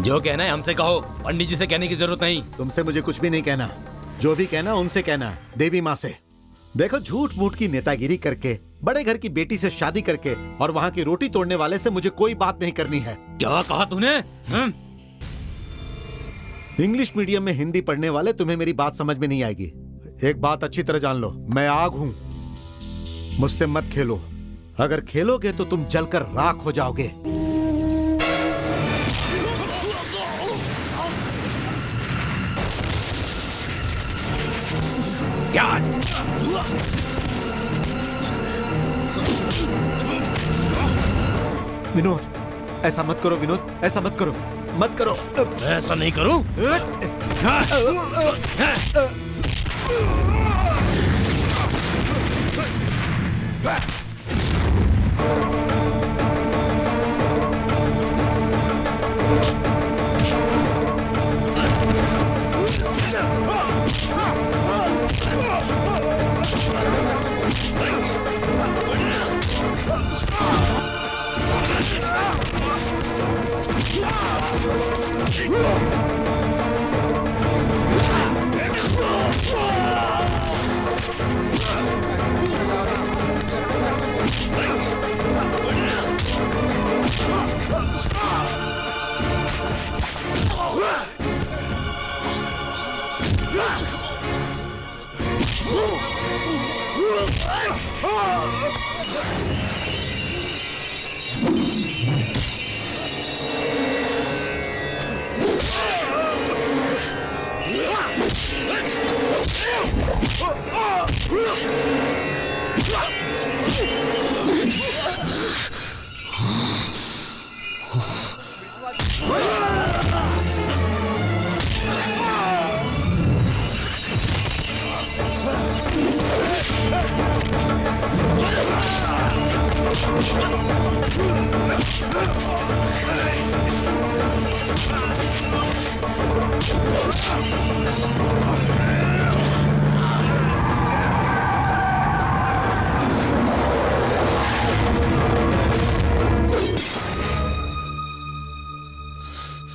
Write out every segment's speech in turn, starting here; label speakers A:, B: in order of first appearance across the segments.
A: जो कहना है हमसे कहो, पंडित जी से कहने की जरूरत नहीं।
B: तुमसे मुझे कुछ भी नहीं कहना, जो भी कहना उनसे कहना, देवी माँ से। देखो, झूठ मूठ की नेतागिरी करके, बड़े घर की बेटी से शादी करके और वहाँ की रोटी तोड़ने वाले से मुझे कोई बात नहीं करनी है।
A: क्या कहा तूने?
B: इंग्लिश मीडियम में हिंदी पढ़ने वाले तुम्हें मेरी बात समझ में नहीं आएगी। एक बात अच्छी तरह जान लो, मैं आग हूँ, मुझसे मत खेलो। अगर खेलोगे तो तुम जलकर राख हो जाओगे। विनोद, ऐसा मत करो विनोद, ऐसा मत करो, मत करो।
A: ऐसा नहीं करूं?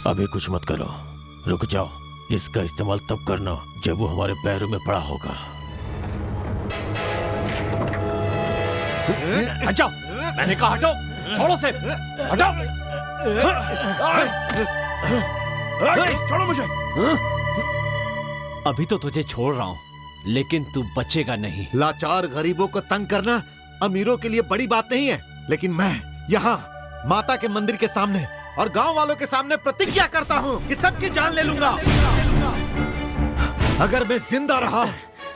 C: अभी कुछ मत करो, रुक जाओ। इसका इस्तेमाल तब करना जब वो हमारे पैरों में पड़ा होगा।
A: हटाओ, मैंने कहा हटो, छोड़ो से, हटाओ, छोड़ो मुझे। अभी तो तुझे छोड़ रहा हूँ, लेकिन तू बचेगा नहीं।
B: लाचार गरीबों को तंग करना अमीरों के लिए बड़ी बात नहीं है, लेकिन मैं यहाँ माता के मंदिर के सामने और गांव वालों के सामने प्रतिज्ञा करता हूँ कि सबकी जान ले लूंगा। अगर मैं जिंदा रहा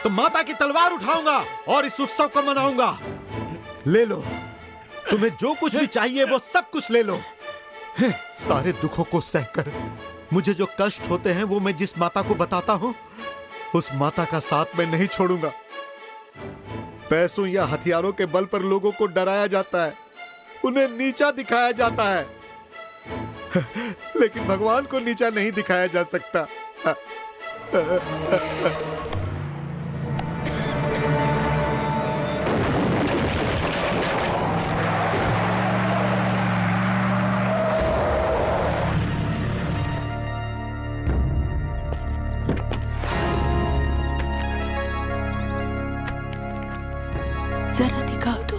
B: तो माता की तलवार उठाऊंगा और इस उत्सव को मनाऊंगा। ले लो, तुम्हें जो कुछ भी चाहिए वो सब कुछ ले लो। सारे दुखों को सहकर मुझे जो कष्ट होते हैं वो मैं जिस माता को बताता हूँ, उस माता का साथ मैं नहीं छोड़ूंगा। पैसों या हथियारों के बल पर लोगों को डराया जाता है, उन्हें नीचा दिखाया जाता है, लेकिन भगवान को नीचा नहीं दिखाया जा सकता।
D: जरा दिखाओ तो।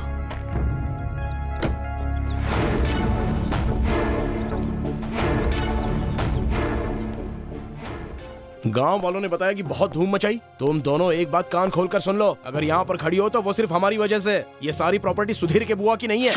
E: गांव वालों ने बताया कि बहुत धूम मचाई। तुम दोनों एक बात कान खोलकर सुन लो, अगर यहाँ पर खड़ी हो तो वो सिर्फ हमारी वजह से। ये सारी प्रॉपर्टी सुधीर के बुआ की नहीं है।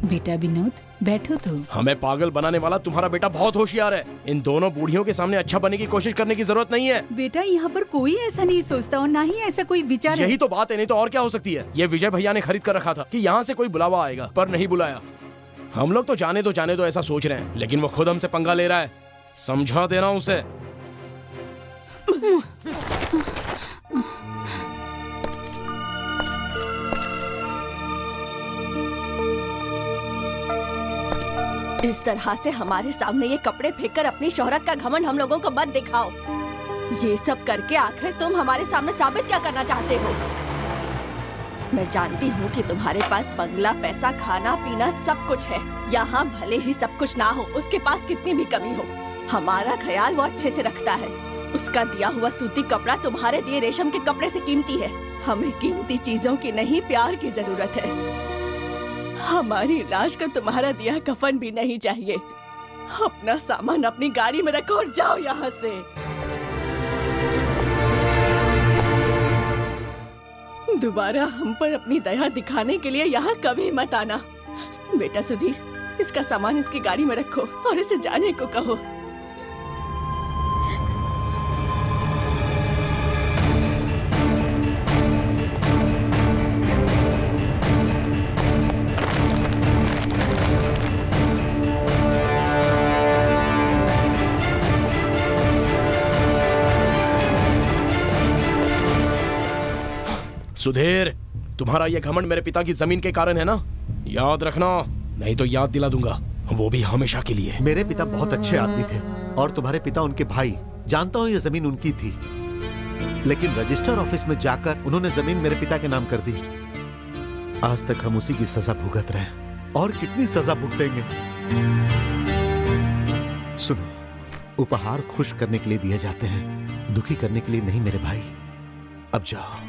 D: बेटा विनोद, बैठो तो।
E: हमें पागल बनाने वाला तुम्हारा बेटा बहुत होशियार है। इन दोनों बूढ़ियों के सामने अच्छा बनने की कोशिश करने की जरूरत नहीं है।
D: बेटा, यहाँ पर कोई ऐसा नहीं सोचता और ना ही ऐसा कोई विचार है।
E: यही तो बात है, नहीं तो और क्या हो सकती है। ये विजय भैया ने खरीद कर रखा था कि यहाँ से कोई बुलावा आएगा, पर नहीं बुलाया। हम लोग तो जाने दो ऐसा सोच रहे हैं, लेकिन वो खुद हमसे पंगा ले रहा है। समझा देना उसे।
F: इस तरह से हमारे सामने ये कपड़े फेंककर अपनी शोहरत का घमंड हम लोगों को मत दिखाओ। ये सब करके आखिर तुम हमारे सामने साबित क्या करना चाहते हो? मैं जानती हूँ कि तुम्हारे पास बंगला, पैसा, खाना पीना सब कुछ है। यहाँ भले ही सब कुछ ना हो, उसके पास कितनी भी कमी हो, हमारा ख्याल वो अच्छे से रखता है। उसका दिया हुआ सूती कपड़ा तुम्हारे दिए रेशम के कपड़े से कीमती है। हमें कीमती चीजों की नहीं, प्यार की जरूरत है। हमारी लाश को तुम्हारा दिया कफन भी नहीं चाहिए। अपना सामान अपनी गाड़ी में रखो और जाओ यहाँ से। दोबारा हम पर अपनी दया दिखाने के लिए यहाँ कभी मत आना। बेटा सुधीर, इसका सामान इसकी गाड़ी में रखो और इसे जाने को कहो।
E: सुधीर, तुम्हारा ये घमंड मेरे पिता की जमीन के कारण है ना? याद रखना, नहीं तो याद दिला दूंगा, वो भी हमेशा के लिए।
B: मेरे पिता बहुत अच्छे आदमी थे और तुम्हारे पिता उनके भाई। जानता हूँ ये जमीन उनकी थी, लेकिन रजिस्टर ऑफिस में जाकर उन्होंने जमीन मेरे पिता के नाम कर दी। आज तक हम उसी की सजा भुगत रहे हैं और कितनी सजा भुगतेंगे। सुनो, उपहार खुश करने के लिए दिए जाते हैं, दुखी करने के लिए नहीं मेरे भाई। अब जाओ।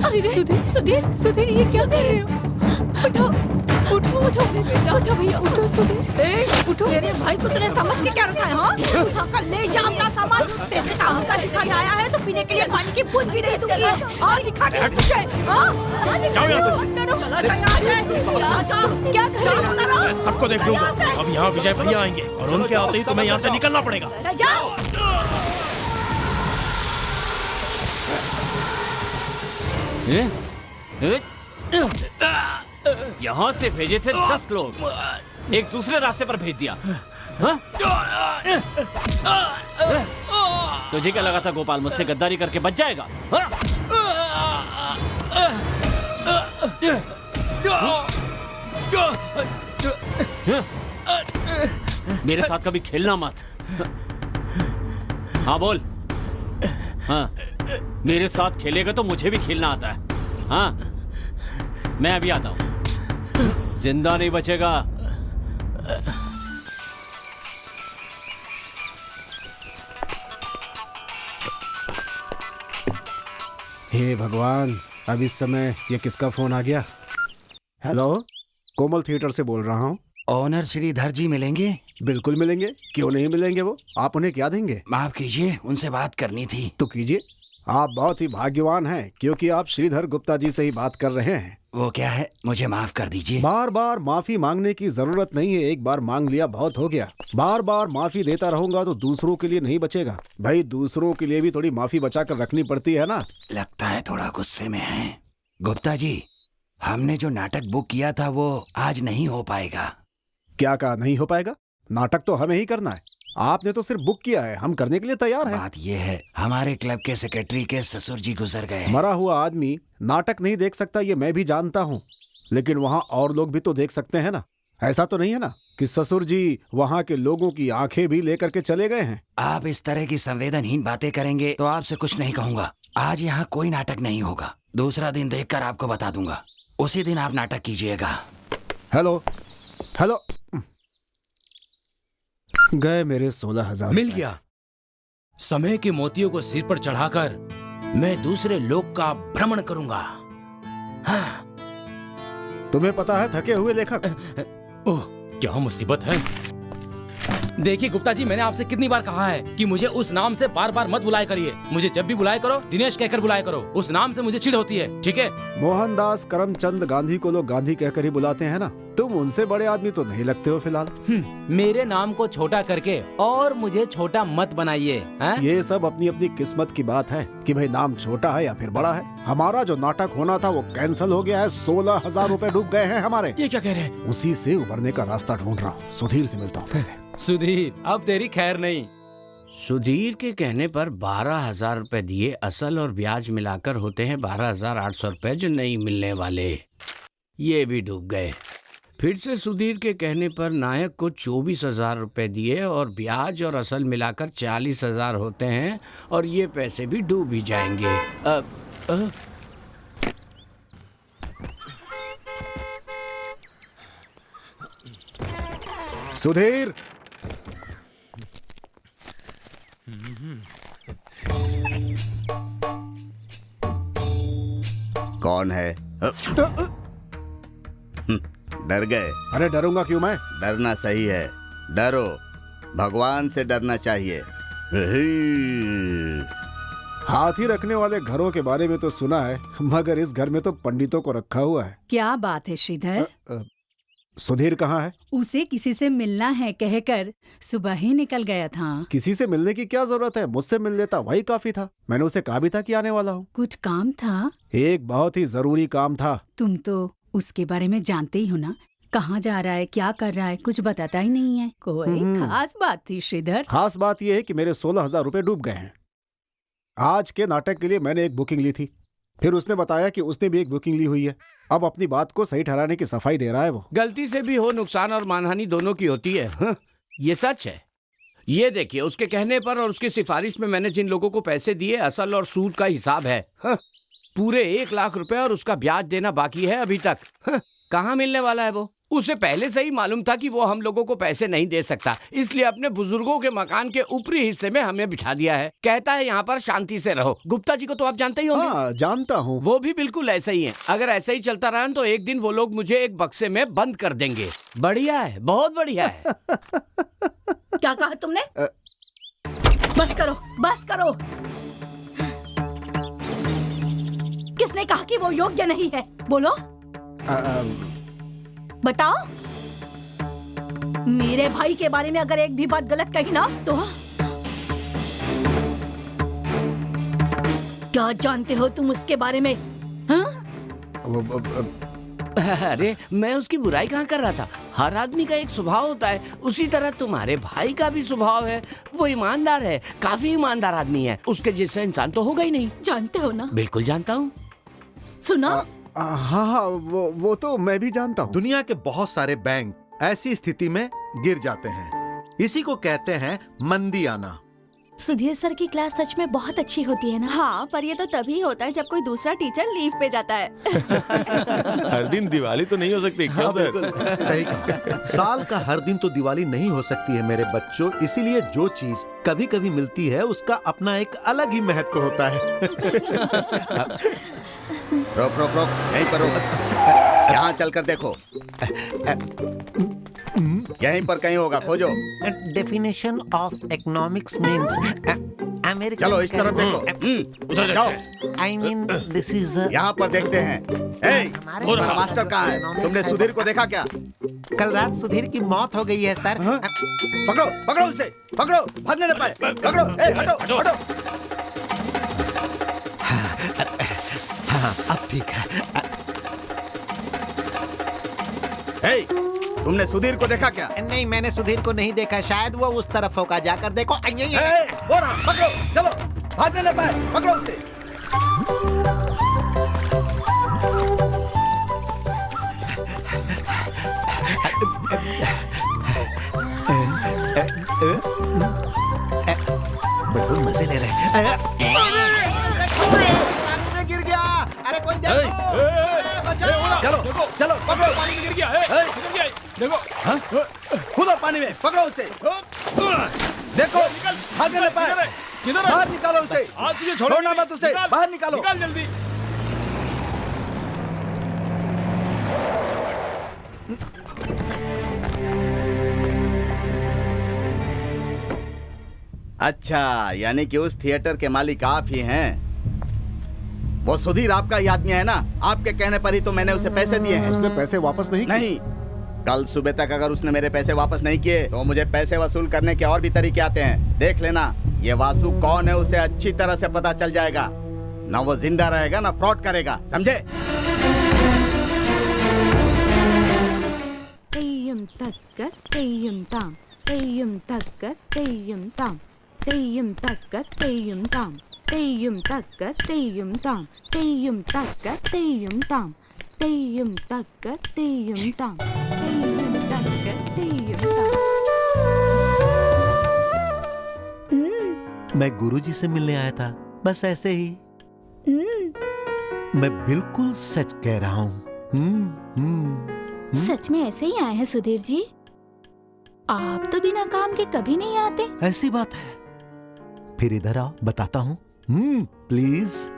F: अरे सुधीर, सुधीर, सुधीर, ये क्या कर रहे हो? उठो, उठो, उठो बेटा, उठो भैया, उठो सुधीर, उठो। मेरे भाई को तूने समझ के क्या रखा है? हाँ, उठा कर ले जा अपना सामान। पैसे का हंकार दिखाने आया है तो पीने के लिए पानी की बूंद भी नहीं दूंगी। और दिखा के कुछ है? हाँ,
E: जाओ यहाँ से।
F: चलो जाओ यहाँ से। क्या कर रहे हो?
E: मैं सबको देख लूंगा। अब यहाँ विजय भैया आएंगे और उनके आते ही तुम्हें यहाँ से निकलना पड़ेगा।
F: जाओ।
A: यहाँ से भेजे थे 10 लोग, एक दूसरे रास्ते पर भेज दिया। हाँ? तुझे क्या लगा था गोपाल मुझसे गद्दारी करके बच जाएगा? हाँ? मेरे साथ कभी खेलना मत। हाँ बोल। हाँ, मेरे साथ खेलेगा तो मुझे भी खेलना आता है। हाँ, मैं अभी आता हूं, जिंदा नहीं बचेगा।
G: हे भगवान, अब इस समय ये किसका फोन आ गया? हेलो, कोमल थिएटर से बोल रहा हूँ।
H: ऑनर श्रीधर जी मिलेंगे?
G: बिल्कुल मिलेंगे, क्यों नहीं मिलेंगे? वो आप उन्हें क्या देंगे?
H: माफ कीजिए, उनसे बात करनी थी।
G: तो कीजिए। आप बहुत ही भाग्यवान हैं क्योंकि आप श्रीधर गुप्ता जी से ही बात कर रहे हैं।
H: वो क्या है, मुझे माफ कर दीजिए।
G: बार बार माफी मांगने की जरूरत नहीं है, एक बार मांग लिया बहुत हो गया। बार बार माफी देता रहूंगा तो दूसरों के लिए नहीं बचेगा। भाई, दूसरों के लिए भी थोड़ी माफी बचा कर रखनी पड़ती है ना।
H: लगता है थोड़ा गुस्से में हैं। गुप्ता जी, हमने जो नाटक बुक किया था वो आज नहीं हो पाएगा।
G: क्या कहा नहीं हो पाएगा? नाटक तो हमें ही करना है, आपने तो सिर्फ बुक किया है, हम करने के लिए तैयार हैं।
H: बात ये है, हमारे क्लब के सेक्रेटरी के ससुर जी गुजर गए।
G: मरा हुआ आदमी नाटक नहीं देख सकता, ये मैं भी जानता हूँ, लेकिन वहाँ और लोग भी तो देख सकते हैं ना। ऐसा तो नहीं है ना कि ससुर जी वहाँ के लोगों की आंखें भी लेकर के चले गए हैं।
H: आप इस तरह की संवेदनहीन बातें करेंगे तो आपसे कुछ नहीं कहूँगा। आज यहाँ कोई नाटक नहीं होगा, दूसरा दिन देखकर आपको बता दूंगा, उसी दिन आप नाटक कीजिएगा।
G: हेलो हेलो, गए मेरे 16,000।
A: मिल गया। समय के मोतियों को सिर पर चढ़ाकर मैं दूसरे लोक का भ्रमण करूंगा। हाँ।
G: तुम्हें पता है थके हुए लेखक?
A: ओह, क्या मुसीबत है। देखिए गुप्ता जी, मैंने आपसे कितनी बार कहा है कि मुझे उस नाम से बार बार मत बुलाया करिए। मुझे जब भी बुलाया करो दिनेश कहकर बुलाया करो। उस नाम से मुझे चिढ़ होती है, ठीक है?
G: मोहनदास करमचंद गांधी को लोग गांधी कहकर ही बुलाते हैं ना। तुम उनसे बड़े आदमी तो नहीं लगते हो फिलहाल।
A: मेरे नाम को छोटा करके और मुझे छोटा मत बनाइए।
G: ये सब अपनी अपनी किस्मत की बात है कि भाई नाम छोटा है या फिर बड़ा है। हमारा जो नाटक होना था वो कैंसिल हो गया है। 16,000 रुपए डूब गए हैं हमारे।
A: ये क्या कह रहे हैं?
G: उसी से उबरने का रास्ता ढूंढ रहा हूँ। सुधीर से मिलता हूँ।
A: सुधीर, अब तेरी खैर नहीं।
I: सुधीर के कहने पर 12,000 रुपए दिए, असल और ब्याज मिलाकर होते हैं 12,800 रुपए जो नहीं मिलने वाले। ये भी डूब गए। फिर से सुधीर के कहने पर नायक को 24,000 रुपए दिए और ब्याज और असल मिलाकर 40,000 होते हैं और ये पैसे भी डूब ही जाएंगे।
G: सुधीर,
J: कौन है? डर गए?
G: अरे डरूंगा क्यों मैं?
J: डरना सही है, डरो। भगवान से डरना चाहिए।
G: हाथी रखने वाले घरों के बारे में तो सुना है, मगर इस घर में तो पंडितों को रखा हुआ है।
D: क्या बात है श्रीधर?
G: सुधीर कहाँ है?
D: उसे किसी से मिलना है कहकर सुबह ही निकल गया था।
G: किसी से मिलने की क्या जरूरत है, मुझसे मिल लेता वही काफी था। मैंने उसे कहा भी था कि आने वाला हूँ।
D: कुछ काम था?
G: एक बहुत ही जरूरी काम था।
D: तुम तो उसके बारे में जानते ही हो ना, कहाँ जा रहा है, क्या कर रहा है, कुछ बताता ही नहीं है। कोई खास बात थी श्रीधर?
G: खास बात यह है कि मेरे 16,000 रुपए डूब गए हैं। आज के नाटक के लिए मैंने एक बुकिंग ली थी, फिर उसने बताया कि उसने भी एक बुकिंग ली हुई है। अब अपनी बात को सही ठहराने की सफाई दे रहा है वो।
I: गलती से भी हो, नुकसान और मानहानि दोनों की होती है। हाँ, ये सच है। ये देखिए, उसके कहने पर और उसकी सिफारिश में मैंने जिन लोगों को पैसे दिए, असल और सूद का हिसाब है। हाँ, पूरे 1 लाख रुपए और उसका ब्याज देना बाकी है अभी तक। हाँ, कहाँ मिलने वाला है वो? उसे पहले से ही मालूम था कि वो हम लोगों को पैसे नहीं दे सकता, इसलिए अपने बुजुर्गों के मकान के ऊपरी हिस्से में हमें बिठा दिया है। कहता है यहाँ पर शांति से रहो। गुप्ता जी को तो आप जानते ही होंगे।
G: हाँ, जानता हूँ।
I: वो भी बिल्कुल ऐसा ही है। अगर ऐसा ही चलता रहा तो एक दिन वो लोग मुझे एक बक्से में बंद कर देंगे। बढ़िया है, बहुत बढ़िया है।
F: क्या कहा तुमने? बस करो, बस करो। किसने कहा कि वो योग्य नहीं है? बोलो, बताओ। मेरे भाई के बारे में अगर एक भी बात गलत कही ना तो क्या जानते हो तुम उसके बारे में? हाँ?
I: अरे मैं उसकी बुराई कहाँ कर रहा था। हर आदमी का एक स्वभाव होता है, उसी तरह तुम्हारे भाई का भी स्वभाव है। वो ईमानदार है, काफी ईमानदार आदमी है। उसके जैसा इंसान तो होगा ही नहीं।
F: जानते हो ना?
I: बिल्कुल जानता हूँ।
F: सुना?
G: हाँ, वो तो मैं भी जानता हूँ।
B: दुनिया के बहुत सारे बैंक ऐसी स्थिति में गिर जाते हैं। इसी को कहते हैं मंदी आना।
K: सुधीर सर की क्लास सच में बहुत अच्छी होती है ना?
F: हाँ, पर ये तो तभी होता है जब कोई दूसरा टीचर लीव पे जाता है।
C: हर दिन दिवाली तो नहीं हो सकती क्या सर?
B: सही कहा। साल का हर दिन तो दिवाली नहीं हो सकती है मेरे बच्चों, इसीलिए जो चीज कभी कभी मिलती है उसका अपना एक अलग ही महत्व होता है।
J: रोक रोक रोक, यहीं पर रोक। यहाँ चलकर देखो, यहीं पर कहीं होगा, खोजो।
L: Definition of economics means America.
J: चलो इस तरफ देखो।
C: उधर
J: जाओ।
L: आई मीन दिस इज
J: यहाँ पर देखते हैं। तुम्हारा मास्टर कहाँ है? तुमने सुधीर को देखा क्या?
L: कल रात सुधीर की मौत हो गई है सर।
J: पकड़ो पकड़ो उसे, पकड़ो, भागने न पाए। पकड़ो, हटो हटो।
L: हाँ, अब ठीक है।
J: तुमने सुधीर को देखा क्या?
L: नहीं, मैंने सुधीर को नहीं देखा। शायद वो उस तरफ होगा, जाकर देखो।
J: बोरा, पकड़ो, चलो, भागने न पाए। पकड़ो उसे।
L: बड़े मजे ले रहे हैं।
J: पानी में गिर गया। अरे कोई देखो। चलो चलो, पकड़ो।
E: पानी में गिर गया है। देखो,
J: कूदो पानी में, पकड़ो उसे। देखो, भागने न पाए। बाहर निकालो उसे।
E: आज तुझे
J: छोड़ना मत उसे, बाहर निकालो।
E: निकाल जल्दी।
J: अच्छा, यानी कि उस थिएटर के मालिक आप ही हैं। वो सुधीर आपका ही आदमी है ना? आपके कहने पर ही तो मैंने उसे पैसे दिए हैं।
G: उसने पैसे वापस नहीं किए?
J: नहीं, कल सुबह तक अगर उसने मेरे पैसे वापस नहीं किए तो मुझे पैसे वसूल करने के और भी तरीके आते हैं। देख लेना, ये वासु कौन है उसे अच्छी तरह से पता चल जाएगा। ना वो जिंदा रहेगा ना फ्रॉड करेगा, समझे?
K: तेयम तक्कत तेयम ताम, तेयम तक्कत तेयम ताम, तेयम तक्कत तेयम ताम, तेयम तक्कत तेयम ताम, तेयम तक्कत तेयम ताम, तेयम तक तेयम ताम तेयम तक तेयम ताम।
B: मैं गुरुजी से मिलने आया था, बस ऐसे ही। मैं बिल्कुल सच कह रहा हूँ।
M: सच में ऐसे ही आए हैं सुधीर जी? आप तो बिना काम के कभी नहीं आते।
B: ऐसी बात है। फिर इधर आओ, बताता हूँ। प्लीज।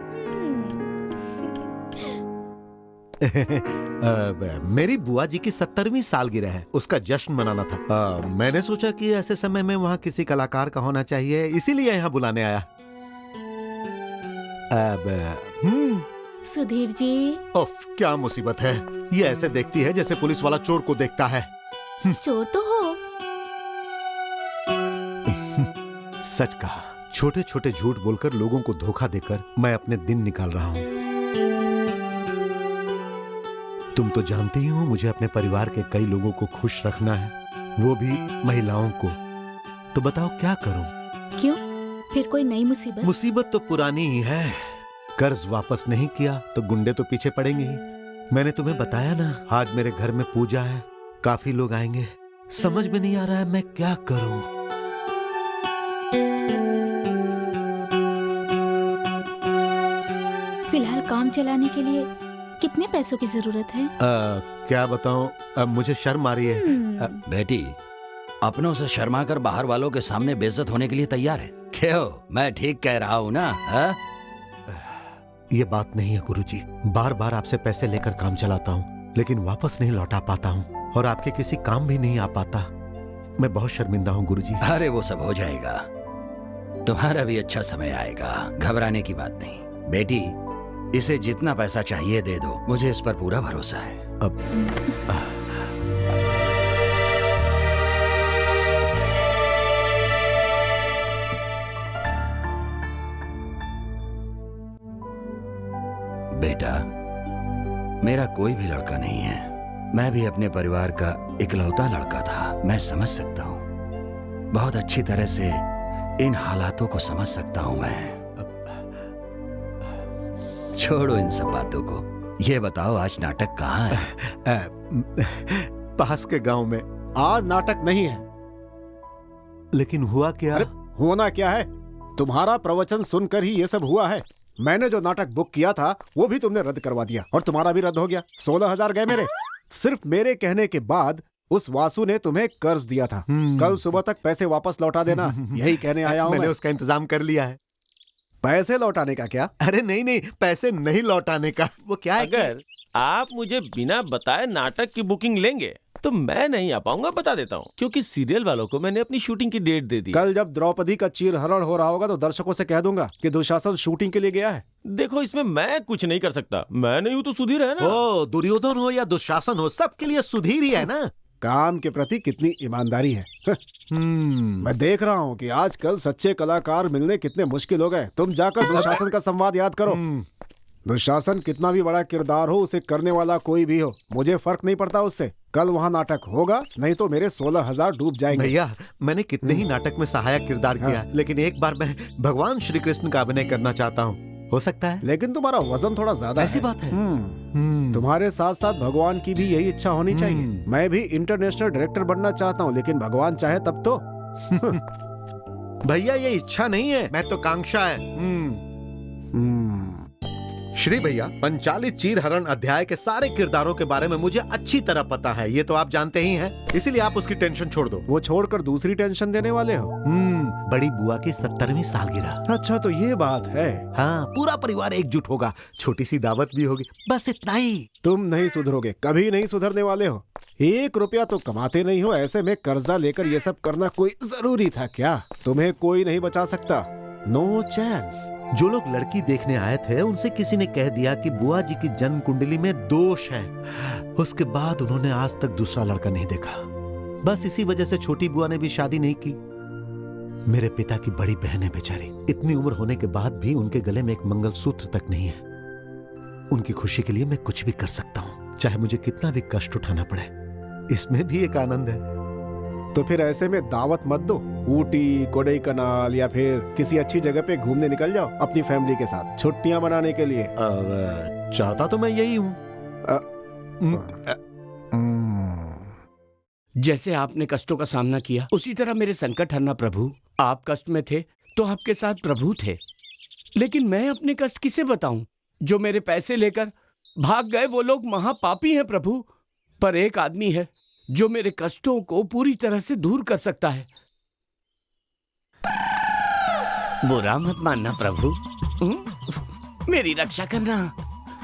B: मेरी बुआ जी की 70वीं सालगिरह है, उसका जश्न मनाना था। मैंने सोचा कि ऐसे समय में वहाँ किसी कलाकार का होना चाहिए, इसीलिए यहाँ बुलाने आया।
M: सुधीर जी।
B: उफ, क्या मुसीबत है। ये ऐसे देखती है जैसे पुलिस वाला चोर को देखता है।
M: चोर तो हो।
B: सच कहा, छोटे छोटे झूठ बोलकर लोगों को धोखा देकर मैं अपने दिन निकाल रहा हूँ। तुम तो जानते ही हो, मुझे अपने परिवार के कई लोगों को खुश रखना है, वो भी महिलाओं को। तो बताओ क्या करूं?
M: क्यों? फिर कोई नई मुसीबत?
B: मुसीबत तो पुरानी ही है। कर्ज वापस नहीं किया तो गुंडे तो पीछे पड़ेंगे ही। मैंने तुम्हें बताया ना, आज मेरे घर में पूजा है, काफी लोग आएंगे। समझ में नहीं आ रहा है मैं क्या करूं।
M: फिलहाल काम चलाने के लिए कितने पैसों की जरूरत है?
B: क्या बताऊं, अब मुझे शर्म आ रही है।
H: बेटी, अपनों से शर्मा कर बाहर वालों के सामने बेइज्जत होने के लिए तैयार है? क्यों, मैं ठीक कह रहा हूँ ना?
B: ये बात नहीं है गुरुजी। बार बार आपसे पैसे लेकर काम चलाता हूँ, लेकिन वापस नहीं लौटा पाता हूँ और आपके किसी काम भी नहीं आ पाता। मैं बहुत शर्मिंदा हूँ गुरुजी।
H: अरे वो सब हो जाएगा, तुम्हारा भी अच्छा समय आएगा, घबराने की बात नहीं। बेटी, इसे जितना पैसा चाहिए दे दो, मुझे इस पर पूरा भरोसा है।
B: अब
H: बेटा, मेरा कोई भी लड़का नहीं है। मैं भी अपने परिवार का इकलौता लड़का था। मैं समझ सकता हूँ, बहुत अच्छी तरह से इन हालातों को समझ सकता हूँ मैं। छोड़ो इन सब बातों को। ये बताओ, आज नाटक कहाँ है?
B: पास के गांव में।
G: आज नाटक नहीं है।
B: लेकिन हुआ क्या?
G: अरे होना क्या है, तुम्हारा प्रवचन सुनकर ही ये सब हुआ है। मैंने जो नाटक बुक किया था वो भी तुमने रद्द करवा दिया और तुम्हारा भी रद्द हो गया। 16,000 गए मेरे। सिर्फ मेरे कहने के बाद उस वासु ने तुम्हें कर्ज दिया था। कल सुबह तक पैसे वापस लौटा देना, यही कहने आया हूं।
B: मैंने उसका इंतजाम कर लिया है।
G: पैसे लौटाने का क्या?
B: अरे नहीं नहीं, पैसे नहीं लौटाने का। वो क्या है,
C: अगर आप मुझे बिना बताए नाटक की बुकिंग लेंगे तो मैं नहीं आ पाऊंगा, बता देता हूँ, क्योंकि सीरियल वालों को मैंने अपनी शूटिंग की डेट दे दी।
G: कल जब द्रौपदी का चीरहरण हो रहा होगा तो दर्शकों से कह दूंगा कि दुशासन शूटिंग के लिए गया है।
C: देखो, इसमें मैं कुछ नहीं कर सकता। मैं नहीं हूँ तो सुधीर है ना।
B: ओ, दुर्योधन हो या दुशासन हो, सबके लिए सुधीर ही है ना।
G: काम के प्रति कितनी ईमानदारी है। मैं देख रहा हूँ कि आजकल सच्चे कलाकार मिलने कितने मुश्किल हो गए। तुम जाकर दुशासन का संवाद याद करो। दुशासन कितना भी बड़ा किरदार हो, उसे करने वाला कोई भी हो, मुझे फर्क नहीं पड़ता उससे। कल वहाँ नाटक होगा, नहीं तो मेरे 16,000 डूब जाएंगे।
B: भैया, मैंने कितने ही नाटक में सहायक किरदार किया, लेकिन एक बार मैं भगवान श्री कृष्ण का अभिनय करना चाहता हूँ। हो सकता है?
G: लेकिन तुम्हारा वजन थोड़ा ज्यादा है।
B: ऐसी बात है।
G: तुम्हारे साथ साथ भगवान की भी यही इच्छा होनी चाहिए। मैं भी इंटरनेशनल डायरेक्टर बनना चाहता हूँ, लेकिन भगवान चाहे तब तो।
B: भैया, ये इच्छा नहीं है, मैं तो कांक्षा है। श्री भैया, पंचालित चीरहरण अध्याय के सारे किरदारों के बारे में मुझे अच्छी तरह पता है, ये तो आप जानते ही हैं, इसीलिए आप उसकी टेंशन छोड़ दो।
G: वो छोड़कर दूसरी टेंशन देने वाले हो?
B: बड़ी बुआ की 70वीं सालगिरह।
G: अच्छा, तो ये बात है।
B: हाँ, पूरा परिवार एकजुट होगा, छोटी सी दावत भी होगी, बस इतना ही।
G: तुम नहीं सुधरोगे, कभी नहीं सुधरने वाले हो। 1 रुपया तो कमाते नहीं हो, ऐसे में कर्जा लेकर ये सब करना कोई जरूरी था क्या? तुम्हें कोई नहीं बचा सकता। No chance.
B: जो लोग लड़की देखने आए थे उनसे किसी ने कह दिया कि बुआ जी की जन्म कुंडली में दोष है। उसके बाद उन्होंने आज तक दूसरा लड़का नहीं देखा। बस इसी वजह से छोटी बुआ ने भी शादी नहीं की। मेरे पिता की बड़ी बहन है बेचारी, इतनी उम्र होने के बाद भी उनके गले में एक मंगलसूत्र तक नहीं है। उनकी खुशी के लिए मैं कुछ भी कर सकता हूँ, चाहे मुझे कितना भी कष्ट उठाना पड़े। इसमें भी एक आनंद है।
G: तो फिर ऐसे में दावत मत दो। ऊटी, कोडाईकनाल या फिर किसी अच्छी जगह पे घूमने निकल जाओ अपनी फैमिली के साथ, छुट्टियां मनाने के लिए।
B: चाहता तो मैं यही हूँ।
I: जैसे आपने कष्टों का सामना किया उसी तरह मेरे संकट हरना प्रभु। आप कष्ट में थे तो आपके साथ प्रभु थे, लेकिन मैं अपने कष्ट किसे बताऊं? जो मेरे पैसे लेकर भाग गए वो लोग महापापी हैं प्रभु, पर एक आदमी है जो मेरे कष्टों को पूरी तरह से दूर कर सकता है। बुरा मत मानना प्रभु, मेरी रक्षा करना।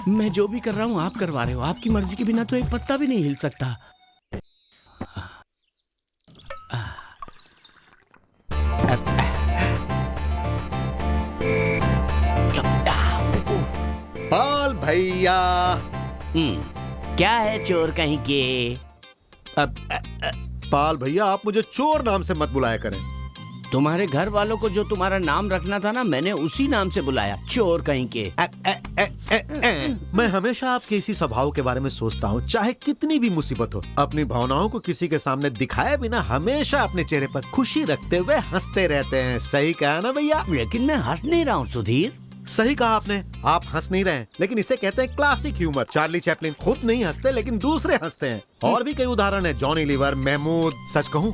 I: मैं जो भी कर रहा हूं आप करवा रहे हो। आपकी मर्जी के बिना तो एक पत्ता भी नहीं हिल सकता।
B: पाल भैया।
I: क्या है चोर कहीं के?
B: पाल भैया, आप मुझे चोर नाम से मत बुलाया करें।
I: तुम्हारे घर वालों को जो तुम्हारा नाम रखना था ना, मैंने उसी नाम से बुलाया, चोर कहीं के।
B: मैं हमेशा आपके इसी स्वभाव के बारे में सोचता हूँ। चाहे कितनी भी मुसीबत हो, अपनी भावनाओं को किसी के सामने दिखाए बिना हमेशा अपने चेहरे पर खुशी रखते हुए हंसते रहते हैं। सही कहा ना भैया?
I: लेकिन मैं हंस नहीं रहा हूँ सुधीर।
B: सही कहा आपने, आप हंस नहीं रहे हैं, लेकिन इसे कहते हैं क्लासिक ह्यूमर। चार्ली चैपलिन खुद नहीं हंसते लेकिन दूसरे हंसते हैं। और भी कई उदाहरण है, जॉनी लीवर, महमूद। सच कहूँ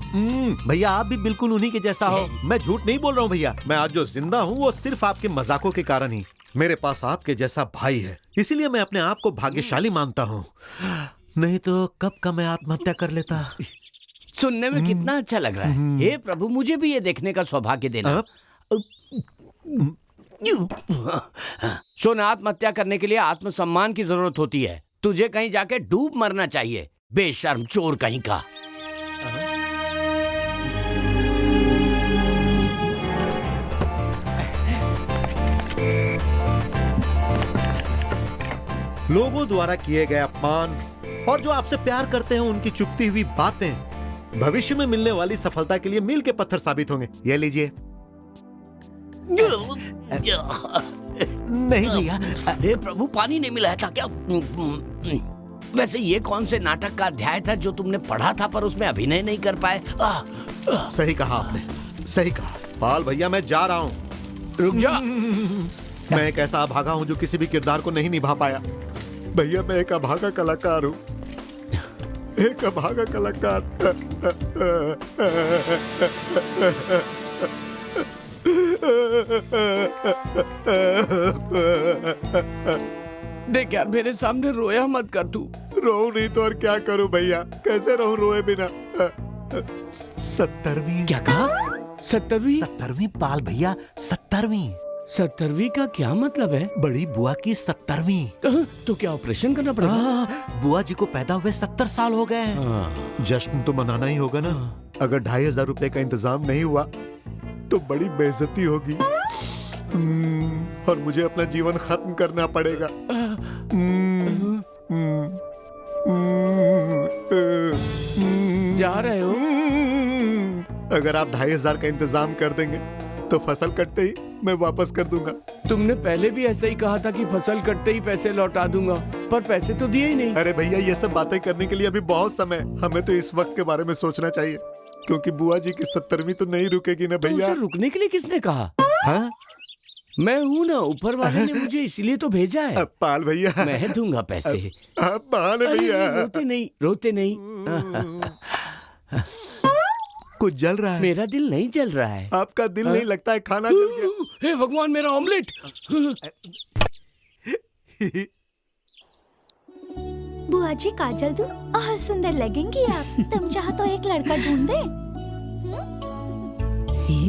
B: भैया, आप भी बिल्कुल उन्हीं के जैसा हो। मैं झूठ नहीं बोल रहा हूँ भैया। मैं आज जो जिंदा हूँ वो सिर्फ आपके मजाकों के कारण ही। मेरे पास आपके जैसा भाई है, इसीलिए मैं अपने आप को भाग्यशाली मानता हूँ। नहीं तो कब का मैं आत्महत्या कर लेता।
I: सुनने में कितना अच्छा लग रहा है। हे प्रभु, मुझे भी ये देखने का सौभाग्य देना। सुन, आत्महत्या करने के लिए आत्मसम्मान की जरूरत होती है। तुझे कहीं जाके डूब मरना चाहिए, बेशर्म चोर कहीं का।
B: लोगों द्वारा किए गए अपमान और जो आपसे प्यार करते हैं उनकी चुपती हुई बातें भविष्य में मिलने वाली सफलता के लिए मील के पत्थर साबित होंगे। ये लीजिए। नहीं भैया।
I: हे प्रभु, पानी नहीं मिला था क्या? वैसे ये कौन से नाटक का अध्याय था जो तुमने पढ़ा था पर उसमें अभिनय नहीं कर पाए?
B: सही कहा आपने, सही कहा। पाल भैया, मैं जा रहा हूँ।
I: रुक जा।
B: मैं एक ऐसा अभागा हूँ जो किसी भी किरदार को नहीं निभा पाया। भैया, मैं एक अभागा कलाकार हूँ, एक अभागा कलाकार।
I: देख यार, मेरे सामने रोया मत कर तू।
B: रो नहीं तो और क्या करूं भैया? कैसे रहूं रोए बिना? 17वीं।
I: क्या कहा? 17वीं?
B: 17वीं पाल भैया, 17वीं।
I: 17वीं का क्या मतलब है?
B: बड़ी बुआ की 17वीं।
I: तो क्या ऑपरेशन करना पड़ेगा?
B: बुआ जी को पैदा हुए 70 साल हो गए। जश्न तो मनाना ही होगा ना। अगर 2500 रुपए का इंतजाम नहीं हुआ तो बड़ी बेइज्जती होगी और मुझे अपना जीवन खत्म करना पड़ेगा।
I: जा रहे हो?
B: अगर आप 2500 का इंतजाम कर देंगे तो फसल कटते ही मैं वापस कर दूंगा।
I: तुमने पहले भी ऐसा ही कहा था कि फसल कटते ही पैसे लौटा दूंगा, पर पैसे तो दिए ही नहीं।
B: अरे भैया, ये सब बातें करने के लिए अभी बहुत समय। हमें तो इस वक्त के बारे में सोचना चाहिए, क्योंकि बुआ जी की 17वीं तो नहीं रुकेगी ना भैया।
I: रुकने के लिए किसने कहा?
B: हाँ?
I: मैं हूँ ना, ऊपर वाले ने मुझे इसलिए तो भेजा है।
B: पाल भैया,
I: मैं दूंगा पैसे।
B: पाल भैया,
I: रोते नहीं, रोते नहीं।
B: कुछ जल रहा है।
I: मेरा दिल नहीं जल रहा है।
B: आपका दिल नहीं लगता है, खाना जल गया।
I: हे भगवान, मेरा ऑमलेट।
M: बुआ जी, काजल दूं और सुंदर लगेंगी आप। तुम चाहो तो एक लड़का ढूंढ दे।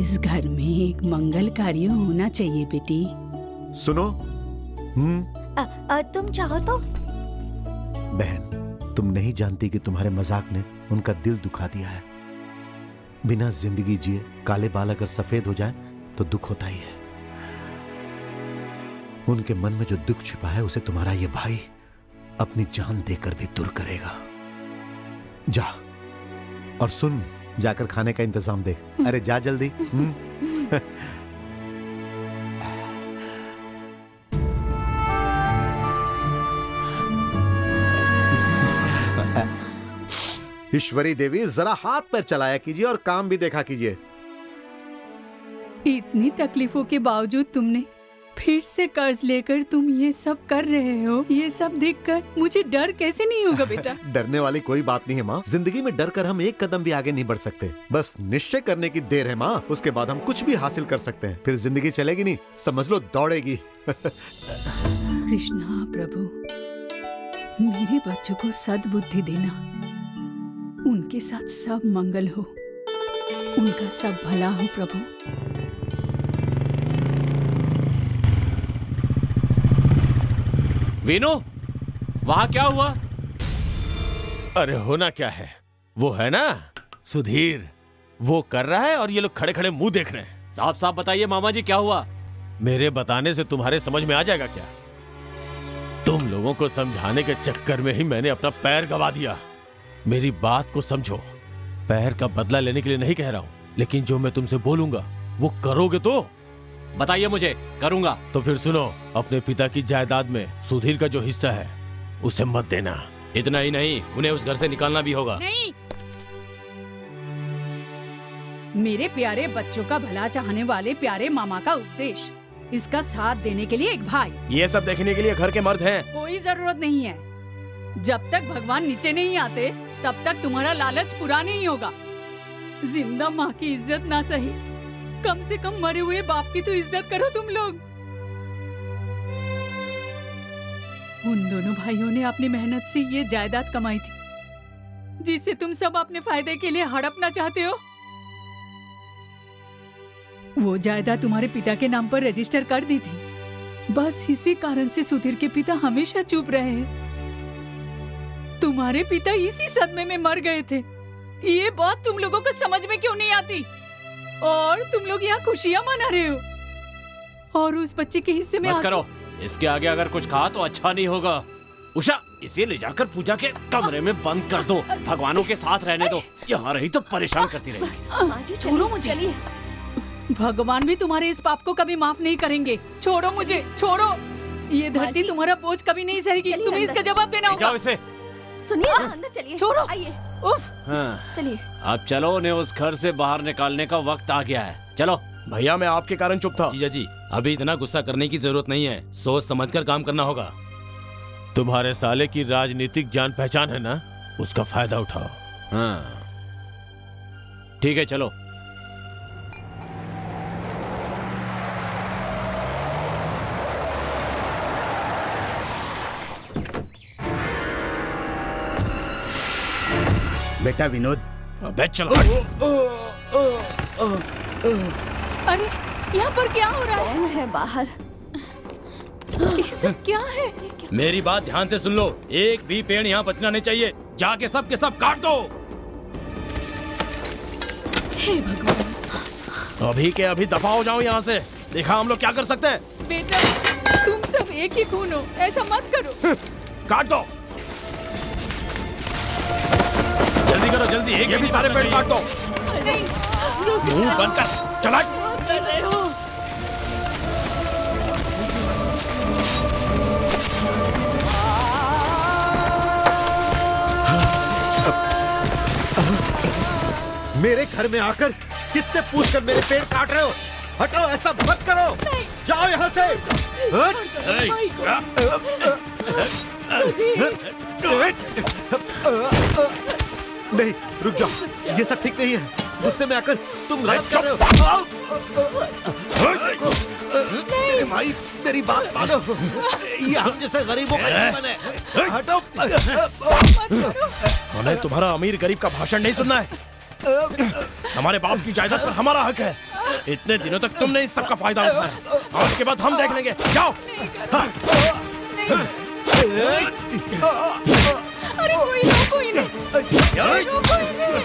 D: इस घर में एक मंगल कार्य होना चाहिए बेटी।
B: सुनो,
M: तुम चाहो तो।
B: बहन, तुम नहीं जानती कि तुम्हारे मजाक ने उनका दिल दुखा दिया है। बिना जिंदगी जिए काले बाल अगर सफेद हो जाए तो दुख होता ही है। उनके मन में जो दुख छिपा है उसे तुम्हारा ये भाई अपनी जान देकर भी दूर करेगा। जा, और सुन, जाकर खाने का इंतजाम देख। अरे जा जल्दी। ईश्वरी देवी, जरा हाथ पैर चलाया कीजिए और काम भी देखा कीजिए।
D: इतनी तकलीफों के बावजूद तुमने फिर से कर्ज लेकर तुम ये सब कर रहे हो। ये सब देखकर मुझे डर कैसे नहीं होगा बेटा?
B: डरने वाली कोई बात नहीं है माँ। जिंदगी में डर कर हम एक कदम भी आगे नहीं बढ़ सकते। बस निश्चय करने की देर है माँ। उसके बाद हम कुछ भी हासिल कर सकते हैं। फिर जिंदगी चलेगी नहीं, समझ लो दौड़ेगी।
D: कृष्णा प्रभु, मेरे बच्चों को सद्बुद्धि देना, उनके साथ सब मंगल हो, उनका सब भला हो प्रभु।
C: वीनू, वहां क्या हुआ? अरे होना क्या है, वो है ना सुधीर, वो कर रहा है और ये लोग खड़े खड़े मुंह देख रहे हैं।
A: साफ साफ बताइए मामा जी, क्या हुआ?
C: मेरे बताने से तुम्हारे समझ में आ जाएगा क्या? तुम लोगों को समझाने के चक्कर में ही मैंने अपना पैर गवा दिया। मेरी बात को समझो। पैर का बदला लेने के लिए नहीं कह रहा हूं, लेकिन जो मैं तुमसे बोलूंगा वो करोगे तो?
A: बताइए मुझे, करूंगा।
C: तो फिर सुनो, अपने पिता की जायदाद में सुधीर का जो हिस्सा है उसे मत देना।
A: इतना ही नहीं, उन्हें उस घर से निकालना भी होगा।
D: नहीं, मेरे प्यारे बच्चों का भला चाहने वाले प्यारे मामा का उपदेश, इसका साथ देने के लिए एक भाई।
E: ये सब देखने के लिए घर के मर्द हैं।
D: कोई जरूरत नहीं है। जब तक भगवान नीचे नहीं आते तब तक तुम्हारा लालच पूरा नहीं होगा। जिंदा माँ की इज्जत ना सही, कम से कम मरे हुए बाप की तो इज्जत करो तुम लोग। उन दोनों भाइयों ने अपनी मेहनत से ये जायदाद कमाई थी, जिसे तुम सब अपने फायदे के लिए हड़पना चाहते हो। वो जायदाद तुम्हारे पिता के नाम पर रजिस्टर कर दी थी। बस इसी कारण से सुधीर के पिता हमेशा चुप रहे हैं। तुम्हारे पिता इसी सदमे में मर गए थे। ये बात तुम लोगों को समझ में क्यों नहीं आती? और तुम लोग यहाँ खुशियाँ मना रहे हो और उस बच्चे के हिस्से में
A: बस करो, इसके आगे अगर कुछ कहा तो अच्छा नहीं होगा। उषा, इसे ले जाकर पूजा के कमरे में बंद कर दो। भगवानों के साथ रहने दो, यहाँ रही तो परेशान करती रहेगी।
D: छोड़ो मुझे। भगवान भी तुम्हारे इस पाप को कभी माफ नहीं करेंगे। छोड़ो मुझे, छोड़ो। ये धरती तुम्हारा बोझ कभी नहीं सहेगी। तुम्हें इसका जवाब देना होगा।
A: जाओ इसे।
F: सुनिए, अंदर चलिए।
D: छोड़ो।
F: आइए।
D: उफ।
A: हाँ।
F: चलिए।
A: अब चलो, उन्हें उस घर से बाहर निकालने का वक्त आ गया है। चलो।
E: भैया, मैं आपके कारण चुप था।
A: जीजा जी, अभी इतना गुस्सा करने की जरूरत नहीं है। सोच समझकर काम करना होगा।
C: तुम्हारे साले की राजनीतिक जान पहचान है ना, उसका फायदा उठाओ।
A: हाँ ठीक है, चलो।
J: बेटा विनोद,
A: अबे चलो।
D: अरे यहाँ पर क्या हो रहा
F: कौन है बाहर?
D: ये सब क्या है?
A: मेरी बात ध्यान से सुन लो। एक भी पेड़ यहाँ बचना नहीं चाहिए। जाके सब के सब काट दो।
D: हे भगवान।
E: अभी के अभी दफा हो जाओ यहाँ से। देखा हम लोग क्या कर सकते हैं।
D: बेटा, तुम सब एक ही खून हो, ऐसा मत करो।
E: काट दो।
A: जल्दी करो, जल्दी। एक
E: ये भी सारे पेड़ काट दो।
D: नहीं,
E: मुंह बंद कर। चला।
D: कर रहे हो।
B: मेरे घर में आकर किससे पूछकर मेरे पेड़ काट रहे हो? हटो, ऐसा मत करो। जाओ यहाँ से। नहीं, रुक जाओ। ये सब ठीक नहीं है। गुस्से में आकर तुम गलत कर रहे हो। मेरे भाई, मेरी बात मानो। ये हम जैसे गरीबों का जीवन है। हटो।
E: हमें तुम्हारा अमीर गरीब का भाषण नहीं सुनना है। हमारे बाप की जायदाद पर हमारा हक है। इतने दिनों तक तुमने इस सब का फायदा उठाया, और उसके बाद हम देख लेंगे। जाओ।
D: अरे कोई रोको इन्हें। रोको इन्हें।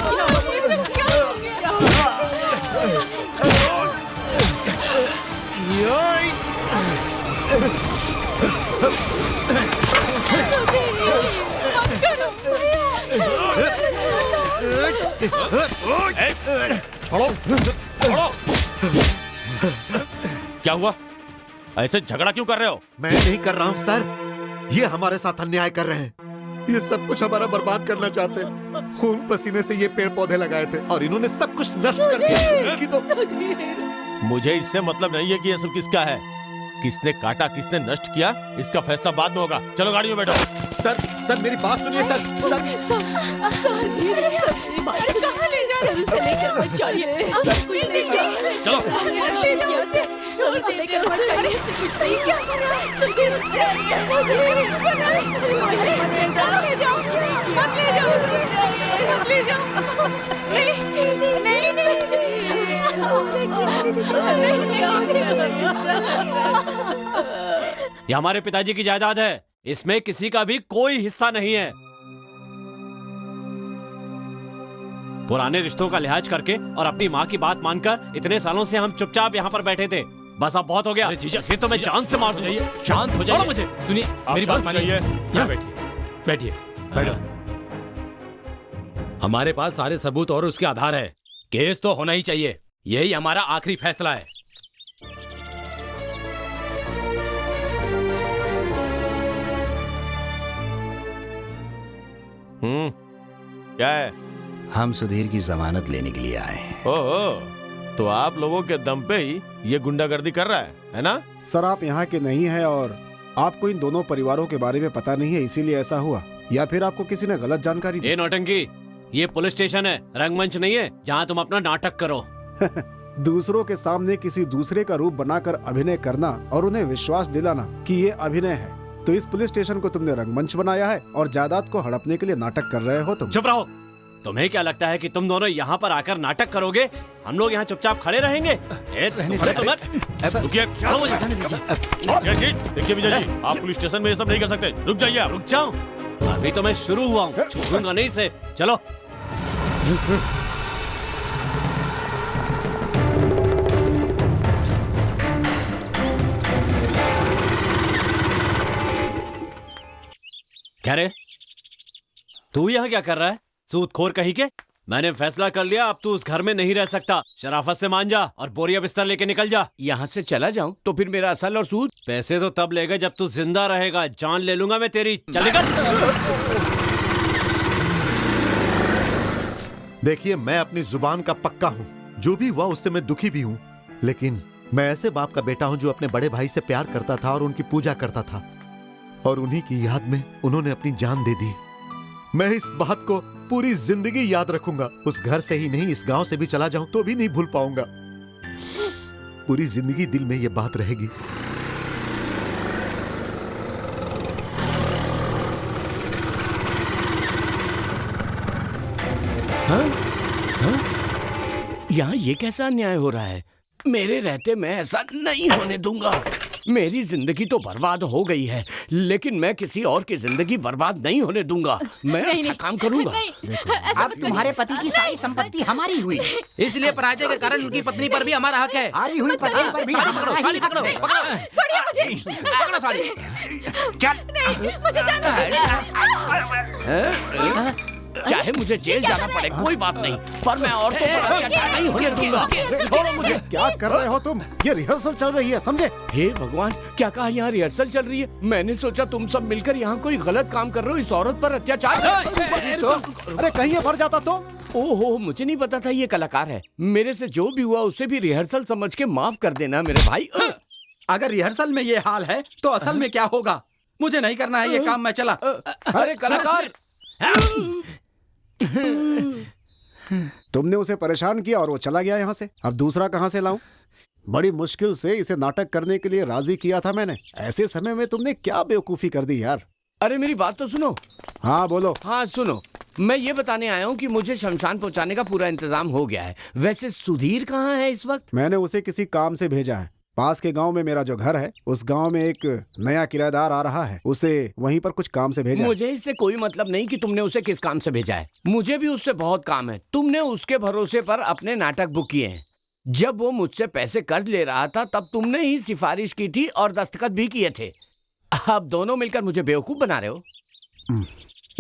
D: भगवान, ये सब क्या हो
C: छोड़ो, छोड़ो। क्या हुआ? ऐसे झगड़ा क्यों कर रहे हो?
B: मैं नहीं कर रहा हूँ सर, ये हमारे साथ अन्याय कर रहे हैं। ये सब कुछ हमारा बर्बाद करना चाहते हैं। खून पसीने से ये पेड़ पौधे लगाए थे और इन्होंने सब कुछ नष्ट कर दिया। इनकी तो
C: मुझे इससे मतलब नहीं है कि ये सब किसका है। किसने काटा, किसने नष्ट किया, इसका फैसला बाद में होगा। चलो गाड़ी में बैठो।
B: सर मेरी बात सुनिए सर।
N: ये हमारे पिताजी की जायदाद है, इसमें किसी का भी कोई हिस्सा नहीं है। पुराने रिश्तों का लिहाज करके और अपनी माँ की बात मानकर इतने सालों से हम चुपचाप यहाँ पर बैठे थे। बस अब बहुत हो गया। इसे तो मैं जान से मार दूंगा।
A: शांत हो जाइए।
N: मुझे
A: सुनिए, मेरी बात मानिए।
C: यहाँ बैठिए।
A: हमारे पास सारे सबूत और उसके आधार है। केस तो होना ही चाहिए। यही हमारा आखिरी फैसला है।
C: क्या है?
H: हम सुधीर की जमानत लेने के लिए आए हैं।
C: ओह, तो आप लोगों के दम पे ही ये गुंडागर्दी कर रहा है ना?
G: सर आप यहाँ के नहीं हैं और आपको इन दोनों परिवारों के बारे में पता नहीं है, इसीलिए ऐसा हुआ, या फिर आपको किसी ने गलत जानकारी दी?
N: ये नौटंकी, ये पुलिस स्टेशन है, रंगमंच नहीं है जहाँ तुम अपना नाटक करो।
G: दूसरों के सामने किसी दूसरे का रूप बनाकर अभिनय करना और उन्हें विश्वास दिलाना कि ये अभिनय है, तो इस पुलिस स्टेशन को तुमने रंगमंच बनाया है और जायदाद को हड़पने के लिए नाटक कर रहे हो तुम।
N: चुप रहो। तुम्हें क्या लगता है कि तुम दोनों यहाँ पर आकर नाटक करोगे? हम लोग यहाँ चुपचाप खड़े रहेंगे?
C: देखिए विजय जी, आप पुलिस स्टेशन में ये सब नहीं कर सकते। रुक जाइए आप।
N: रुक जाओ, अभी तो मैं शुरू हुआ हूँ, छोड़ूंगा नहीं से। चलो। क्या रे, तू यहाँ क्या कर रहा है? सूदखोर कहीं के। मैंने फैसला कर लिया, अब तू उस घर में नहीं रह सकता। शराफत से मान जा और बोरिया बिस्तर लेके निकल जा।
I: यहाँ से चला जाऊँ तो फिर मेरा असल और सूद?
N: पैसे तो तब लेगा जब तू जिंदा रहेगा। जान ले लूंगा मैं तेरी। चल निकल।
B: देखिए, मैं अपनी जुबान का पक्का हूँ। जो भी हुआ उससे मैं दुखी भी हूँ, लेकिन मैं ऐसे बाप का बेटा हूँ जो अपने बड़े भाई से प्यार करता था और उनकी पूजा करता था, और उन्हीं की याद में उन्होंने अपनी जान दे दी। मैं इस बात को पूरी जिंदगी याद रखूंगा। उस घर से ही नहीं, इस गांव से भी चला जाऊं तो भी नहीं भूल पाऊंगा। पूरी जिंदगी दिल में ये बात रहेगी।
I: हाँ? हाँ? यहाँ ये कैसा अन्याय हो रहा है? मेरे रहते मैं ऐसा नहीं होने दूंगा। मेरी जिंदगी तो बर्बाद हो गई है, लेकिन मैं किसी और की जिंदगी बर्बाद नहीं होने दूंगा। मैं अच्छा काम करूंगा।
L: अब तुम्हारे पति की सारी संपत्ति हमारी हुई,
A: इसलिए पराजय के कारण उनकी पत्नी पर भी हमारा हक है।
L: हारी हुई पत्नी पर भी हमारा ही हक है।
A: छोड़िए मुझे, पकड़ो साड़ी।
L: चल,
A: नहीं, मुझे जाना
I: है। चाहे मुझे जेल जाना पड़े कोई बात नहीं, पर मैं औरतों पर अत्याचार नहीं होने दूंगा।
G: छोड़ो मुझे। क्या कर रहे हो तुम? ये रिहर्सल चल रही है, समझे?
I: हे भगवान, क्या कहा यहाँ रिहर्सल चल रही है? मैंने सोचा तुम सब मिलकर यहाँ कोई गलत काम कर रहे हो, इस औरत पर अत्याचार।
G: अरे कहीं ये भर जाता तो?
I: ओहो, मुझे नहीं पता था ये कलाकार है। मेरे से जो भी हुआ उसे भी रिहर्सल समझ के माफ कर देना मेरे भाई।
O: अगर रिहर्सल में ये हाल है तो असल में क्या होगा? मुझे नहीं करना है ये काम, मैं चला।
I: अरे कलाकार,
G: तुमने उसे परेशान किया और वो चला गया यहाँ से। अब दूसरा कहाँ से लाऊं? बड़ी मुश्किल से इसे नाटक करने के लिए राजी किया था मैंने। ऐसे समय में तुमने क्या बेवकूफी कर दी यार।
I: अरे मेरी बात तो सुनो।
G: हाँ बोलो।
I: हाँ सुनो, मैं ये बताने आया हूँ कि मुझे शमशान पहुँचाने का पूरा इंतजाम हो गया है। वैसे सुधीर कहाँ है इस वक्त?
G: मैंने उसे किसी काम से भेजा है। पास के गांव में मेरा जो घर है, उस गांव में एक नया किराएदार आ रहा है, उसे वहीं पर कुछ काम से भेजा।
I: मुझे इससे कोई मतलब नहीं कि तुमने उसे किस काम से भेजा है। मुझे भी उससे बहुत काम है। तुमने उसके भरोसे पर अपने नाटक बुक किए हैं। जब वो मुझसे पैसे कर्ज ले रहा था तब तुमने ही सिफारिश की थी और दस्तखत भी किए थे। अब दोनों मिलकर मुझे बेवकूफ बना रहे हो।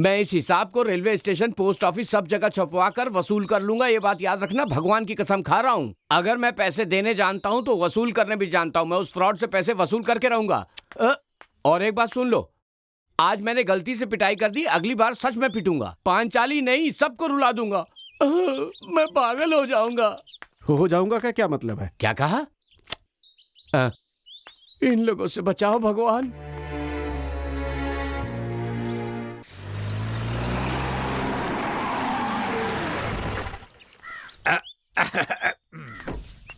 I: मैं इस हिसाब को रेलवे स्टेशन, पोस्ट ऑफिस, सब जगह छपवा कर वसूल कर लूंगा। ये बात याद रखना, भगवान की कसम खा रहा हूँ। अगर मैं पैसे देने जानता हूँ तो वसूल करने भी जानता हूँ। मैं उस फ्रॉड से पैसे वसूल करके रहूंगा। और एक बात सुन लो, आज मैंने गलती से पिटाई कर दी, अगली बार सच में पिटूंगा। पांचाली नहीं, सबको रुला दूंगा। मैं पागल हो जाऊंगा।
G: हो जाऊंगा क्या मतलब है?
I: क्या कहा? इन लोगों से बचाओ भगवान।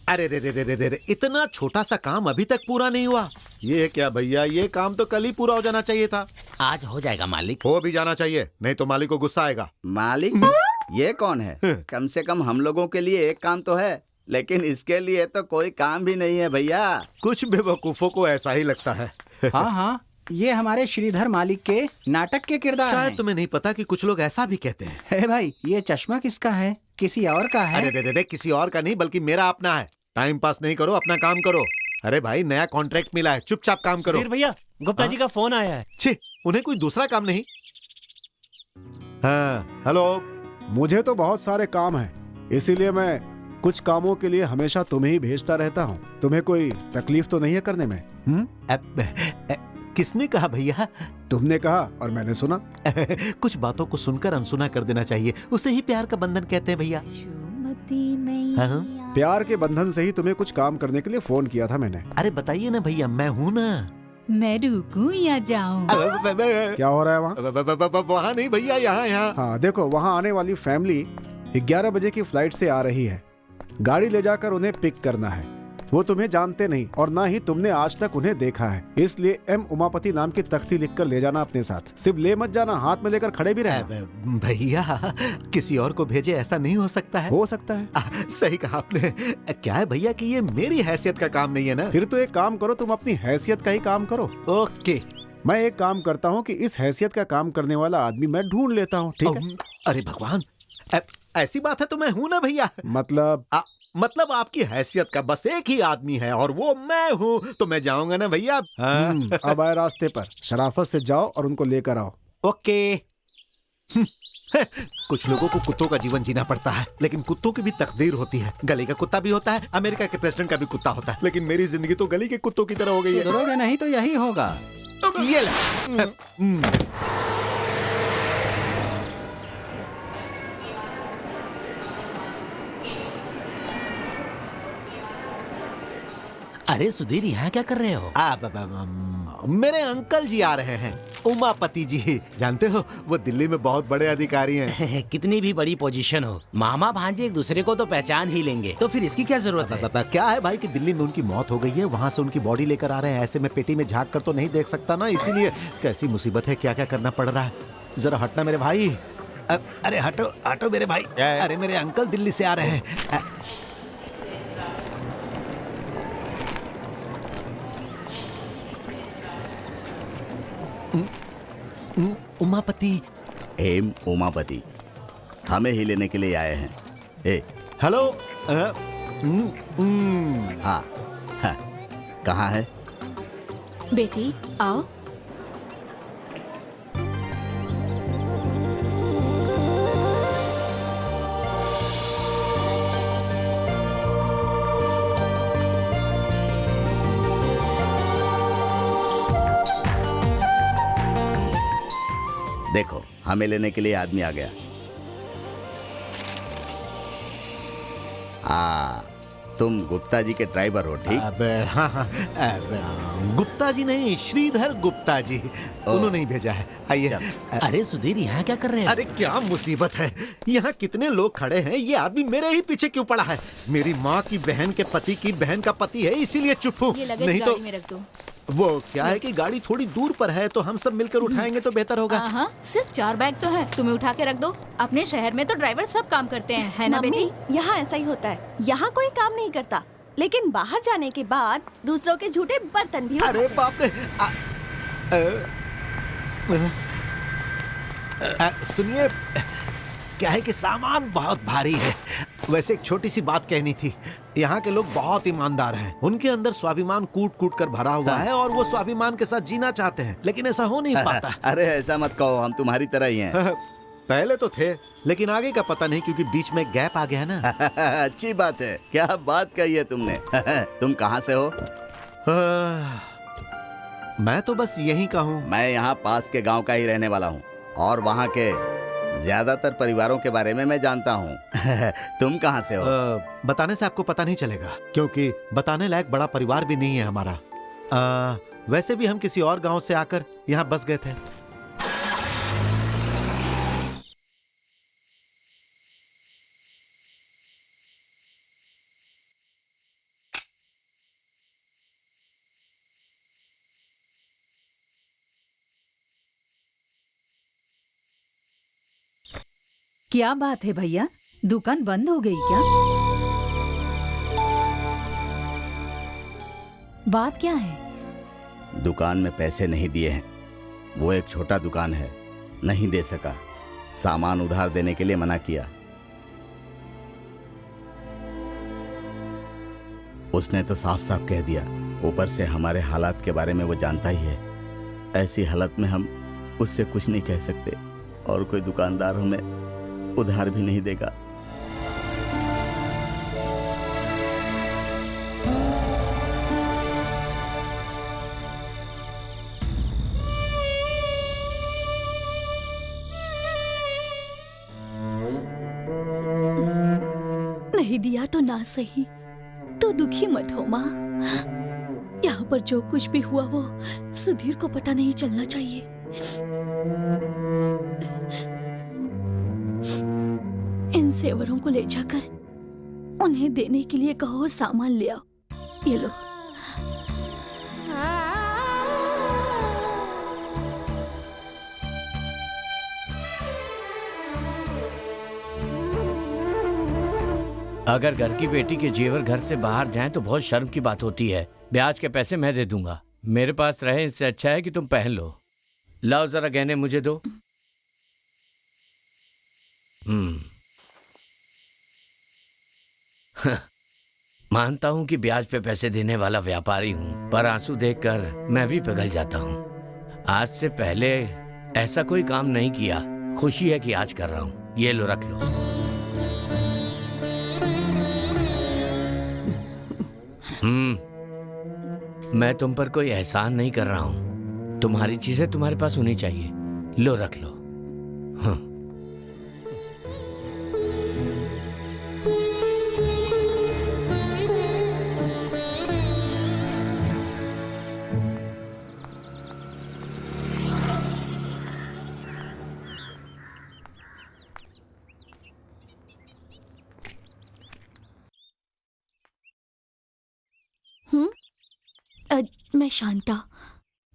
B: अरे रे रे रे रे रे, इतना छोटा सा काम अभी तक पूरा नहीं हुआ। ये क्या भैया, ये काम तो कल ही पूरा हो जाना चाहिए था।
L: आज हो जाएगा मालिक।
B: हो भी जाना चाहिए, नहीं तो मालिक को गुस्सा आएगा।
J: मालिक? ये कौन है? कम से कम हम लोगों के लिए एक काम तो है, लेकिन इसके लिए तो कोई काम भी नहीं है भैया।
B: कुछ बेवकूफों को ऐसा ही लगता है।
O: हाँ हाँ, ये हमारे श्रीधर मालिक के नाटक के किरदार
B: शायद
O: हैं।
B: तुम्हें नहीं पता कि कुछ लोग ऐसा भी कहते हैं।
O: हे भाई, ये चश्मा किसका है? किसी और का है?
B: अरे रे रे, किसी और का नहीं बल्कि मेरा अपना है। टाइम पास नहीं करो, अपना काम करो। अरे भाई, नया कॉन्ट्रैक्ट मिला है, चुपचाप काम करो।
N: भैया, गुप्ता जी का फोन आया है।
B: छी, उन्हें कोई दूसरा काम नहीं? हाँ, हेलो।
G: मुझे तो बहुत सारे काम हैं, इसीलिए मैं कुछ कामों के लिए हमेशा तुम्हें ही भेजता रहता हूँ। तुम्हें कोई तकलीफ तो नहीं है करने में?
B: किसने कहा भैया?
G: तुमने कहा और मैंने सुना।
B: कुछ बातों को सुनकर अनसुना कर देना चाहिए, उसे ही प्यार का बंधन कहते हैं भैया। हाँ?
G: प्यार के बंधन से ही तुम्हें कुछ काम करने के लिए फोन किया था मैंने।
B: अरे बताइए ना भैया, मैं हूँ ना।
D: मैं रुकूं या जाऊं?
G: क्या हो रहा है वहाँ?
B: वहाँ नहीं भैया, यहाँ यहाँ।
G: हाँ देखो, वहाँ आने वाली फैमिली 11 बजे की फ्लाइट से आ रही है। गाड़ी ले जाकर उन्हें पिक करना है। वो तुम्हें जानते नहीं और ना ही तुमने आज तक उन्हें देखा है, इसलिए एम उमापति नाम की तख्ती लिखकर ले जाना अपने साथ। सिर्फ ले मत जाना, हाथ में लेकर खड़े भी रहना।
B: भैया, किसी और को भेजे, ऐसा नहीं हो सकता है।
G: हो सकता है।
B: सही कहा आपने। क्या है भैया कि ये मेरी हैसियत का काम नहीं है ना।
G: फिर तो एक काम करो, तुम अपनी हैसियत का ही काम करो।
B: ओके,
G: मैं एक काम करता हूँ कि इस हैसियत का काम करने वाला आदमी मैं ढूंढ लेता हूँ, ठीक है?
B: अरे भगवान, ऐसी बात है तो मैं हूँ ना भैया। मतलब आपकी हैसियत का बस एक ही आदमी है और वो मैं हूँ, तो मैं जाऊंगा ना भैया।
G: अब आए रास्ते पर, शराफत से जाओ और उनको लेकर आओ।
B: ओके। कुछ लोगों को कुत्तों का जीवन जीना पड़ता है, लेकिन कुत्तों की भी तकदीर होती है। गली का कुत्ता भी होता है, अमेरिका के प्रेसिडेंट का भी कुत्ता होता है, लेकिन मेरी जिंदगी तो गली के कुत्तों की तरह हो गई है।
O: सुधरोगे नहीं तो यही होगा।
B: ये ले।
L: अरे सुधीर, यहाँ क्या कर रहे हो?
B: मेरे अंकल जी आ रहे हैं, उमापति जी। जानते हो, वो दिल्ली में बहुत बड़े अधिकारी हैं।
L: कितनी भी बड़ी पोजीशन हो, मामा भांजे एक दूसरे को तो पहचान ही लेंगे, तो फिर इसकी क्या जरूरत है?
B: क्या है भाई कि दिल्ली में उनकी मौत हो गई है, वहाँ से उनकी बॉडी लेकर आ रहे हैं। ऐसे में पेटी में झाँक कर तो नहीं देख सकता ना, इसीलिए। कैसी मुसीबत है, क्या क्या करना पड़ रहा है। जरा हटना मेरे भाई। अरे हटो हटो मेरे भाई। अरे मेरे अंकल दिल्ली से आ रहे हैं। उमापति।
J: एम उमापति हमें ही लेने के लिए आए हैं।
B: हेलो।
J: हाँ हाँ, कहाँ है?
P: बेटी आओ।
J: देखो, हमें लेने के लिए आदमी आ गया। तुम गुप्ता जी के ड्राइवर हो, ठीक?
B: हाँ, गुप्ता जी नहीं, श्रीधर गुप्ता जी, उन्होंने ही भेजा है। आइए।
L: अरे सुधीर, यहाँ क्या कर रहे हैं?
B: अरे क्या मुसीबत है, यहाँ कितने लोग खड़े हैं, ये आदमी मेरे ही पीछे क्यों पड़ा है? मेरी माँ की बहन के पति की बहन का पति है, इसीलिए चुप हूँ। नहीं तो
P: में रख दो।
B: वो क्या है कि गाड़ी थोड़ी दूर पर है, तो हम सब मिलकर उठाएंगे तो बेहतर होगा।
P: हाँ, सिर्फ 4 बैग तो है, तुम्हें उठा के रख दो। अपने शहर में तो ड्राइवर सब काम करते हैं, है ना बेटी?
F: यहाँ ऐसा ही होता है, यहाँ कोई काम नहीं करता, लेकिन बाहर जाने के बाद दूसरों के झूठे बर्तन भी उठाते हैं।
B: अरे बाप रे। सुनिए, क्या है कि सामान बहुत भारी है। वैसे एक छोटी सी बात कहनी थी। यहाँ के लोग बहुत ईमानदार हैं, उनके अंदर स्वाभिमान कूट कूट कर भरा हुआ है और वो स्वाभिमान के साथ जीना चाहते हैं, लेकिन ऐसा हो नहीं पाता।
J: अरे ऐसा मत कहो, हम तुम्हारी तरह ही हैं।
B: पहले तो थे, लेकिन आगे का पता नहीं, क्योंकि बीच में गैप आ गया ना।
J: अच्छी बात है, क्या बात कही है तुमने। तुम कहाँ से हो?
B: मैं तो बस यहीं का हूँ।
J: मैं यहाँ पास के गांव का ही रहने वाला हूँ और वहाँ के ज्यादातर परिवारों के बारे में मैं जानता हूँ। तुम कहाँ से हो?
B: बताने से आपको पता नहीं चलेगा, क्योंकि बताने लायक बड़ा परिवार भी नहीं है हमारा। वैसे भी हम किसी और गांव से आकर यहाँ बस गए थे।
D: क्या बात है भैया, दुकान बंद हो गई क्या? बात क्या है?
J: दुकान में पैसे नहीं दिए हैं। वो एक छोटा दुकान है, नहीं दे सका। सामान उधार देने के लिए मना किया। उसने तो साफ साफ कह दिया। ऊपर से हमारे हालात के बारे में वो जानता ही है। ऐसी हालत में हम उससे कुछ नहीं कह सकते और कोई दुकानदार हमें उधार भी नहीं देगा।
F: नहीं दिया तो ना सही, तो दुखी मत हो माँ। यहाँ पर जो कुछ भी हुआ वो सुधीर को पता नहीं चलना चाहिए। इन सेवरों को ले जाकर उन्हें देने के लिए कहो और सामान ले आओ। ये लो।
I: अगर घर की बेटी के जेवर घर से बाहर जाएं तो बहुत शर्म की बात होती है। ब्याज के पैसे मैं दे दूंगा। मेरे पास रहे इससे अच्छा है कि तुम पहन लो। लाओ जरा गहने मुझे दो। मानता हूं कि ब्याज पे पैसे देने वाला व्यापारी हूं, पर आंसू देखकर मैं भी पिघल जाता हूं। आज से पहले ऐसा कोई काम नहीं किया। खुशी है कि आज कर रहा हूं। ये लो, रख लो। मैं तुम पर कोई एहसान नहीं कर रहा हूं। तुम्हारी चीजें तुम्हारे पास होनी चाहिए। लो, रख लो। हाँ।
F: मैं शांता,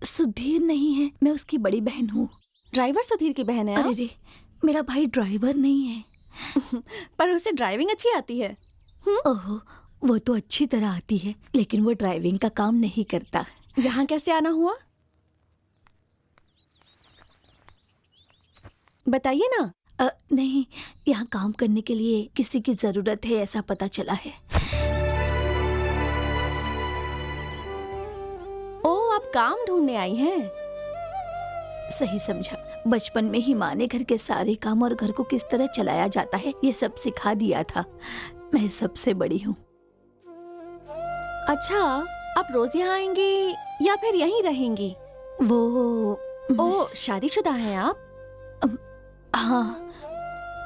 F: सुधीर नहीं है, मैं उसकी बड़ी बहन हूँ।
Q: ड्राइवर सुधीर की बहन है?
F: अरे रे, मेरा भाई ड्राइवर नहीं है।
Q: पर उसे ड्राइविंग अच्छी आती है।
F: ओहो, वो तो अच्छी तरह आती है, लेकिन वो ड्राइविंग का काम नहीं करता।
Q: यहाँ कैसे आना हुआ, बताइए ना।
F: नहीं, यहाँ काम करने के लिए किसी की जरूरत है, ऐसा पता चला है।
Q: आप काम ढूंढने आई हैं?
F: सही समझा। बचपन में ही माँ ने घर के सारे काम और घर को किस तरह चलाया जाता है ये सब सिखा दिया था। मैं सबसे बड़ी हूँ।
Q: अच्छा, आप रोज यहाँ आएंगी या फिर यहीं रहेंगी?
F: वो
Q: शादीशुदा हैं आप?
F: हाँ,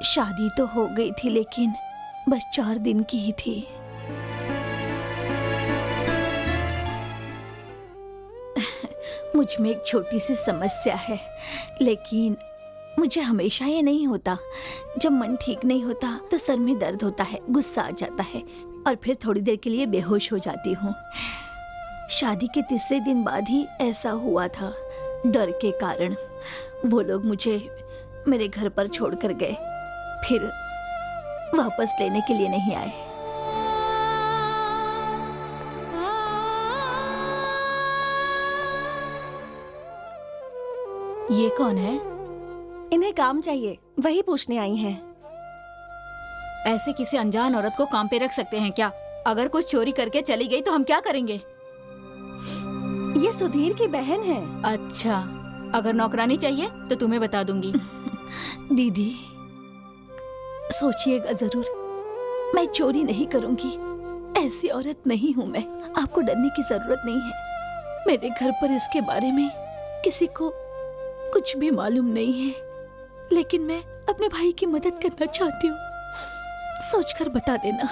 F: शादी तो हो गई थी, लेकिन बस 4 दिन की ही थी। मुझ में एक छोटी सी समस्या है, लेकिन मुझे हमेशा ये नहीं होता। जब मन ठीक नहीं होता तो सर में दर्द होता है, गुस्सा आ जाता है और फिर थोड़ी देर के लिए बेहोश हो जाती हूँ। शादी के 3रे दिन बाद ही ऐसा हुआ था। डर के कारण वो लोग मुझे मेरे घर पर छोड़कर गए, फिर वापस लेने के लिए नहीं आए।
P: ये कौन है?
Q: इन्हें काम चाहिए, वही पूछने आई हैं।
P: ऐसे किसी अनजान औरत को काम पे रख सकते हैं क्या? अगर कुछ चोरी करके चली गई तो हम क्या करेंगे?
Q: ये सुधीर की बहन है।
P: अच्छा, अगर नौकरानी चाहिए तो तुम्हें बता दूंगी।
F: दीदी, सोचिएगा जरूर, मैं चोरी नहीं करूंगी। ऐसी औरत नहीं हूँ मैं, आपको डरने की जरूरत नहीं है। मेरे घर पर इसके बारे में किसी को कुछ भी मालूम नहीं है, लेकिन मैं अपने भाई की मदद करना चाहती हूँ। सोचकर बता देना।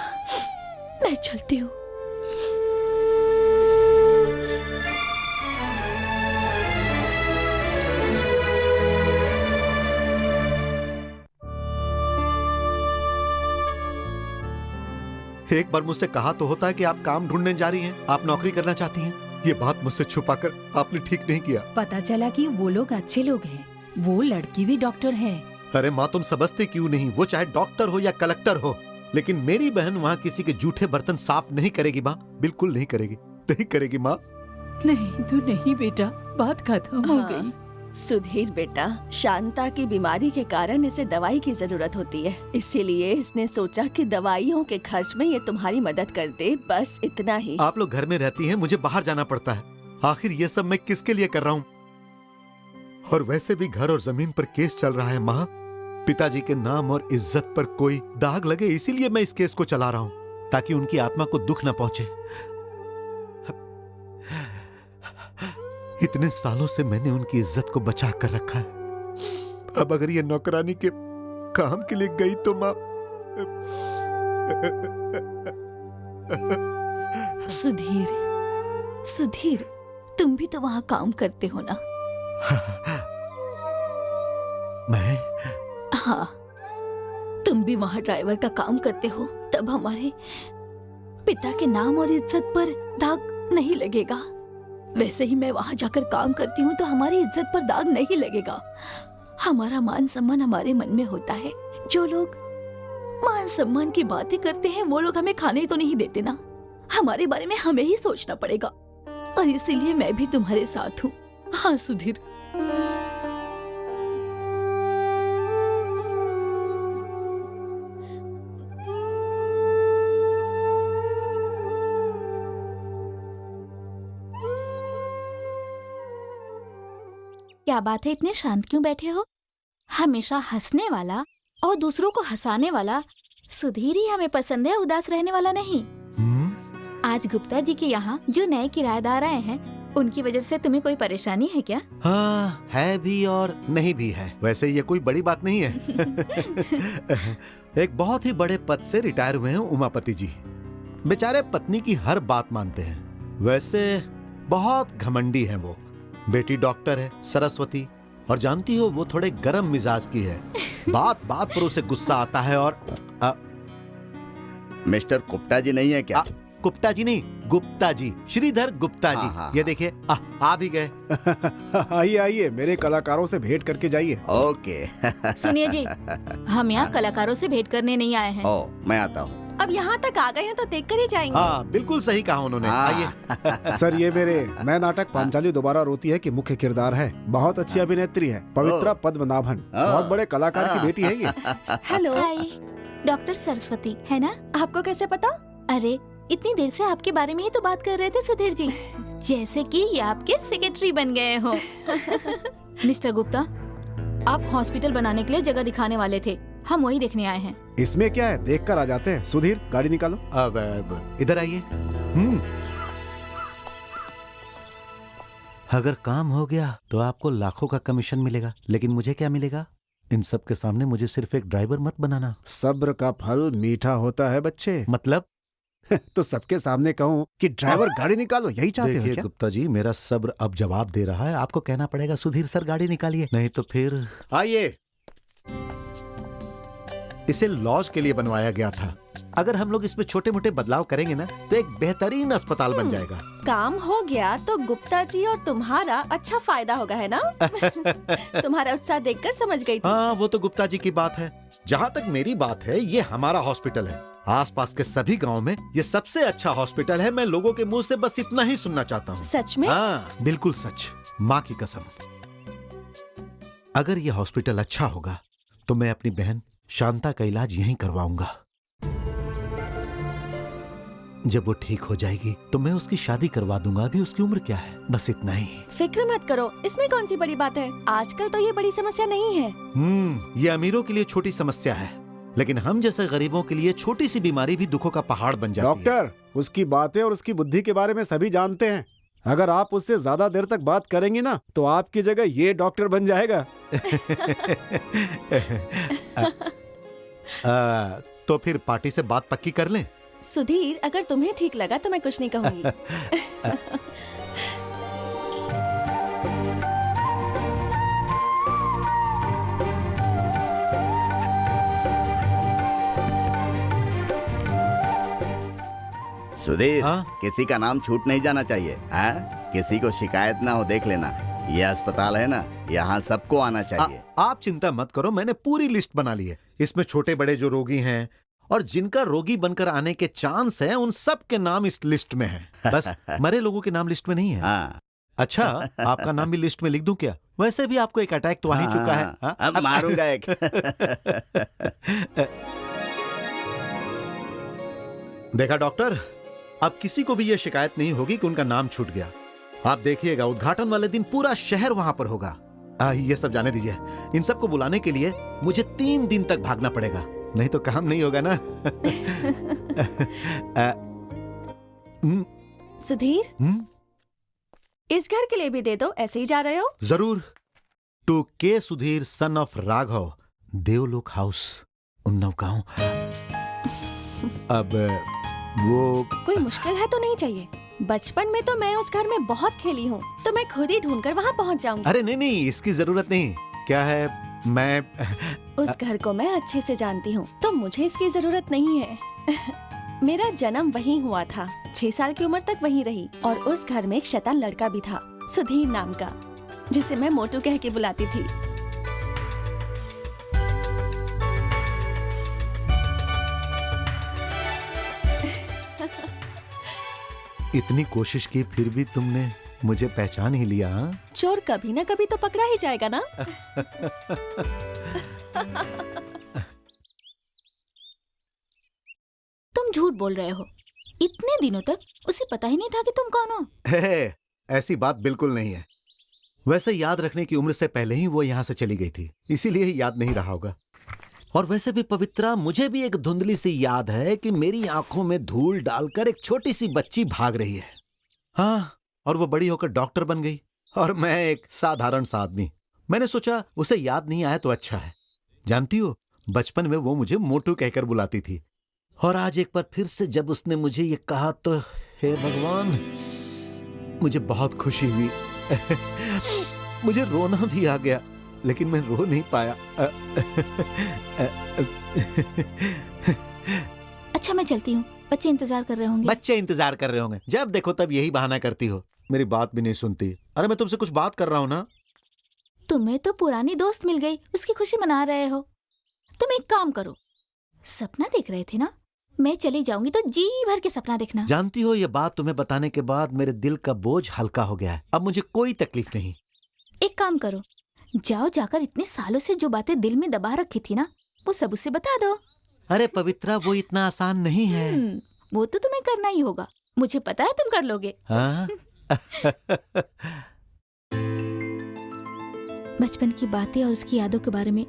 F: मैं चलती हूँ।
B: एक बार मुझसे कहा तो होता है कि आप काम ढूंढने जा रही हैं, आप नौकरी करना चाहती हैं। ये बात मुझसे छुपाकर आपने ठीक नहीं किया।
D: पता चला कि वो लोग अच्छे लोग हैं। वो लड़की भी डॉक्टर है।
B: अरे माँ, तुम समझते क्यों नहीं? वो चाहे डॉक्टर हो या कलेक्टर हो, लेकिन मेरी बहन वहाँ किसी के जूठे बर्तन साफ नहीं करेगी माँ, बिल्कुल नहीं करेगी, नहीं करेगी माँ।
D: नहीं तो नहीं बेटा, बात खत्म हो गई।
F: सुधीर बेटा, शांता की बीमारी के कारण इसे दवाई की जरूरत होती है, इसीलिए इसने सोचा कि दवाइयों के खर्च में ये तुम्हारी मदद कर दे, बस इतना ही।
B: आप लोग घर में रहती हैं, मुझे बाहर जाना पड़ता है। आखिर ये सब मैं किसके लिए कर रहा हूँ? और वैसे भी घर और जमीन पर केस चल रहा है माँ। पिताजी के नाम और इज्जत पर कोई दाग लगे, इसीलिए मैं इस केस को चला रहा हूँ, ताकि उनकी आत्मा को दुख न पहुंचे। इतने सालों से मैंने उनकी इज्जत को बचा कर रखा है। अब अगर ये नौकरानी के काम के लिए गई तो माँ।
F: सुधीर, सुधीर, तुम भी तो वहाँ काम करते हो ना?
B: मैं?
F: हाँ, तुम भी वहाँ ड्राइवर का काम करते हो, तब हमारे पिता के नाम और इज्जत पर दाग नहीं लगेगा। वैसे ही मैं वहाँ जाकर काम करती हूँ तो हमारी इज्जत पर दाग नहीं लगेगा। हमारा मान सम्मान हमारे मन में होता है। जो लोग मान सम्मान की बातें करते हैं वो लोग हमें खाने तो नहीं देते ना। हमारे बारे में हमें ही सोचना पड़ेगा, और इसीलिए मैं भी तुम्हारे साथ हूँ। हाँ सुधीर।
P: क्या बात है, इतने शांत क्यों बैठे हो? हमेशा हंसने वाला और दूसरों को हंसाने वाला सुधीर ही हमें पसंद है, उदास रहने वाला नहीं। आज गुप्ता जी के यहाँ जो नए किराएदार आए हैं, उनकी वजह से तुम्हें कोई परेशानी है क्या?
B: हाँ, है भी और नहीं भी है। वैसे ये कोई बड़ी बात नहीं है। एक बहुत ही बड़े पद से रिटायर हुए हैं उमापति जी। बेचारे पत्नी की हर बात मानते हैं। वैसे बहुत घमंडी हैं वो। बेटी डॉक्टर है, सरस्वती, और जानती हो वो थोड़े गर्म मिजाज की है। बात बात पर उसे गुस्सा आता है। और
J: मिस्टर गुप्ता जी नहीं है क्या?
B: गुप्ता जी नहीं, गुप्ता जी, श्रीधर गुप्ता जी।
J: हाँ,
B: ये देखिए आ भी गए।
G: आइए आइए, मेरे कलाकारों से भेंट करके जाइए।
J: ओके।
P: सुनिए जी, हम यहाँ कलाकारों से भेंट करने नहीं आए हैं।
J: ओ, मैं आता हूँ।
F: अब यहाँ तक आ गए हैं तो देख कर ही जाएंगे।
B: हाँ, बिल्कुल सही कहा उन्होंने। आइए।
G: सर, ये मेरे नए नाटक पांचाली दोबारा रोती है की मुख्य किरदार है। बहुत अच्छी अभिनेत्री है, पवित्रा पद्मनाभन। बहुत बड़े कलाकार की बेटी है ये।
F: हेलो।
P: हाय, डॉक्टर सरस्वती है ना?
F: आपको कैसे पता?
P: अरे इतनी देर से आपके बारे में ही तो बात कर रहे थे सुधीर जी, जैसे कि ये आपके सेक्रेटरी बन गए हो। मिस्टर गुप्ता, आप हॉस्पिटल बनाने के लिए जगह दिखाने वाले थे, हम वही देखने आए हैं।
G: इसमें क्या है, देख कर आ जाते हैं। सुधीर, गाड़ी निकालो।
B: अब इधर आइए। अगर काम हो गया तो आपको लाखों का कमीशन मिलेगा, लेकिन मुझे क्या मिलेगा? इन सब के सामने मुझे सिर्फ एक ड्राइवर मत बनाना।
G: सब्र का फल मीठा होता है बच्चे।
B: मतलब?
G: तो सबके सामने कहूँ कि ड्राइवर गाड़ी निकालो, यही चाहते हो क्या?
B: गुप्ता जी, मेरा सब्र अब जवाब दे रहा है। आपको कहना पड़ेगा सुधीर सर गाड़ी निकालिए, नहीं तो फिर। आइए। इसे लॉज के लिए बनवाया गया था। अगर हम लोग इसमें छोटे मोटे बदलाव करेंगे ना तो एक बेहतरीन अस्पताल बन जाएगा।
F: काम हो गया तो गुप्ता जी और तुम्हारा अच्छा फायदा होगा, है ना? तुम्हारा उत्साह देखकर समझ गई थी।
B: हाँ, वो तो गुप्ता जी की बात है। जहाँ तक मेरी बात है, ये हमारा हॉस्पिटल है। आसपास के सभी गांव में ये सबसे अच्छा हॉस्पिटल है। मैं लोगों के मुंह से बस इतना ही सुनना चाहता हूँ।
F: सच में?
B: हाँ, बिल्कुल सच, माँ की कसम। अगर ये हॉस्पिटल अच्छा होगा तो मैं अपनी बहन शांता का इलाज यहीं करवाऊंगा। जब वो ठीक हो जाएगी तो मैं उसकी शादी करवा दूंगा। अभी उसकी उम्र क्या है? बस इतना ही।
F: फिक्र मत करो, इसमें कौन सी बड़ी बात है? आजकल तो ये बड़ी समस्या नहीं है।
B: ये अमीरों के लिए छोटी समस्या है, लेकिन हम जैसे गरीबों के लिए छोटी सी बीमारी भी दुखों का पहाड़ बन जाती है।
G: डॉक्टर, उसकी बातें और उसकी बुद्धि के बारे में सभी जानते हैं। अगर आप उससे ज्यादा देर तक बात करेंगी ना तो आपकी जगह ये डॉक्टर बन जाएगा।
B: तो फिर पार्टी से बात पक्की कर लें।
F: सुधीर, अगर तुम्हें ठीक लगा तो मैं कुछ नहीं कहूंगी।
J: सुधीर, किसी का नाम छूट नहीं जाना चाहिए। किसी को शिकायत ना हो, देख लेना। ये अस्पताल है ना, यहाँ सबको आना चाहिए।
B: आप चिंता मत करो, मैंने पूरी लिस्ट बना ली है। इसमें छोटे बड़े जो रोगी हैं और जिनका रोगी बनकर आने के चांस है, उन सब के नाम इस लिस्ट में हैं। बस मरे लोगों के नाम लिस्ट में नहीं है। अच्छा, आपका नाम भी लिस्ट में लिख दूं क्या? वैसे भी आपको एक अटैक तो आ ही चुका है।
J: अब मारूंगा एक।
B: देखा डॉक्टर, अब किसी को भी यह शिकायत नहीं होगी कि उनका नाम छूट गया। आप देखिएगा, उद्घाटन वाले दिन पूरा शहर वहां पर होगा। ये सब जाने दीजिए। इन सबको बुलाने के लिए मुझे 3 दिन तक भागना पड़ेगा, नहीं तो काम नहीं होगा ना।
F: सुधीर, इस घर के लिए भी दे दो। ऐसे ही जा रहे हो?
B: जरूर। टू के सुधीर, सन ऑफ राघव, देवलोक हाउस, उन्नाव गांव। अब वो
F: कोई मुश्किल है तो नहीं चाहिए। बचपन में तो मैं उस घर में बहुत खेली हूँ, तो मैं खुद ही ढूंढकर वहाँ पहुँच जाऊंगी।
B: अरे नहीं, इसकी जरूरत नहीं। क्या है, मैं
F: उस घर को मैं अच्छे से जानती हूँ, तो मुझे इसकी जरूरत नहीं है। मेरा जन्म वहीं हुआ था, 6 साल की उम्र तक वहीं रही। और उस घर में एक शैतान लड़का भी था, सुधीर नाम का, जिसे मैं मोटू कह के बुलाती थी।
B: इतनी कोशिश की फिर भी तुमने मुझे पहचान ही लिया।
F: चोर कभी ना कभी तो पकड़ा ही जाएगा ना।
P: तुम झूठ बोल रहे हो। इतने दिनों तक उसे पता ही नहीं था कि तुम कौन हो।
B: ऐसी बात बिल्कुल नहीं है। वैसे याद रखने की उम्र से पहले ही वो यहाँ से चली गई थी, इसीलिए याद नहीं रहा होगा। और वैसे भी पवित्रा, मुझे भी एक धुंधली सी याद है कि मेरी आंखों में धूल डालकर एक छोटी सी बच्ची भाग रही है। हाँ, और वो बड़ी होकर डॉक्टर बन गई और मैं एक साधारण सा आदमी। मैंने सोचा उसे याद नहीं आया तो अच्छा है। जानती हो, बचपन में वो मुझे मोटू कहकर बुलाती थी, और आज एक बार फिर से जब उसने मुझे ये कहा तो हे भगवान, मुझे बहुत खुशी हुई। मुझे रोना भी आ गया, लेकिन मैं रो नहीं पाया।
P: अच्छा, मैं चलती हूँ, बच्चे इंतजार कर रहे होंगे।
B: बच्चे इंतजार कर रहे होंगे? जब देखो तब यही बहाना करती हो, मेरी बात भी नहीं सुनती। अरे मैं तुमसे कुछ बात कर रहा हूँ ना।
P: तुम्हें तो पुरानी दोस्त मिल गई, उसकी खुशी मना रहे हो। तुम एक काम करो, सपना देख रहे थे ना, मैं चली जाऊंगी तो जी भर के सपना देखना।
B: जानती हो, ये बात तुम्हें बताने के बाद मेरे दिल का बोझ हल्का हो गया है। अब मुझे कोई तकलीफ नहीं।
P: एक काम करो, जाओ, जाकर इतने सालों से जो बातें दिल में दबा रखी थी ना, वो सब उससे बता दो।
B: अरे पवित्रा, वो इतना आसान नहीं है।
P: वो तो तुम्हें करना ही होगा, मुझे पता है तुम कर लोगे।
B: हाँ?
P: बचपन की बातें और उसकी यादों के बारे में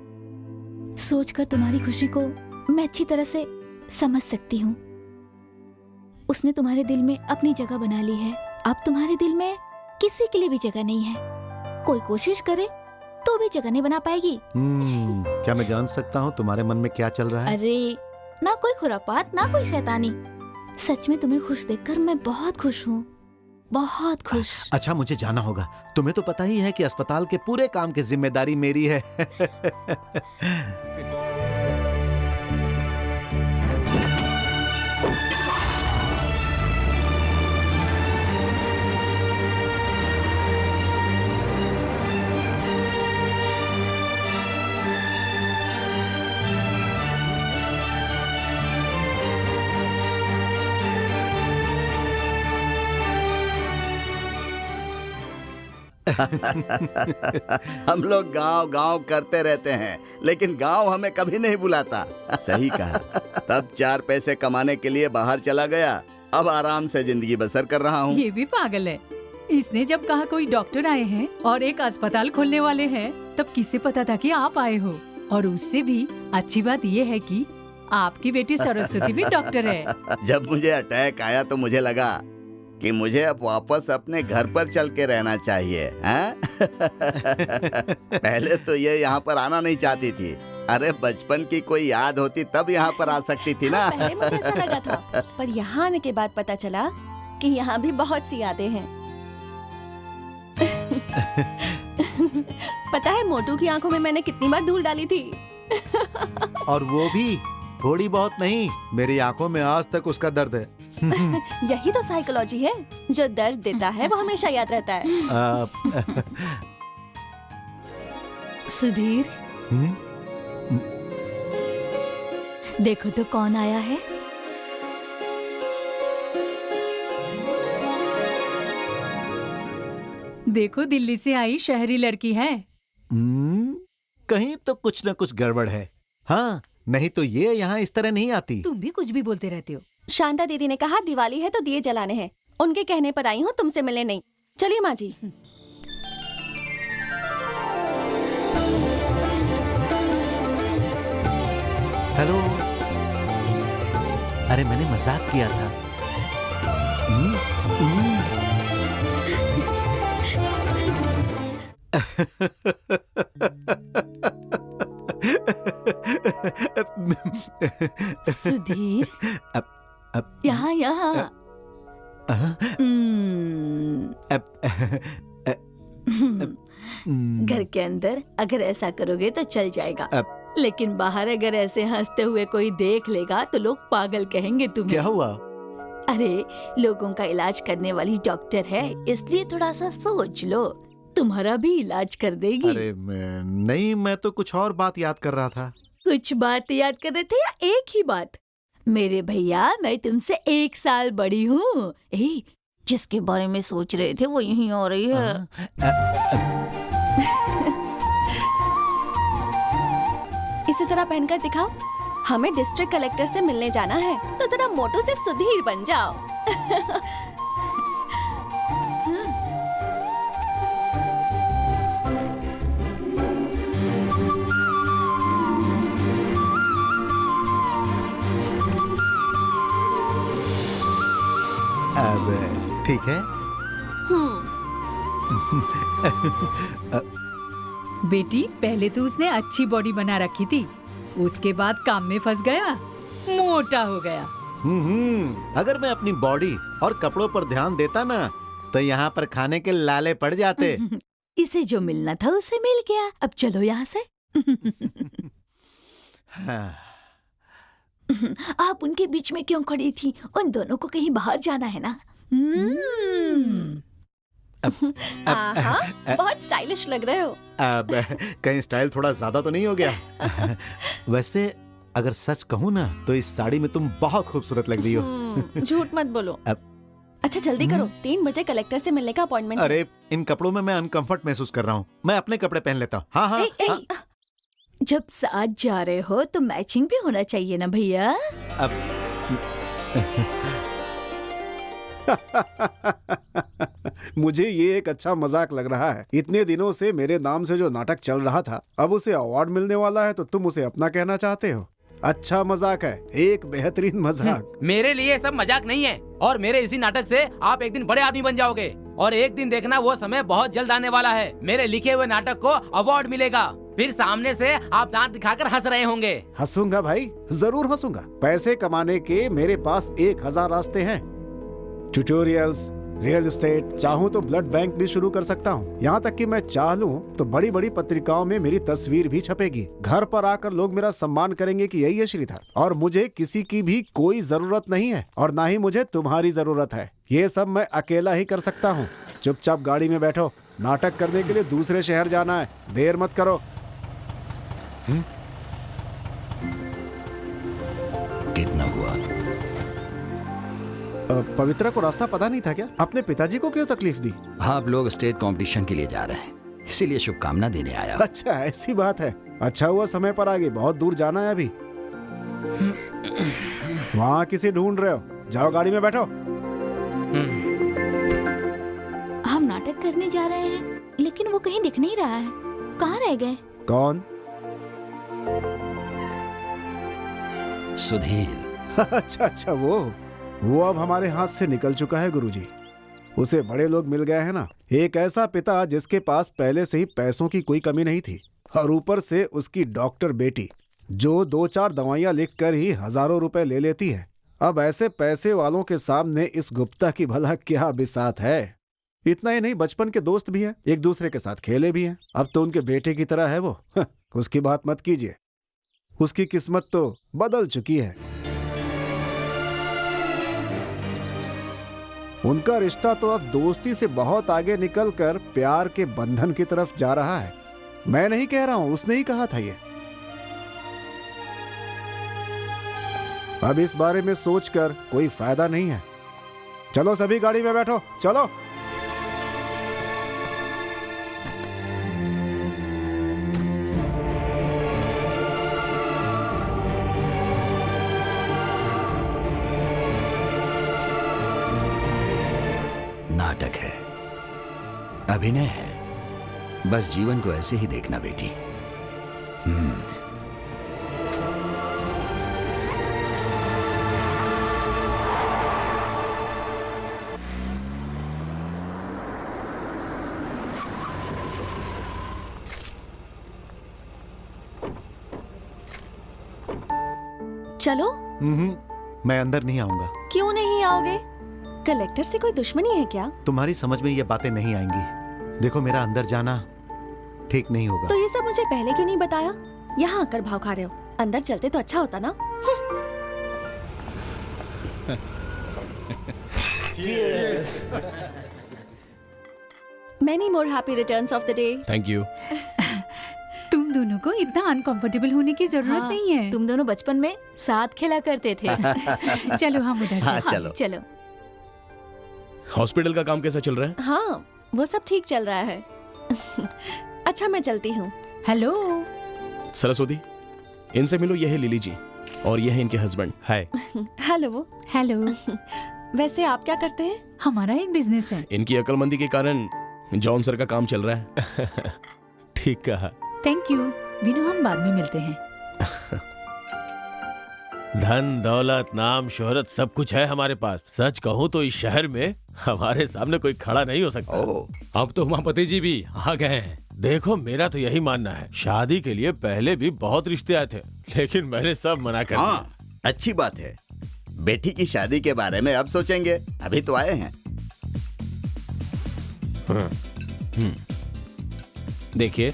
P: सोचकर तुम्हारी खुशी को मैं अच्छी तरह से समझ सकती हूँ। उसने तुम्हारे दिल में अपनी जगह बना ली है। अब तुम्हारे दिल में किसी के लिए भी जगह नहीं है। कोई कोशिश करे तो भी जगह नहीं बना पाएगी।
B: क्या मैं जान सकता हूँ तुम्हारे मन में क्या चल रहा है?
P: अरे ना कोई खुरापात, ना कोई शैतानी। सच में तुम्हें खुश देखकर मैं बहुत खुश हूँ, बहुत खुश।
B: अच्छा, मुझे जाना होगा। तुम्हें तो पता ही है कि अस्पताल के पूरे काम की जिम्मेदारी मेरी है।
J: हम लोग गांव गांव करते रहते हैं, लेकिन गांव हमें कभी नहीं बुलाता। सही कहा। तब 4 पैसे कमाने के लिए बाहर चला गया, अब आराम से जिंदगी बसर कर रहा हूँ।
D: ये भी पागल है। इसने जब कहा कोई डॉक्टर आए हैं और एक अस्पताल खोलने वाले हैं, तब किसे पता था कि आप आए हो। और उससे भी अच्छी बात ये है कि आपकी बेटी सरस्वती भी डॉक्टर है।
J: जब मुझे अटैक आया तो मुझे लगा कि मुझे अब वापस अपने घर पर चल के रहना चाहिए, हैं? पहले तो ये यहाँ पर आना नहीं चाहती थी। अरे बचपन की कोई याद होती तब यहाँ पर आ सकती थी ना।
F: पहले मुझे ऐसा लगा था, पर यहाँ आने के बाद पता चला कि यहाँ भी बहुत सी यादें हैं। पता है मोटू की आंखों में मैंने कितनी बार धूल डाली थी।
B: और वो भी थोड़ी बहुत नहीं, मेरी आंखों में आज तक उसका दर्द है।
F: यही तो साइकोलॉजी है, जो दर्द देता है वो हमेशा याद रहता है।
R: सुधीर, देखो तो कौन आया है।
D: देखो दिल्ली से आई शहरी लड़की है।
B: कहीं तो कुछ न कुछ गड़बड़ है। हाँ, नहीं तो ये यहाँ इस तरह नहीं आती।
D: तुम भी कुछ भी बोलते रहते हो।
F: शांता दीदी ने कहा दिवाली है तो दिए जलाने हैं, उनके कहने पर आई हूँ, तुमसे मिलने नहीं। चलिए माँ जी।
B: हेलो। अरे मैंने मजाक किया था।
R: सुधीर, यहाँ यहाँ। घर के अंदर अगर ऐसा करोगे तो चल जाएगा, लेकिन बाहर अगर ऐसे हंसते हुए कोई देख लेगा तो लोग पागल कहेंगे तुम्हें।
B: क्या हुआ?
R: अरे लोगों का इलाज करने वाली डॉक्टर है, इसलिए थोड़ा सा सोच लो, तुम्हारा भी इलाज कर देगी।
B: अरे नहीं, मैं तो कुछ और बात याद कर रहा था।
R: कुछ बात याद कर रहे थे या एक ही बात? मेरे भैया, मैं तुमसे 1 साल बड़ी हूँ। जिसके बारे में सोच रहे थे वो यहीं हो रही है।
F: इसे जरा पहनकर दिखाओ। हमें डिस्ट्रिक्ट कलेक्टर से मिलने जाना है, तो जरा मोटू से सुधीर बन जाओ।
B: अब ठीक है।
D: बेटी, पहले तो उसने अच्छी बॉडी बना रखी थी, उसके बाद काम में फंस गया, मोटा हो गया।
B: अगर मैं अपनी बॉडी और कपड़ों पर ध्यान देता ना, तो यहाँ पर खाने के लाले पड़ जाते।
R: इसे जो मिलना था उसे मिल गया, अब चलो यहाँ से। आप उनके बीच में क्यों खड़ी थी? उन दोनों को कहीं बाहर जाना है ना।
F: आहा, बहुत स्टाइलिश लग रहे हो।
B: अब कहीं स्टाइल थोड़ा ज्यादा तो नहीं हो गया? वैसे अगर सच कहूँ ना, तो इस साड़ी में तुम बहुत खूबसूरत लग रही हो।
F: झूठ मत बोलो। अच्छा जल्दी करो, 3 बजे कलेक्टर से मिलने का अपॉइंटमेंट।
B: अरे इन कपड़ों में मैं अनकंफर्ट महसूस कर रहा हूँ, मैं अपने कपड़े पहन लेता हूँ। हाँ हाँ, हाँ।
R: जब साथ जा रहे हो तो मैचिंग भी होना चाहिए ना भैया।
G: मुझे ये एक अच्छा मजाक लग रहा है। इतने दिनों से मेरे नाम से जो नाटक चल रहा था, अब उसे अवार्ड मिलने वाला है तो तुम उसे अपना कहना चाहते हो। अच्छा मजाक है, एक बेहतरीन मजाक।
A: मेरे लिए सब मजाक नहीं है, और मेरे इसी नाटक से आप एक दिन बड़े आदमी बन जाओगे, और एक दिन देखना वो समय बहुत जल्द आने वाला है। मेरे लिखे हुए नाटक को अवार्ड मिलेगा, फिर सामने से आप दांत दिखाकर हंस रहे होंगे।
G: हंसूंगा भाई, जरूर हंसूंगा। पैसे कमाने के मेरे पास 1000 रास्ते हैं। ट्यूटोरियल्स, रियल एस्टेट, चाहूँ तो ब्लड बैंक भी शुरू कर सकता हूँ। यहाँ तक कि मैं चाह लूँ तो बड़ी बड़ी पत्रिकाओं में मेरी तस्वीर भी छपेगी। घर पर आकर लोग मेरा सम्मान करेंगे कि यही है श्रीधर, और मुझे किसी की भी कोई जरूरत नहीं है, और ना ही मुझे तुम्हारी जरूरत है। ये सब मैं अकेला ही कर सकता हूँ। चुपचाप गाड़ी में बैठो, नाटक करने के लिए दूसरे शहर जाना है, देर मत करो।
H: कितना हुआ?
G: पवित्रा को रास्ता पता नहीं था क्या? अपने पिताजी को क्यों तकलीफ दी?
H: आप लोग स्टेट कंपटीशन के लिए जा रहे हैं, इसीलिए शुभकामना देने आया।
G: अच्छा ऐसी बात है। अच्छा हुआ समय पर आ गई, बहुत दूर जाना है अभी। वहाँ किसे ढूंढ रहे हो? जाओ गाड़ी में बैठो।
P: हम नाटक करने जा रहे हैं, लेकिन वो कहीं दिख नहीं रहा है। कहाँ रह गए?
G: कौन?
H: सुधीर।
G: अच्छा वो अब हमारे हाथ से निकल चुका है गुरुजी। उसे बड़े लोग मिल गए हैं ना, एक ऐसा पिता जिसके पास पहले से ही पैसों की कोई कमी नहीं थी, और ऊपर से उसकी डॉक्टर बेटी जो 2-4 दवाइयां लिखकर ही हजारों रुपए ले लेती है। अब ऐसे पैसे वालों के सामने इस गुप्ता की भला क्या बिसात है। इतना ही नहीं, बचपन के दोस्त भी हैं, एक दूसरे के साथ खेले भी हैं। अब तो उनके बेटे की तरह है वो। उसकी बात मत कीजिए, उसकी किस्मत तो बदल चुकी है। उनका रिश्ता तो अब दोस्ती से बहुत आगे निकलकर प्यार के बंधन की तरफ जा रहा है। मैं नहीं कह रहा हूं, उसने ही कहा था ये। अब इस बारे में सोचकर कोई फायदा नहीं है। चलो सभी गाड़ी में बैठो, चलो।
H: नाटक है, अभिनय है, बस जीवन को ऐसे ही देखना बेटी।
F: चलो।
B: मैं अंदर नहीं आऊंगा।
F: क्यों नहीं आओगे? कलेक्टर से कोई दुश्मनी है क्या?
B: तुम्हारी समझ में ये बातें नहीं आएंगी। देखो, मेरा अंदर जाना ठीक नहीं होगा।
F: तो ये सब मुझे पहले क्यों नहीं बताया? यहाँ आकर भाव खा रहे हो। अंदर चलते तो अच्छा होता ना। Many more happy returns of the day.
E: Thank you.
D: तुम दोनों को इतना अनकंफर्टेबल होने की जरूरत नहीं है।
P: तुम दोनों बचपन में साथ खेला करते थे।
D: चलो हम उधर
H: हाँ,
D: चलो।
P: चलो।
E: हॉस्पिटल का काम कैसा चल रहा है?
F: हाँ, वो सब ठीक चल रहा है। अच्छा, मैं चलती हूँ।
D: हेलो
E: सरस्वती, इनसे मिलो। ये है लिली जी और ये है इनके हस्बैंड। हाय।
F: हेलो।
D: हेलो।
F: वैसे आप क्या करते हैं?
D: हमारा एक बिजनेस है।
E: इनकी अक्लमंदी के कारण जॉन सर का काम चल रहा है।
C: ठीक कहा।
D: थैंक यू विनू, हम बाद में मिलते हैं।
C: धन दौलत नाम शोहरत सब कुछ है हमारे पास। सच कहूँ तो इस शहर में हमारे सामने कोई खड़ा नहीं हो सकता।
A: अब तो उमापति जी भी आ गए हैं।
C: देखो, मेरा तो यही मानना है, शादी के लिए पहले भी बहुत रिश्ते आए थे, लेकिन मैंने सब मना कर दिया।
J: हाँ, अच्छी बात है। बेटी की शादी के बारे में अब सोचेंगे, अभी तो आए हैं।
N: देखिए,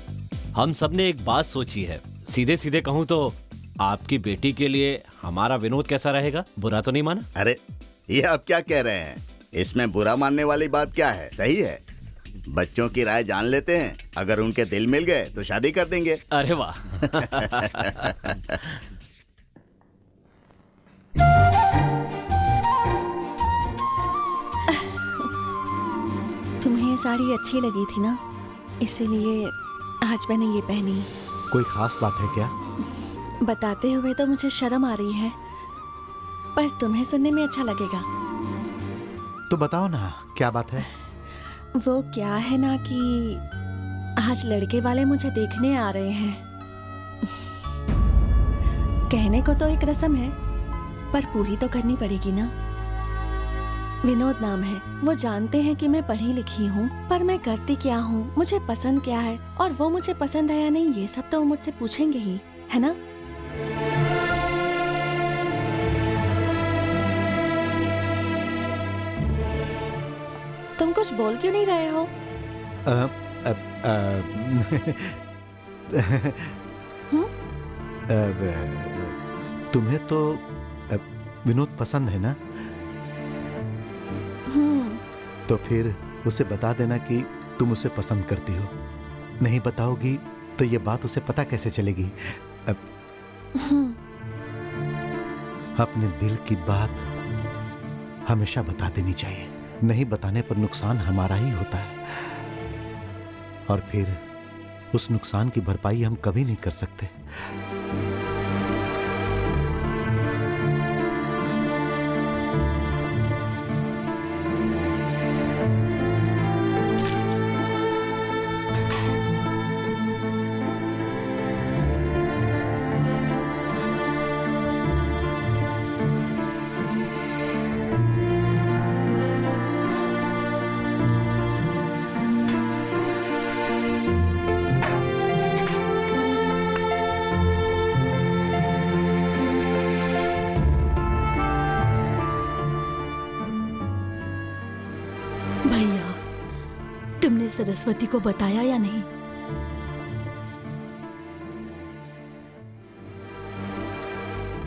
N: हम सब ने एक बात सोची है। सीधे सीधे कहूँ तो आपकी बेटी के लिए हमारा विनोद कैसा रहेगा? बुरा तो नहीं माना?
J: अरे, ये आप क्या कह रहे हैं? इसमें बुरा मानने वाली बात क्या है? सही है। बच्चों की राय जान लेते हैं, अगर उनके दिल मिल गए तो शादी कर देंगे।
N: अरे वाह।
F: तुम्हें ये साड़ी अच्छी लगी थी ना, इसीलिए आज मैंने ये पहनी।
B: कोई खास बात है क्या?
F: बताते हुए तो मुझे शर्म आ रही है, पर तुम्हें सुनने में अच्छा लगेगा।
B: तो बताओ ना, क्या बात है?
F: वो क्या है ना कि आज लड़के वाले मुझे देखने आ रहे हैं। कहने को तो एक रस्म है, पर पूरी तो करनी पड़ेगी ना। विनोद नाम है। वो जानते हैं कि मैं पढ़ी लिखी हूँ, पर मैं करती क्या हूँ, मुझे पसंद क्या है और वो मुझे पसंद है या नहीं, ये सब तो वो मुझसे पूछेंगे ही, है ना? तुम कुछ बोल क्यों नहीं रहे हो?
B: तुम्हें तो विनोद पसंद है ना? तो फिर उसे बता देना कि तुम उसे पसंद करती हो। नहीं बताओगी तो ये बात उसे पता कैसे चलेगी? अपने दिल की बात हमेशा बता देनी चाहिए। नहीं बताने पर नुकसान हमारा ही होता है, और फिर उस नुकसान की भरपाई हम कभी नहीं कर सकते।
R: भैया, तुमने सरस्वती को बताया या नहीं?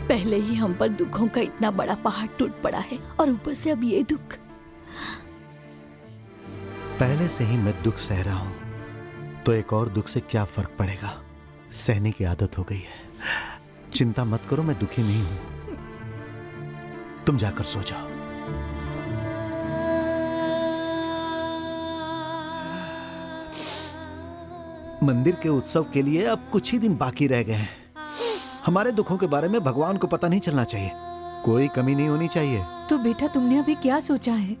R: पहले ही हम पर दुखों का इतना बड़ा पहाड़ टूट पड़ा है और ऊपर से अब ये दुख।
B: पहले से ही मैं दुख सह रहा हूं, तो एक और दुख से क्या फर्क पड़ेगा? सहने की आदत हो गई है। चिंता मत करो, मैं दुखी नहीं हूं। तुम जाकर सो जाओ। मंदिर के उत्सव के लिए अब कुछ ही दिन बाकी रह गए हैं। हमारे दुखों के बारे में भगवान को पता नहीं चलना चाहिए, कोई कमी नहीं होनी चाहिए।
D: तो बेटा तुमने अभी क्या सोचा है?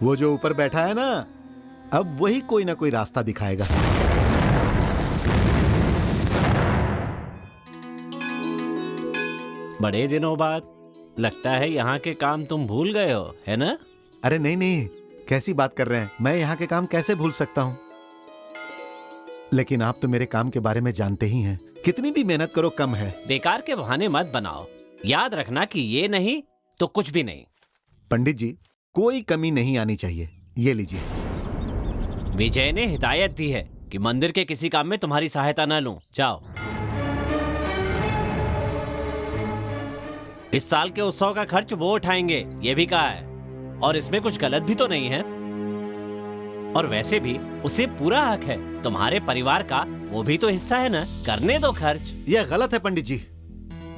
B: वो जो ऊपर बैठा है ना, अब वही कोई ना कोई रास्ता दिखाएगा।
N: बड़े दिनों बाद लगता है यहाँ के काम तुम भूल गए हो, है ना?
B: अरे नहीं नहीं, कैसी बात कर रहे हैं? मैं यहाँ के काम कैसे भूल सकता हूँ? लेकिन आप तो मेरे काम के बारे में जानते ही हैं, कितनी भी मेहनत करो कम है।
N: बेकार के बहाने मत बनाओ, याद रखना कि ये नहीं तो कुछ भी नहीं।
B: पंडित जी, कोई कमी नहीं आनी चाहिए, ये लीजिए।
N: विजय ने हिदायत दी है कि मंदिर के किसी काम में तुम्हारी सहायता न लूं। जाओ। इस साल के उत्सव का खर्च वो उठाएंगे, ये भी कहा है, और इसमें कुछ गलत भी तो नहीं है। और वैसे भी उसे पूरा हक है, तुम्हारे परिवार का वो भी तो हिस्सा है ना, करने दो खर्च।
B: यह गलत है पंडित जी,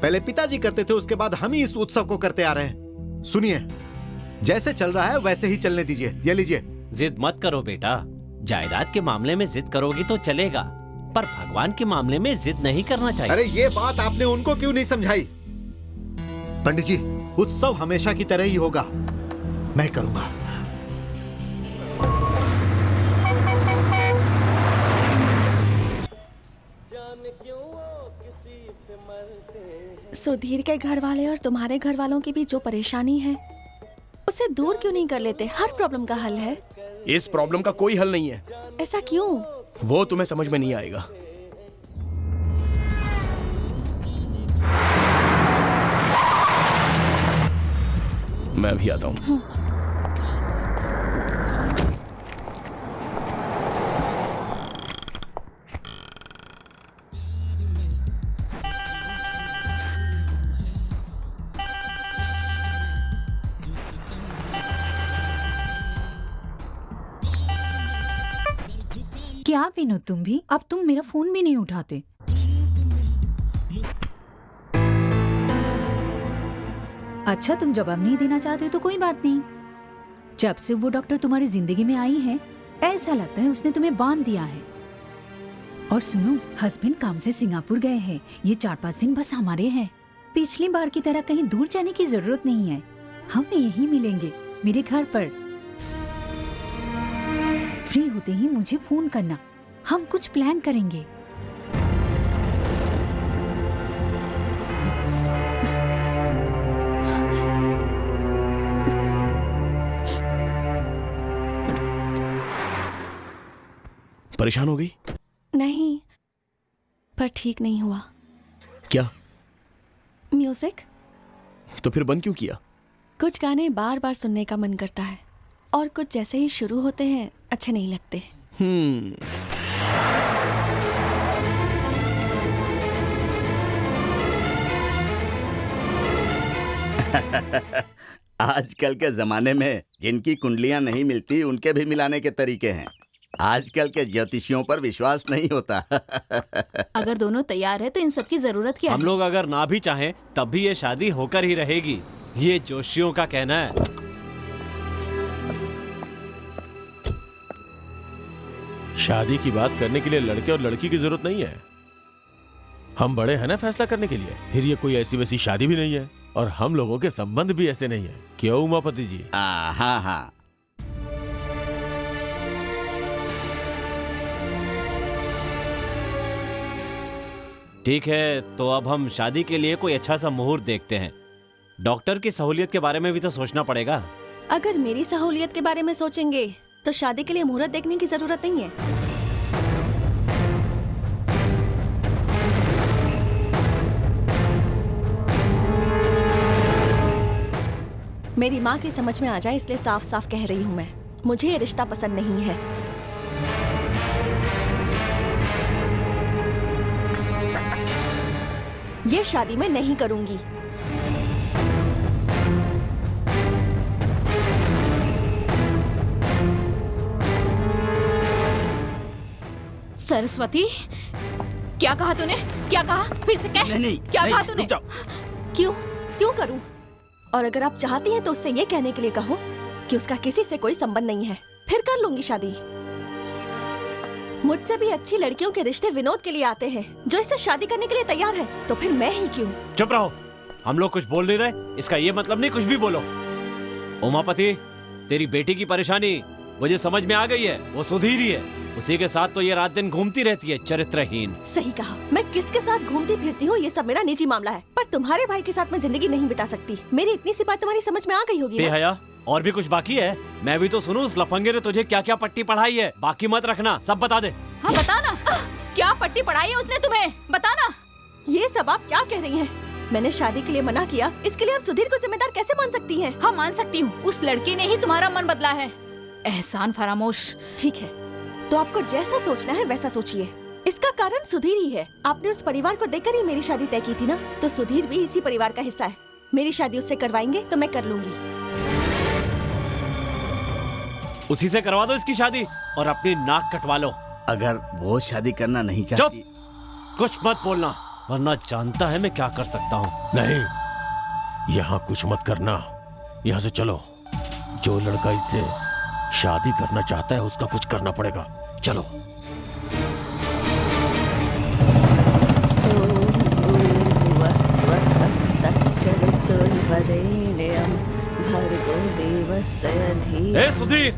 B: पहले पिताजी करते थे, उसके बाद हम ही इस उत्सव को करते आ रहे हैं। सुनिए, जैसे चल रहा है वैसे ही चलने दीजिए, ये लीजिए।
N: जिद मत करो बेटा, जायदाद के मामले में जिद करोगी तो चलेगा, पर भगवान के मामले में जिद नहीं करना चाहिए।
B: अरे ये बात आपने उनको क्यों नहीं समझाई? पंडित जी, उत्सव हमेशा की तरह ही होगा, मैं करूंगा।
F: सुधीर के घर वाले और तुम्हारे घर वालों की भी जो परेशानी है, उसे दूर क्यों नहीं कर लेते? हर प्रॉब्लम का हल है।
E: इस प्रॉब्लम का कोई हल नहीं है।
F: ऐसा क्यों?
E: वो तुम्हें समझ में नहीं आएगा। मैं भी आता हूं।
D: क्या विनोद, तुम भी? अब तुम मेरा फोन भी नहीं उठाते। अच्छा, तुम जवाब नहीं देना चाहते तो कोई बात नहीं। जब से वो डॉक्टर तुम्हारी जिंदगी में आई है, ऐसा लगता है उसने तुम्हें बांध दिया है। और सुनो, हस्बैंड काम से सिंगापुर गए हैं, ये 4-5 दिन बस हमारे हैं। पिछली बार की तरह कहीं दूर जाने की जरूरत नहीं है, हम यहीं मिलेंगे, मेरे घर पर। फ्री होते ही मुझे फोन करना, हम कुछ प्लान करेंगे।
E: परेशान हो गई?
F: नहीं, पर ठीक नहीं हुआ।
E: क्या?
F: म्यूजिक।
E: तो फिर बंद क्यों किया?
F: कुछ गाने बार बार सुनने का मन करता है, और कुछ जैसे ही शुरू होते हैं अच्छे नहीं लगते।
J: आजकल के जमाने में जिनकी कुंडलियां नहीं मिलती, उनके भी मिलाने के तरीके हैं। आजकल के ज्योतिषियों पर विश्वास नहीं होता।
P: अगर दोनों तैयार है तो इन सब की जरूरत क्या है?
N: हम लोग अगर ना भी चाहें तब भी ये शादी होकर ही रहेगी, ये जोशियों का कहना है।
C: शादी की बात करने के लिए लड़के और लड़की की जरूरत नहीं है, हम बड़े हैं ना फैसला करने के लिए। फिर ये कोई ऐसी वैसी शादी भी नहीं है, और हम लोगों के संबंध भी ऐसे नहीं है। क्यों उमापति जी?
J: हाँ हाँ।
N: ठीक है, तो अब हम शादी के लिए कोई अच्छा सा मुहूर्त देखते हैं। डॉक्टर की सहूलियत के बारे में भी तो सोचना पड़ेगा।
F: अगर मेरी सहूलियत के बारे में सोचेंगे तो शादी के लिए मुहूर्त देखने की जरूरत नहीं है। मेरी माँ की समझ में आ जाए इसलिए साफ साफ कह रही हूँ मैं, मुझे ये रिश्ता पसंद नहीं है। ये शादी मैं नहीं करूंगी।
P: सरस्वती, क्या कहा तूने? क्या कहा? फिर से कह।
J: नहीं,
P: क्या
J: नहीं,
P: कहा तूने?
F: क्यों क्यों करूं? और अगर आप चाहती हैं तो उससे ये कहने के लिए कहो कि उसका किसी से कोई संबंध नहीं है, फिर कर लूंगी शादी। मुझसे भी अच्छी लड़कियों के रिश्ते विनोद के लिए आते हैं, जो इससे शादी करने के लिए तैयार है, तो फिर मैं ही क्यों?
N: चुप रहो, हम लोग कुछ बोल नहीं रहे, इसका ये मतलब नहीं कुछ भी बोलो। उमापति, तेरी बेटी की परेशानी मुझे समझ में आ गई है, वो सुधीर ही है, उसी के साथ तो ये रात दिन घूमती रहती है, चरित्रहीन।
F: सही कहा, मैं किसके साथ घूमती फिरती हूँ ये सब मेरा निजी मामला है, पर तुम्हारे भाई के साथ मैं जिंदगी नहीं बिता सकती। मेरी इतनी सी बात तुम्हारी समझ में आ गई होगी ना?
N: बेहया, और भी कुछ बाकी है? मैं भी तो सुनूं, उस लफंगे ने तुझे क्या क्या पट्टी पढ़ाई है, बाकी मत रखना, सब बता दे।
P: हाँ बता ना, क्या पट्टी पढ़ाई है उसने तुम्हें? बता ना।
F: ये सब आप क्या कह रही हैं? मैंने शादी के लिए मना किया, इसके लिए आप सुधीर को जिम्मेदार कैसे मान सकती हैं?
P: हाँ मान सकती हूँ, उस लड़के ने ही तुम्हारा मन बदला है। एहसान फरामोश।
F: ठीक है, तो आपको जैसा सोचना है वैसा सोचिए। इसका कारण सुधीर ही है। आपने उस परिवार को देखकर ही मेरी शादी तय की थी ना, तो सुधीर भी इसी परिवार का हिस्सा है। मेरी शादी उससे करवाएंगे तो मैं कर लूंगी।
N: उसी से करवा दो इसकी शादी और अपनी नाक कटवा लो।
J: अगर वो शादी करना नहीं चाहती,
N: कुछ मत बोलना, वरना जानता है मैं क्या कर सकता हूँ।
C: नहीं, यहाँ कुछ मत करना, यहाँ से चलो। जो लड़का इससे शादी करना चाहता है उसका कुछ करना पड़ेगा, चलो।
N: ए सुधीर,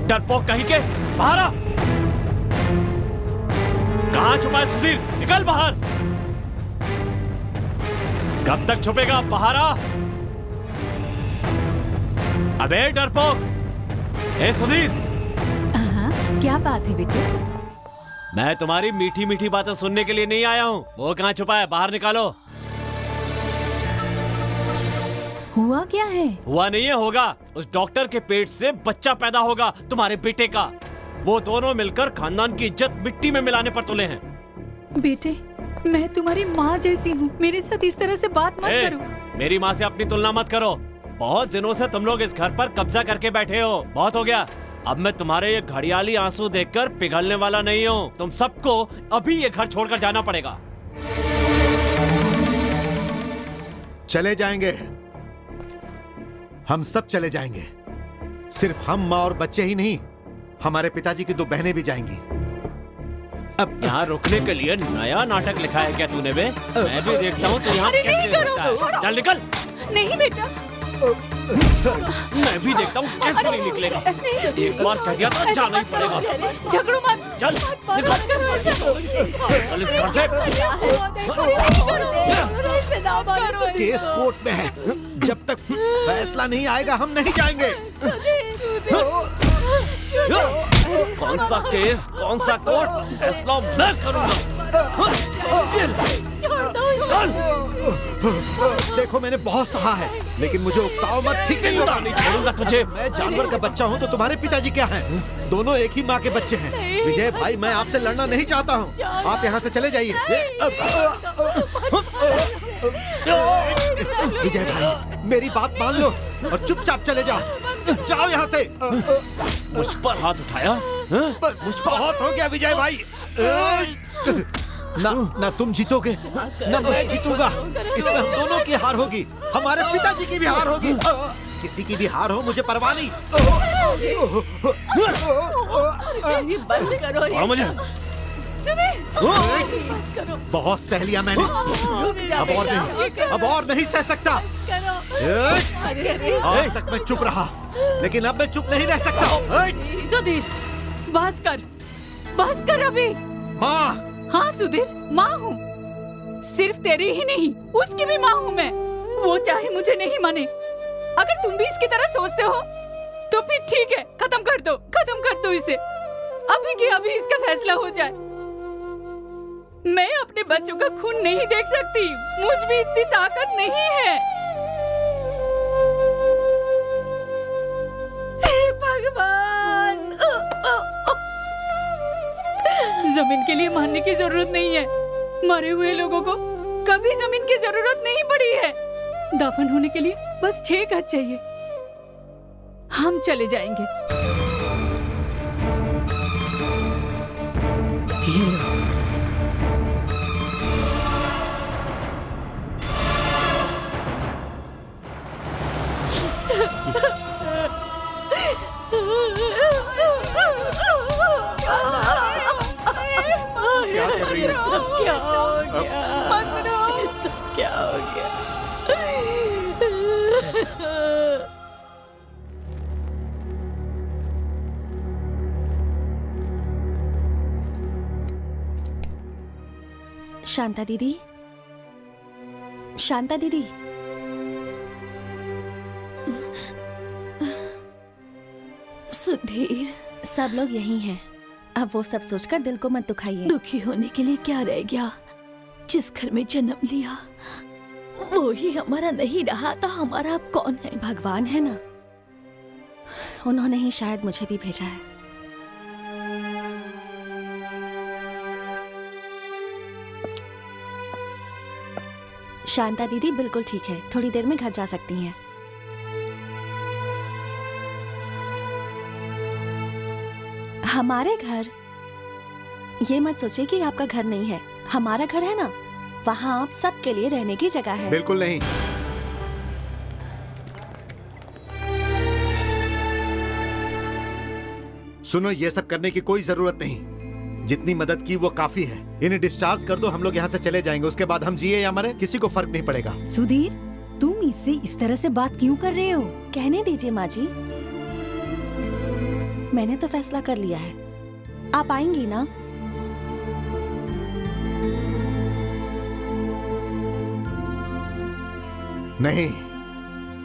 N: डरपोक कहीं के, बाहर आ। कहाँ छुपा है सुधीर? निकल बाहर। कब तक छुपेगा? बाहर आ। अबे डरपोक। ए सुधीर।
R: क्या बात है बेटे?
N: मैं तुम्हारी मीठी मीठी बातें सुनने के लिए नहीं आया हूँ। वो कहाँ छुपा है? बाहर निकालो।
R: हुआ क्या है?
N: हुआ नहीं है, होगा। उस डॉक्टर के पेट से बच्चा पैदा होगा, तुम्हारे बेटे का। वो दोनों मिलकर खानदान की इज्जत मिट्टी में मिलाने पर तुले हैं।
D: बेटे, मैं तुम्हारी माँ जैसी हूँ, मेरे साथ इस तरह से बात मत करो।
N: मेरी माँ से अपनी तुलना मत करो। बहुत दिनों से तुम लोग इस घर पर कब्जा करके बैठे हो, बहुत हो गया। अब मैं तुम्हारे ये घड़ियाली आंसू देखकर पिघलने वाला नहीं हूँ। तुम सबको अभी ये घर छोड़कर जाना पड़ेगा।
B: चले जाएंगे, हम सब चले जाएंगे। सिर्फ हम, माँ और बच्चे ही नहीं, हमारे पिताजी की 2 बहनें भी जाएंगी।
N: अब यहाँ रुकने के लिए नया नाटक लिखा है क्या तूने बे? मैं भी देखता हूँ तो यहाँ कैसे होता है। चल निकल।
D: नहीं बेटा,
N: मैं भी देखता हूँ कैसे नहीं निकलेगा। एक बार कह दिया तो जाना ही पड़ेगा।
D: झगड़ो मत।
N: चल निकल इस घर से।
B: केस कोर्ट में है, जब तक फैसला नहीं आएगा हम नहीं जाएंगे।
N: कौन सा केस, कौन सा कोर्ट? फैसला मैं करूंगा।
B: देखो मैंने बहुत सहा है, लेकिन मुझे उकसाओ मत, ठीक नहीं होगा।
N: नहीं छोड़ूंगा तुझे।
B: मैं जानवर का बच्चा हूँ तो तुम्हारे पिताजी क्या हैं? दोनों एक ही माँ के बच्चे हैं। विजय भाई, मैं आपसे लड़ना नहीं चाहता हूँ, आप यहाँ से चले जाइए। विजय भाई, मेरी बात मान लो और चुपचाप चले जाओ। जाओ यहाँ से।
N: मुझ पर हाथ उठाया?
B: बस बहुत हो गया विजय भाई। ना तुम जीतोगे, ना मैं जीतूंगा। इसमें हम दोनों की हार होगी, हमारे पिताजी की भी हार होगी। किसी की भी हार हो मुझे परवाह नहीं।
F: बंद करो
N: मुझे।
B: बहुत सह लिया मैंने, अब और नहीं सह सकता। आज तक मैं चुप रहा, लेकिन अब मैं चुप नहीं रह सकता।
D: सुधीर, बस कर अभी।
B: माँ।
D: हाँ सुधीर, माँ हूँ। सिर्फ तेरी ही नहीं, उसकी भी माँ हूँ मैं। वो चाहे मुझे नहीं माने, अगर तुम भी इसकी तरह सोचते हो तो फिर ठीक है, खत्म कर दो इसे। अभी की अभी इसका फैसला हो जाए। मैं अपने बच्चों का खून नहीं देख सकती, मुझ में इतनी ताकत नहीं है।
R: भगवान।
D: जमीन के लिए मारने की जरूरत नहीं है। मरे हुए लोगों को कभी जमीन की जरूरत नहीं पड़ी है। दफन होने के लिए बस 6 गज चाहिए। हम चले जाएंगे।
R: ये लो।
B: क्या कर रही है?
R: सब क्या हो गया? सब क्या हो गया?
F: शांता दीदी, शांता दीदी,
R: सुधीर,
F: सब लोग यही हैं। अब वो सब सोचकर दिल को मत दुखाइए।
R: दुखी होने के लिए क्या रह गया? जिस घर में जन्म लिया वो ही हमारा नहीं रहा तो हमारा अब कौन है?
F: भगवान है ना, उन्होंने ही शायद मुझे भी भेजा है। शांता दीदी बिल्कुल ठीक है, थोड़ी देर में घर जा सकती हैं। हमारे घर? ये मत सोचिए कि आपका घर नहीं है। हमारा घर है ना, वहाँ आप सबके लिए रहने की जगह है।
B: बिल्कुल नहीं। सुनो, ये सब करने की कोई जरूरत नहीं। जितनी मदद की वो काफी है। इन्हें डिस्चार्ज कर दो, हम लोग यहाँ से चले जाएंगे। उसके बाद हम जिए या मरे किसी को फर्क नहीं पड़ेगा।
R: सुधीर, तुम इससे इस तरह से बात क्यों कर रहे हो?
F: कहने दीजिए माँ जी, मैंने तो फैसला कर लिया है। आप आएंगी ना?
B: नहीं,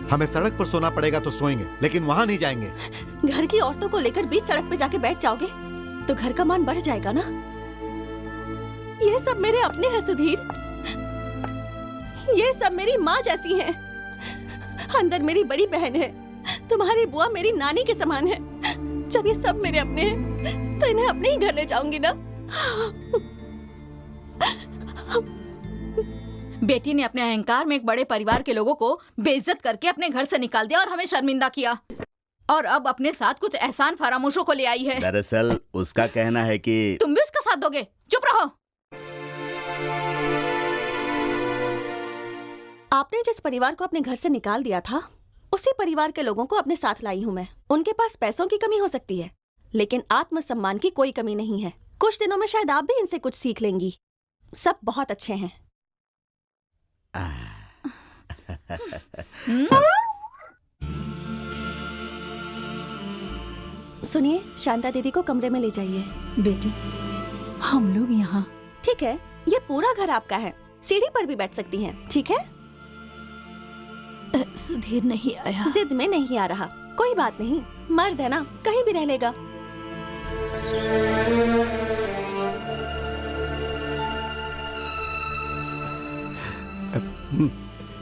B: हमें सड़क पर सोना पड़ेगा तो सोएंगे, लेकिन वहाँ नहीं जाएंगे।
F: घर की औरतों को लेकर बीच सड़क पे जाके बैठ जाओगे तो घर का मान बढ़ जाएगा ना। ये सब मेरे अपने हैं सुधीर, ये सब मेरी माँ जैसी हैं। अंदर मेरी बड़ी बहन है, तुम्हारी बुआ मेरी नानी के समान है। जब ये सब मेरे अपने हैं तो इन्हें अपने ही घर ले जाऊंगी ना।
P: बेटी ने अपने अहंकार में एक बड़े परिवार के लोगों को बेइज्जत करके अपने घर से निकाल दिया और हमें शर्मिंदा किया, और अब अपने साथ कुछ एहसान फरामोशों को ले आई है।
J: दरअसल उसका कहना है कि
P: तुम भी उसका साथ दोगे? चुप रहो।
F: आपने जिस परिवार को अपने घर से निकाल दिया था, उसी परिवार के लोगों को अपने साथ लाई हूँ मैं। उनके पास पैसों की कमी हो सकती है, लेकिन आत्मसम्मान की कोई कमी नहीं है। कुछ दिनों में शायद आप भी इनसे कुछ सीख लेंगी। सब बहुत अच्छे हैं। सुनिए, शांता दीदी को कमरे में ले जाइए।
D: बेटी, हम लोग यहाँ।
F: ठीक है, ये पूरा घर आपका है। सीढ़ी पर भी बैठ सकती हैं, ठीक है?
R: सुधीर नहीं आया।
F: जिद में नहीं आ रहा, कोई बात नहीं, मर्द है ना, कहीं भी रह लेगा।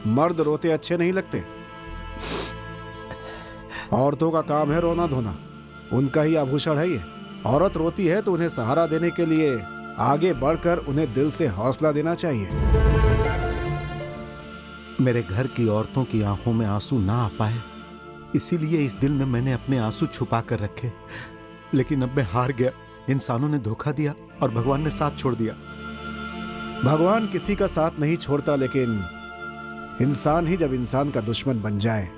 G: मर्द रोते अच्छे नहीं लगते। औरतों का काम है रोना धोना, उनका ही आभूषण है ये। औरत रोती है तो उन्हें सहारा देने के लिए आगे बढ़कर उन्हें दिल से हौसला देना चाहिए।
B: मेरे घर की औरतों की आंखों में आंसू ना आ पाए, इसीलिए इस दिल में मैंने अपने आंसू छुपा कर रखे। लेकिन अब मैं हार गया। इंसानों ने धोखा दिया और भगवान ने साथ छोड़ दिया।
G: भगवान किसी का साथ नहीं छोड़ता, लेकिन इंसान ही जब इंसान का दुश्मन बन जाए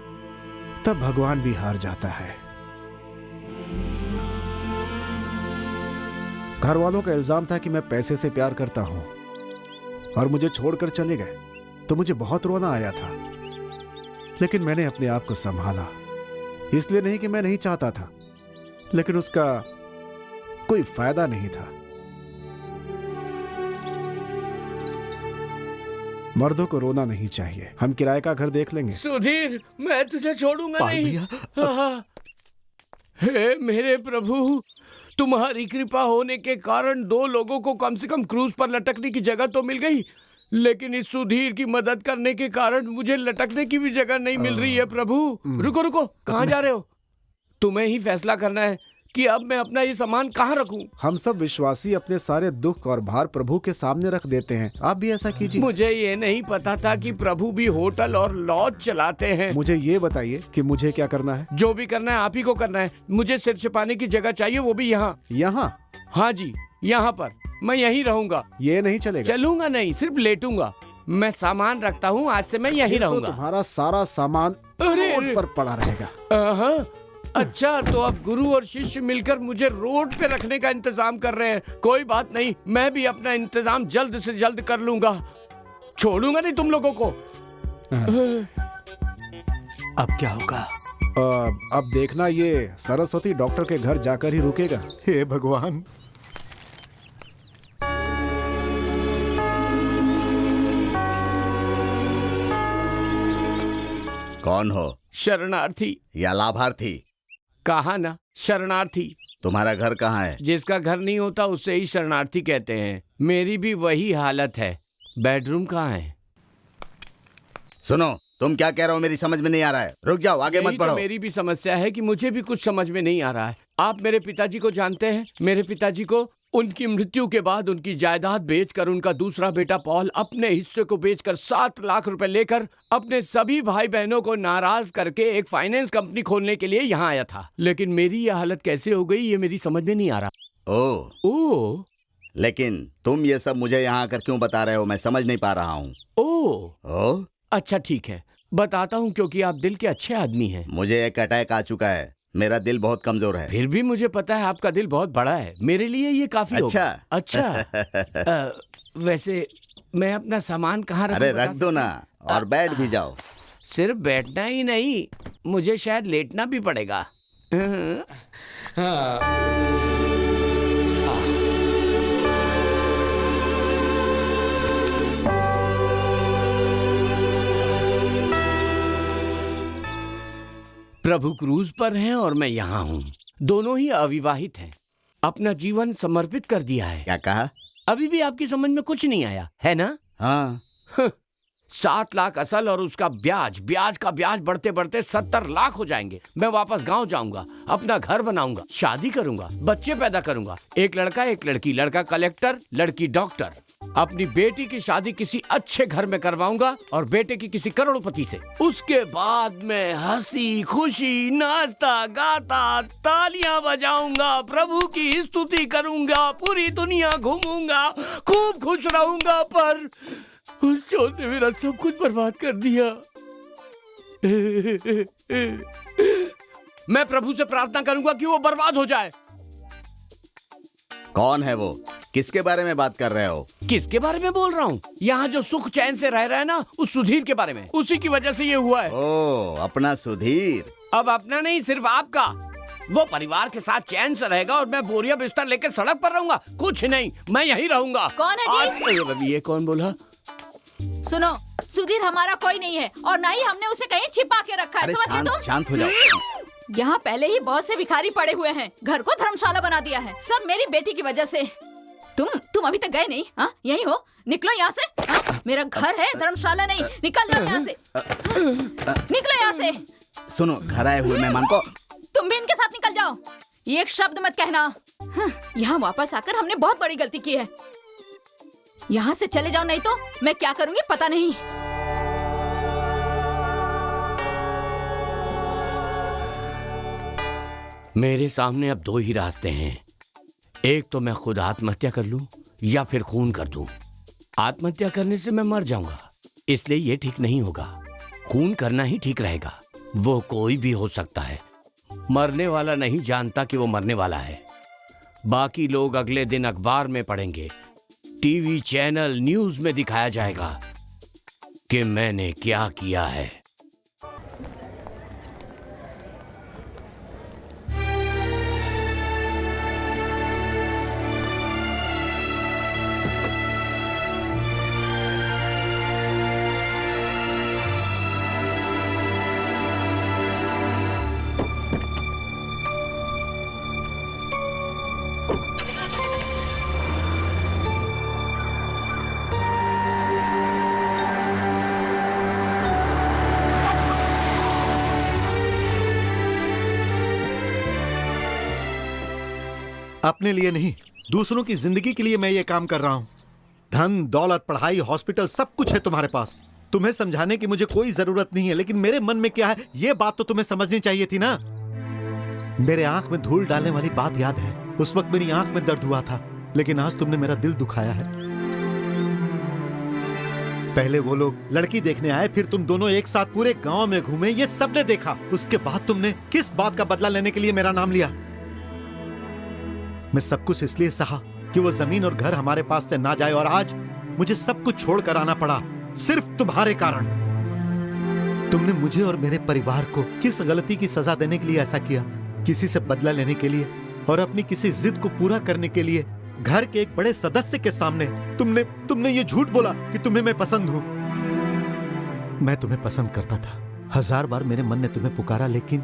G: तब भगवान भी हार जाता है। घर वालों का इल्जाम था कि मैं पैसे से प्यार करता हूं और मुझे छोड़कर चले गए, तो मुझे बहुत रोना आया था। लेकिन मैंने अपने आप को संभाला। इसलिए नहीं कि मैं नहीं चाहता था, लेकिन उसका कोई फायदा नहीं था। मर्दों को रोना नहीं चाहिए। हम किराए का घर देख लेंगे।
I: सुधीर, मैं तुझे छोड़ूंगा नहीं। हे मेरे प्रभु, तुम्हारी कृपा होने के कारण 2 लोगों को कम से कम क्रूज पर लटकने की जगह तो मिल गई, लेकिन इस सुधीर की मदद करने के कारण मुझे लटकने की भी जगह नहीं मिल रही है। प्रभु, रुको रुको, कहाँ जा रहे हो? तुम्हें ही फैसला करना है कि अब मैं अपना ये सामान कहाँ रखूं।
G: हम सब विश्वासी अपने सारे दुख और भार प्रभु के सामने रख देते हैं, आप भी ऐसा कीजिए।
I: मुझे ये नहीं पता था कि प्रभु भी होटल और लॉज चलाते हैं।
G: मुझे ये बताइए कि मुझे क्या करना है।
I: जो भी करना है आप ही को करना है। मुझे सिर छिपाने की जगह चाहिए, वो भी यहाँ।
G: यहाँ?
I: हाँ जी, यहाँ पर। मैं यहीं रहूंगा।
G: ये नहीं चलेगा।
I: चलूंगा नहीं, सिर्फ लेटूंगा। मैं सामान रखता हूँ, आज से मैं यहीं रहूंगा।
G: तुम्हारा सारा सामान रोड पर पड़ा रहेगा।
I: अच्छा, तो अब गुरु और शिष्य मिलकर मुझे रोड पे रखने का इंतजाम कर रहे हैं। कोई बात नहीं, मैं भी अपना इंतजाम जल्द से जल्द कर लूंगा। छोड़ूंगा नहीं तुम लोगों को।
B: अब क्या होगा?
G: अब देखना, ये सरस्वती डॉक्टर के घर जाकर ही रुकेगा।
B: हे भगवान।
J: कौन हो?
I: शरणार्थी
J: या लाभार्थी?
I: कहा ना, शरणार्थी।
J: तुम्हारा घर कहाँ है?
I: जिसका घर नहीं होता उसे ही शरणार्थी कहते हैं। मेरी भी वही हालत है। बेडरूम कहाँ है?
J: सुनो, तुम क्या कह रहे हो मेरी समझ में नहीं आ रहा है। रुक जाओ, आगे मत बढ़ो।
I: तो मेरी भी समस्या है कि मुझे भी कुछ समझ में नहीं आ रहा है। आप मेरे पिताजी को जानते हैं? मेरे पिताजी को उनकी मृत्यु के बाद उनकी जायदाद बेचकर उनका दूसरा बेटा पॉल अपने हिस्से को बेचकर 7 लाख रुपए लेकर अपने सभी भाई बहनों को नाराज करके एक फाइनेंस कंपनी खोलने के लिए यहाँ आया था। लेकिन मेरी यह हालत कैसे हो गई, ये मेरी समझ में नहीं आ रहा।
J: ओह, लेकिन तुम ये सब मुझे यहाँ आकर क्यों बता रहे हो? मैं समझ नहीं पा रहा हूँ।
I: ओह, अच्छा ठीक है, बताता हूँ, क्योंकि आप दिल के अच्छे आदमी हैं।
J: मुझे एक अटैक आ चुका है, मेरा दिल बहुत कमजोर है।
I: फिर भी मुझे पता है आपका दिल बहुत बड़ा है, मेरे लिए ये काफी होगा। अच्छा वैसे मैं अपना सामान कहाँ रखूं?
J: अरे रख दो ना, और बैठ भी जाओ।
I: सिर्फ बैठना ही नहीं, मुझे शायद लेटना भी पड़ेगा। प्रभु क्रूज पर हैं और मैं यहाँ हूँ। दोनों ही अविवाहित हैं। अपना जीवन समर्पित कर दिया है।
J: क्या कहा?
I: अभी भी आपकी समझ में कुछ नहीं आया है ना?
J: हाँ।
I: 7 लाख असल और उसका ब्याज, ब्याज का ब्याज बढ़ते बढ़ते 70 लाख हो जाएंगे। मैं वापस गांव जाऊंगा, अपना घर बनाऊंगा, शादी करूंगा, बच्चे पैदा करूंगा। एक लड़का एक लड़की, लड़का कलेक्टर, लड़की डॉक्टर। अपनी बेटी की शादी किसी अच्छे घर में करवाऊंगा और बेटे की किसी करोड़पति से। उसके बाद मैं हंसी खुशी नाचता गाता तालियां बजाऊंगा, प्रभु की स्तुति करूंगा, पूरी दुनिया घूमूंगा, खूब खुश रहूंगा। पर उस चोर ने मेरा सब कुछ बर्बाद कर दिया। मैं प्रभु से प्रार्थना करूंगा कि वो बर्बाद हो जाए।
J: कौन है वो? किसके बारे में बात कर रहे हो?
I: किसके बारे में बोल रहा हूँ? यहाँ जो सुख चैन से रह रहा है ना, उस सुधीर के बारे में। उसी की वजह से ये हुआ है।
J: ओह, अपना सुधीर।
I: अब अपना नहीं, सिर्फ आपका। वो परिवार के साथ चैन से रहेगा और मैं बोरिया बिस्तर लेकर सड़क पर रहूंगा। कुछ नहीं, मैं यहीं रहूंगा।
P: कौन है जी?
I: ये कौन बोला?
P: सुनो, सुधीर हमारा कोई नहीं है और ना ही हमने उसे कहीं छिपा के रखा है। समझ गए तुम?
J: शांत हो जाओ।
P: यहाँ पहले ही बहुत से भिखारी पड़े हुए हैं, घर को धर्मशाला बना दिया है, सब मेरी बेटी की वजह से। तुम अभी तक गए नहीं? हाँ, यहीं हो, निकलो यहाँ से। हाँ, मेरा घर है, धर्मशाला नहीं। निकल जाओ यहाँ से, निकलो यहाँ से।
J: सुनो, घर आए हुए मेहमान को
P: तुम भी इनके साथ निकल जाओ, एक शब्द मत कहना। यहाँ वापस आकर हमने बहुत बड़ी गलती की है। यहाँ से चले जाओ, नहीं तो मैं क्या करूँगी पता नहीं।
I: मेरे सामने अब 2 ही रास्ते हैं। एक तो मैं खुद आत्महत्या कर लूं या फिर खून कर दूं। आत्महत्या करने से मैं मर जाऊंगा, इसलिए ये ठीक नहीं होगा। खून करना ही ठीक रहेगा। वो कोई भी हो सकता है। मरने वाला नहीं जानता कि वो मरने वाला है। बाकी लोग अगले दिन अखबार में पढ़ेंगे, टीवी चैनल न्यूज में दिखाया जाएगा कि मैंने क्या किया है।
B: अपने लिए नहीं, दूसरों की जिंदगी के लिए मैं ये काम कर रहा हूँ। धन दौलत पढ़ाई हॉस्पिटल सब कुछ है तुम्हारे पास। तुम्हें समझाने की मुझे कोई जरूरत नहीं है, लेकिन मेरे मन में क्या है ये बात तो तुम्हें समझनी चाहिए थी ना। मेरे आंख में धूल डालने वाली बात याद है? उस वक्त मेरी आंख में दर्द हुआ था, लेकिन आज तुमने मेरा दिल दुखाया है। पहले वो लोग लड़की देखने आए, फिर तुम दोनों एक साथ पूरे गांव में घूमे, ये सबने देखा। उसके बाद तुमने किस बात का बदला लेने के लिए मेरा नाम लिया? मैं सब कुछ इसलिए सहा कि वो जमीन और घर हमारे पास से ना जाए, और आज मुझे सब कुछ छोड़कर आना पड़ा सिर्फ तुम्हारे कारण। तुमने मुझे और मेरे परिवार को किस गलती की सजा देने के लिए ऐसा किया? किसी से बदला लेने के लिए और अपनी किसी जिद को पूरा करने के लिए घर के एक बड़े सदस्य के सामने तुमने ये झूठ बोला कि तुम्हें मैं पसंद हूं। मैं तुम्हें पसंद करता था। 1000 बार मेरे मन ने तुम्हें पुकारा, लेकिन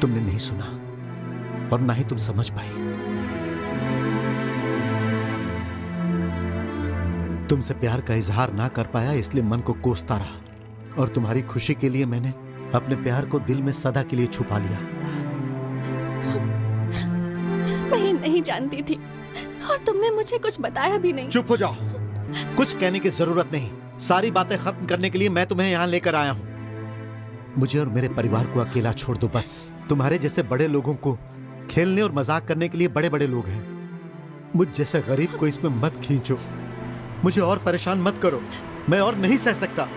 B: तुमने नहीं सुना और ना ही तुम समझ पाई। तुमसे प्यार का इजहार ना कर पाया, इसलिए मन को कोसता रहा, और तुम्हारी खुशी के लिए मैंने अपने प्यार को दिल में सदा के लिए छुपा लिया।
F: मैं नहीं जानती थी और तुमने मुझे कुछ बताया भी नहीं।
B: चुप हो जाओ, कुछ कहने की जरूरत नहीं। सारी बातें खत्म करने के लिए मैं तुम्हें यहाँ लेकर आया हूँ। मुझे और मेरे परिवार को अकेला छोड़ दो बस। तुम्हारे जैसे बड़े लोगों को खेलने और मजाक करने के लिए बड़े बड़े लोग हैं। मुझ जैसे गरीब को इसमें मत खींचो। मुझे और परेशान मत करो, मैं और नहीं सह सकता।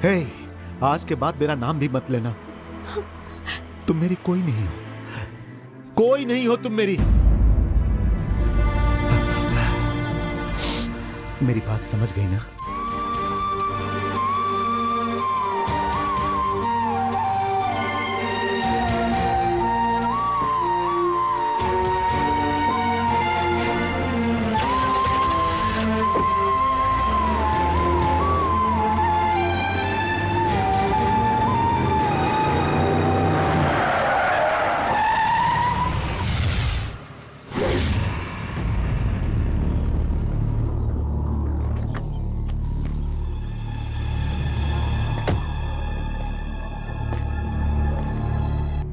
B: हे, आज के बाद मेरा नाम भी मत लेना। तुम मेरी कोई नहीं हो, कोई नहीं हो तुम मेरी। मेरी बात समझ गई ना?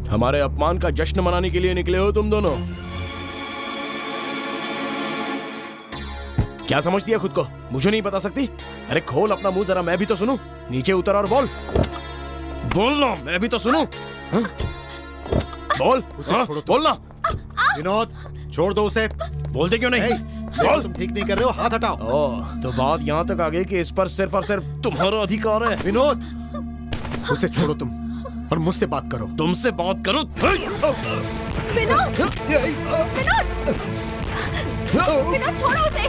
E: हमारे अपमान का जश्न मनाने के लिए निकले हो तुम दोनों? क्या समझती है खुद को? मुझे नहीं बता सकती? अरे खोल अपना मुंह जरा, मैं भी तो सुनूं। नीचे उतर और बोल। बोल ना, मैं भी तो सुनूं। हाँ? बोल,
B: उसे छोड़ो।
E: बोलना।
B: विनोद, छोड़ दो उसे।
E: बोलते क्यों नहीं?
B: बोल। तुम ठीक नहीं कर रहे हो, हाथ हटाओ।
E: तो बात यहाँ तक आ गई कि इस पर सिर्फ और सिर्फ तुम्हारा अधिकार है।
B: विनोद, उसे छोड़ो तुम और मुझसे बात करो।
E: तुमसे बात करो?
F: विनोद, विनोद छोड़ो उसे।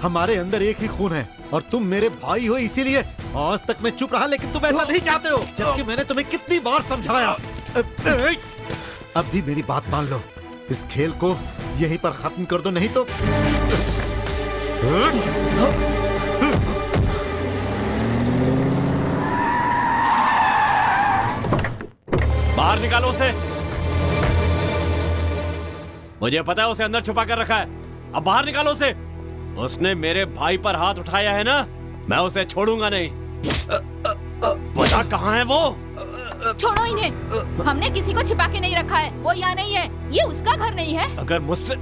B: हमारे अंदर एक ही खून है और तुम मेरे भाई हो, इसीलिए आज तक मैं चुप रहा, लेकिन तुम ऐसा नहीं चाहते हो, जबकि मैंने तुम्हें कितनी बार समझाया। अब भी मेरी बात मान लो, इस खेल को यहीं पर खत्म कर दो, नहीं तो
N: बाहर निकालो उसे। मुझे पता है उसे अंदर छुपा कर रखा है। अब बाहर निकालो उसे। उसने मेरे भाई पर हाथ उठाया है ना, मैं उसे छोड़ूंगा नहीं। पता कहाँ है वो?
P: छोड़ो इन्हें। हमने किसी को छिपा के नहीं रखा है। वो यहाँ नहीं है, ये उसका घर नहीं है।
N: अगर मुझसे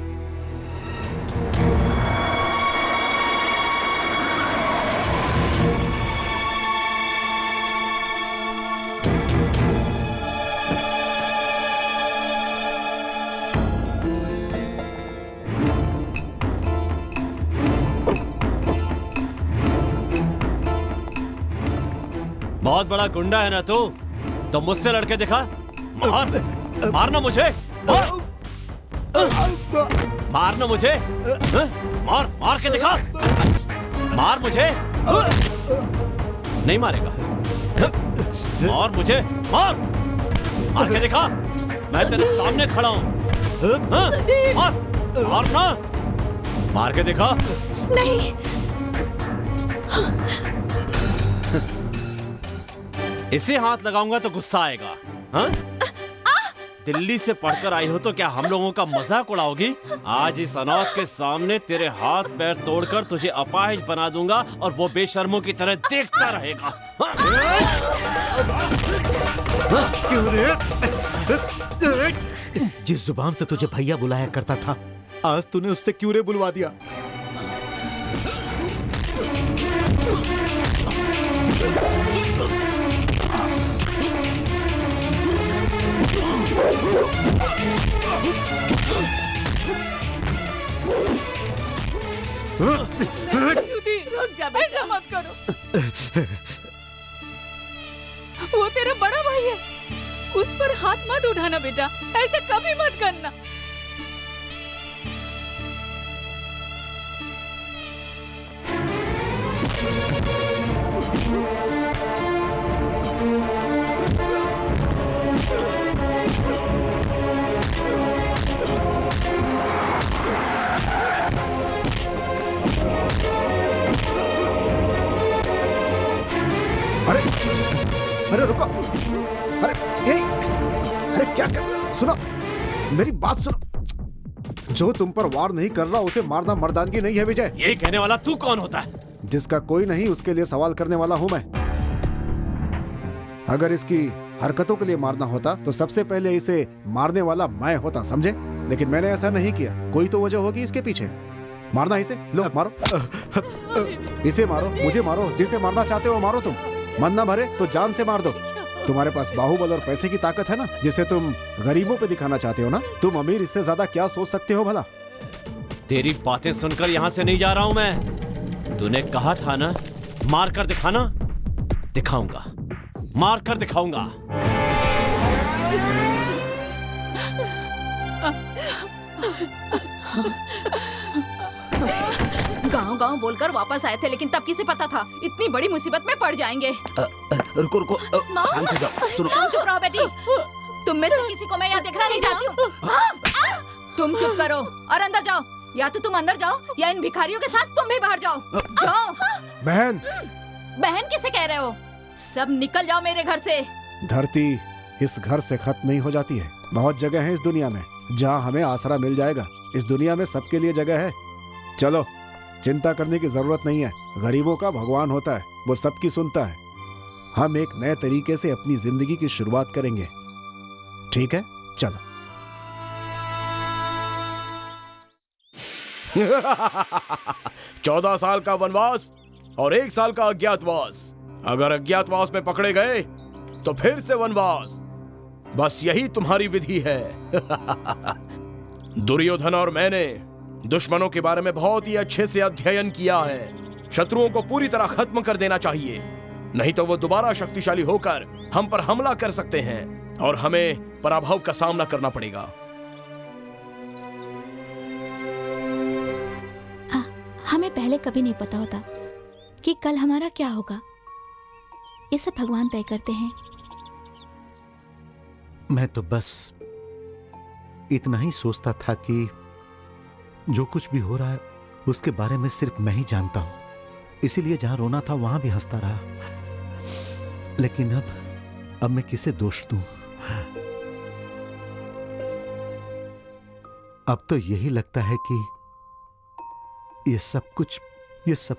N: बहुत बड़ा गुंडा है ना तू, तो मुझसे लड़के दिखा। मार, मारना मुझे, मार, मारना मुझे, मार, मार के दिखा, मार मुझे। नहीं मारेगा, मार मुझे, मार, मार के दिखा, मैं तेरे सामने खड़ा हूँ। मार, मारना, मार के दिखा।
F: नहीं।
N: इसे हाथ लगाऊंगा तो गुस्सा आएगा। हाँ? दिल्ली से पढ़कर आई हो तो क्या हम लोगों का मजाक उड़ाओगी? आज इस अनाथ के सामने तेरे हाथ पैर तोड़कर तुझे अपाहिज बना दूंगा और वो बेशर्मों की तरह देखता रहेगा। हाँ?
B: क्यों रे? जिस जुबान से तुझे भैया बुलाया करता था, आज तूने उससे क्यों रे बुलवा दिया?
D: रुक जा, ऐसा मत करो। वो तेरा बड़ा भाई है, उस पर हाथ मत उठाना बेटा, ऐसा कभी मत करना।
G: अरे अरे रुको, अरे अरे क्या कर, सुनो मेरी बात सुनो। जो तुम पर वार नहीं कर रहा उसे मारना मर्दानगी नहीं है विजय।
N: ये कहने वाला तू कौन होता है?
G: जिसका कोई नहीं उसके लिए सवाल करने वाला हूं मैं। अगर इसकी हरकतों के लिए मारना होता तो सबसे पहले इसे मारने वाला मैं होता, समझे? लेकिन मैंने ऐसा नहीं किया। कोई तो वजह होगी इसके पीछे। मारना इसे, लो मारो। इसे मारो, मुझे मारो, जिसे मारना चाहते हो मारो। तुम मन ना भरे तो जान से मार दो। तुम्हारे पास बाहुबल और पैसे की ताकत है ना, जिसे तुम गरीबों पे दिखाना चाहते हो ना। तुम अमीर, इससे ज्यादा क्या सोच सकते हो भला?
N: तेरी बातें सुनकर यहाँ से नहीं जा रहा हूँ मैं। तूने कहा था ना मार कर दिखाना, दिखाऊंगा, मार कर दिखाऊंगा।
P: गांव-गांव बोलकर वापस आए थे, लेकिन तब किसे पता था इतनी बड़ी मुसीबत में पड़ जाएंगे।
B: रुको रुको, शांत हो जाओ।
P: तुम चुप रहो बेटी। तुम में से किसी को मैं यहाँ देखना नहीं चाहती हूँ। तुम चुप करो और अंदर जाओ। या तो तुम अंदर जाओ या इन भिखारियों के साथ तुम भी बाहर जाओ। जाओ।
G: बहन,
P: बहन किसे कह रहे हो? सब निकल जाओ मेरे घर से।
G: धरती इस घर से खत्म नहीं हो जाती है। बहुत जगह है इस दुनिया में जहाँ हमें आसरा मिल जाएगा। इस दुनिया में सबके लिए जगह है। चलो, चिंता करने की जरूरत नहीं है। गरीबों का भगवान होता है, वो सबकी सुनता है। हम एक नए तरीके से अपनी जिंदगी की शुरुआत करेंगे, ठीक है? चलो।
E: 14 साल का वनवास और 1 साल का अज्ञातवास। अगर अज्ञातवास में पकड़े गए तो फिर से वनवास। बस यही तुम्हारी विधि है। दुर्योधन और मैंने दुश्मनों के बारे में बहुत ही अच्छे से अध्ययन किया है। शत्रुओं को पूरी तरह खत्म कर देना चाहिए, नहीं तो वो दोबारा शक्तिशाली होकर हम पर हमला कर सकते हैं और हमें पराभव का सामना करना पड़ेगा।
P: हमें पहले कभी नहीं पता होता कि कल हमारा क्या होगा। ये सब भगवान तय करते हैं।
B: मैं तो बस इतना ही सोचता था कि जो कुछ भी हो रहा है उसके बारे में सिर्फ मैं ही जानता हूं, इसीलिए जहां रोना था वहां भी हंसता रहा। लेकिन अब मैं किसे दोष दूं? अब तो यही लगता है कि ये सब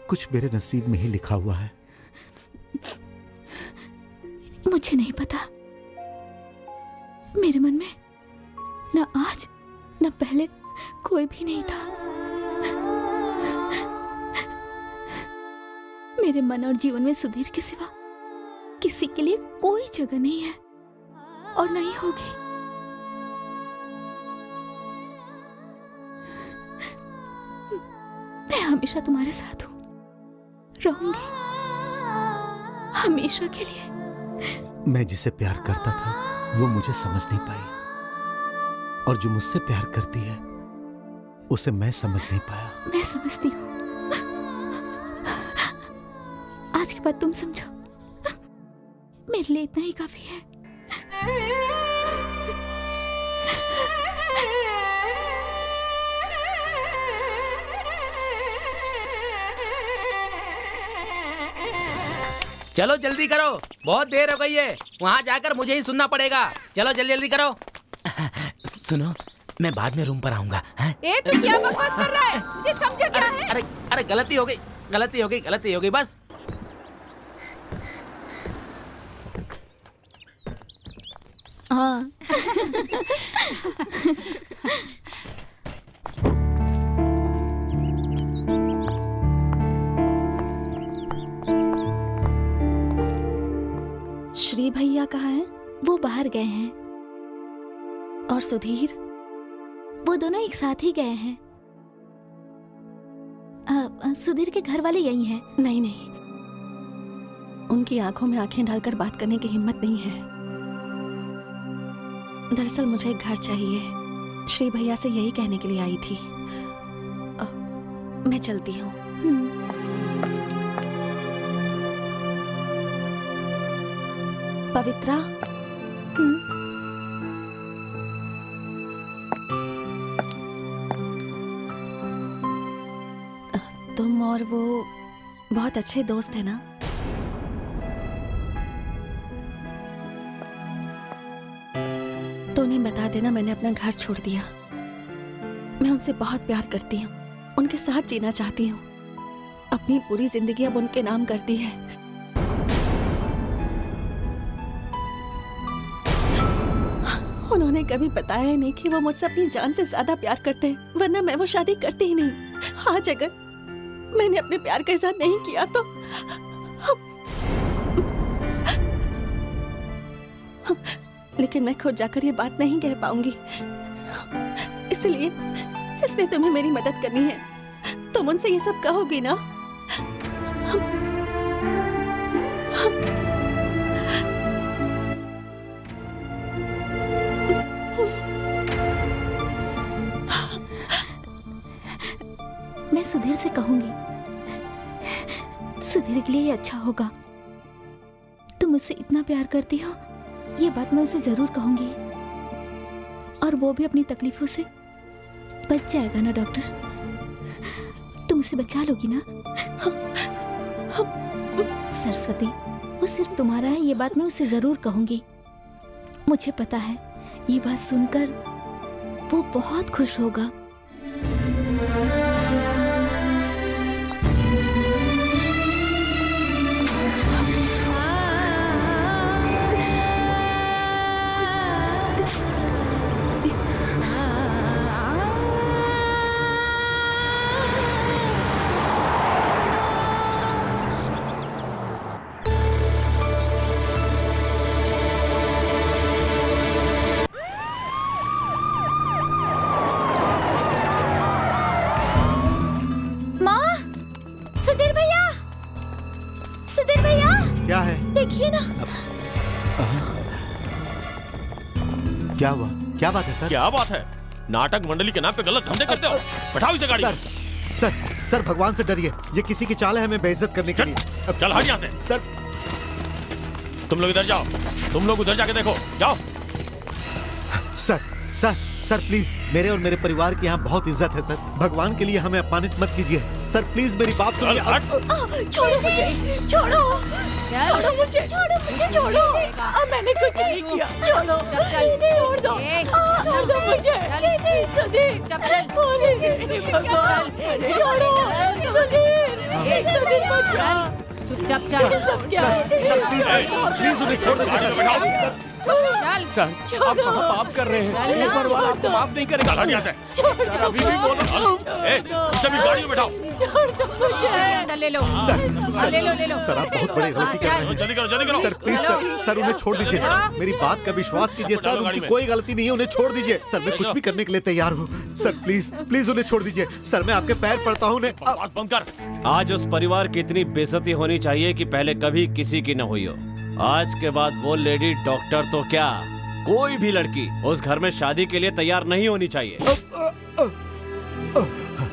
B: कुछ मेरे नसीब में ही लिखा हुआ है।
P: मुझे नहीं पता। मेरे मन में न आज न पहले कोई भी नहीं था। मेरे मन और जीवन में सुधीर के सिवा किसी के लिए कोई जगह नहीं है और नहीं होगी। मैं हमेशा तुम्हारे साथ हूं, रहूंगी हमेशा के लिए।
B: मैं जिसे प्यार करता था वो मुझे समझ नहीं पाई, और जो मुझसे प्यार करती है उसे मैं समझ नहीं पाया।
P: मैं समझती हूँ। आज के बाद तुम समझो, मेरे लिए इतना ही काफी है।
A: चलो जल्दी करो, बहुत देर हो गई है। वहाँ जाकर मुझे ही सुनना पड़ेगा। चलो जल्दी जल्दी करो। सुनो, मैं बाद में रूम पर आऊंगा।
F: ए तू क्या बकवास कर रहा है? मुझे समझा क्या है?
A: अरे अरे गलती हो गई, गलती हो गई, गलती हो गई बस।
F: हाँ। श्री भैया कहाँ हैं?
P: वो बाहर गए हैं।
F: और सुधीर?
P: वो दोनों एक साथ ही गए हैं। सुधीर के घर वाले यही हैं।
F: नहीं नहीं, उनकी आंखों में आंखें डालकर बात करने की हिम्मत नहीं है। दरअसल मुझे एक घर चाहिए, श्री भैया से यही कहने के लिए आई थी। मैं चलती हूँ। पवित्रा, तुम और वो बहुत अच्छे दोस्त हैं ना? तो उन्हें बता देना मैंने अपना घर छोड़ दिया। मैं उनसे बहुत प्यार करती हूँ, उनके साथ जीना चाहती हूँ। अपनी पूरी जिंदगी अब उनके नाम करती है। उन्होंने कभी बताया ही नहीं कि वो मुझसे अपनी जान से ज्यादा प्यार करते हैं, वरना मैं वो शादी करती ही नहीं। आज अगर मैंने अपने प्यार का इजहार नहीं किया तो लेकिन मैं खुद जाकर ये बात नहीं कह पाऊंगी, इसलिए तुम्हें मेरी मदद करनी है। तुम उनसे ये सब कहोगी ना?
P: मैं सुधीर से कहूंगी। सुधीर के लिए ये अच्छा होगा। तुम मुझसे इतना प्यार करती हो, ये बात मैं उसे जरूर कहूंगी। और वो भी अपनी तकलीफों से बच जाएगा ना डॉक्टर? तुम उसे बचा लोगी ना? सरस्वती, वो सिर्फ तुम्हारा है, ये बात मैं उसे जरूर कहूंगी। मुझे पता है ये बात सुनकर वो बहुत खुश होगा।
B: क्या है?
F: देखिए ना।
B: क्या हुआ? क्या बात है सर?
C: क्या बात है? नाटक मंडली के नाम पे गलत धंधे करते हो। बैठाओ इसे गाड़ी में।
B: सर भगवान से डरिए, ये किसी की चाल है हमें बेइज्जत करने के लिए।
C: चल हट यहाँ से।
B: सर
C: तुम लोग इधर जाओ, तुम लोग उधर जाके देखो, जाओ।
B: सर प्लीज, मेरे और मेरे परिवार की यहाँ बहुत इज्जत है सर। भगवान के लिए हमें अपमानित मत कीजिए सर, प्लीज मेरी बात सुनिए।
F: छोड़ो मुझे, छोड़ो मुझे, छोड़ो। मैंने कुछ नहीं किया। छोड़ो, छोड़ दो मुझे। सुधीर, भगवान, छोड़ो सुधीर, मत जा।
R: चुपचाप चल।
B: सर प्लीज उन्हें छोड़ दीजिए।
I: सर, आप पाप कर रहे हैं। ऊपर वाला आपको माफ नहीं करेगा। अभी भी बोलो।
C: सभी गाड़ी में बैठाओ।
R: ले लो।
B: सर आप बहुत बड़ी गलती कर रहे हैं।
C: जल्दी करो।
B: सर प्लीज सर उन्हें छोड़ दीजिए। मेरी बात का विश्वास कीजिए सर, उनकी कोई गलती नहीं है, उन्हें छोड़ दीजिए। सर मैं कुछ भी करने के लिए तैयार हूँ। सर प्लीज उन्हें छोड़ दीजिए। सर मैं आपके पैर पड़ता हूँ उन्हें।
N: आज उस परिवार की इतनी बेइज्जती होनी चाहिए कि पहले कभी किसी की न हुई हो। आज के बाद वो लेडी डॉक्टर तो क्या, कोई भी लड़की उस घर में शादी के लिए तैयार नहीं होनी चाहिए।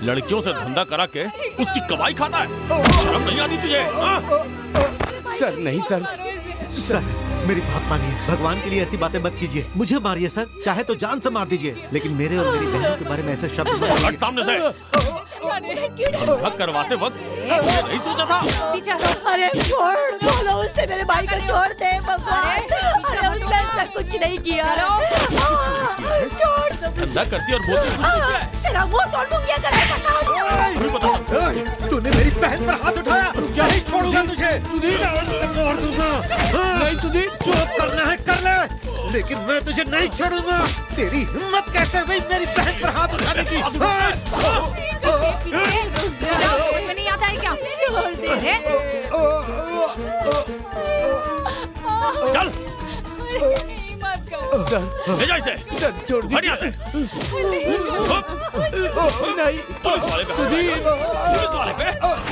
C: लड़कियों से धंधा करा के उसकी कमाई खाता है, शर्म नहीं आती तुझे?
I: सर नहीं सर।
B: सर मेरी बात मानिए, भगवान के लिए ऐसी बातें मत कीजिए। मुझे मारिए सर, चाहे तो जान से मार दीजिए, लेकिन मेरे और मेरी बहनों के बारे में ऐसे शब्द मत
C: हट सामने से। धंधा करवाते वक्त मुझे नहीं सोचा था।
R: अरे छोड़, बोलो उससे मेरे भाई को छोड़ दे भगवान। अरे उसने ऐसा कुछ नहीं किया। छोड़ दो।
C: धंधा करती और बोलती कुछ नहीं है।
R: तेरा मुंह तोड़ दूंगी अगर ऐसा काम।
B: तूने मेरी बहन पर हाथ उठाया, नहीं छोड़ूंगा तुझे। जान से मार दूंगा।
I: नहीं सुधीर,
B: जो करना है कर ले, लेकिन मैं तुझे नहीं छोड़ूंगा। तेरी हिम्मत कैसे हुई मेरी बहन पर हाथ उठाने की?
R: समझ में नहीं आता है क्या? छोड़ दे रे।
C: चल
I: सर
C: ले जा इसे।
I: सर छोड़
C: हट यहाँ से।
I: नहीं
C: पुलिस वाले पे,
I: सुधीर।
C: पुलिस वाले पे।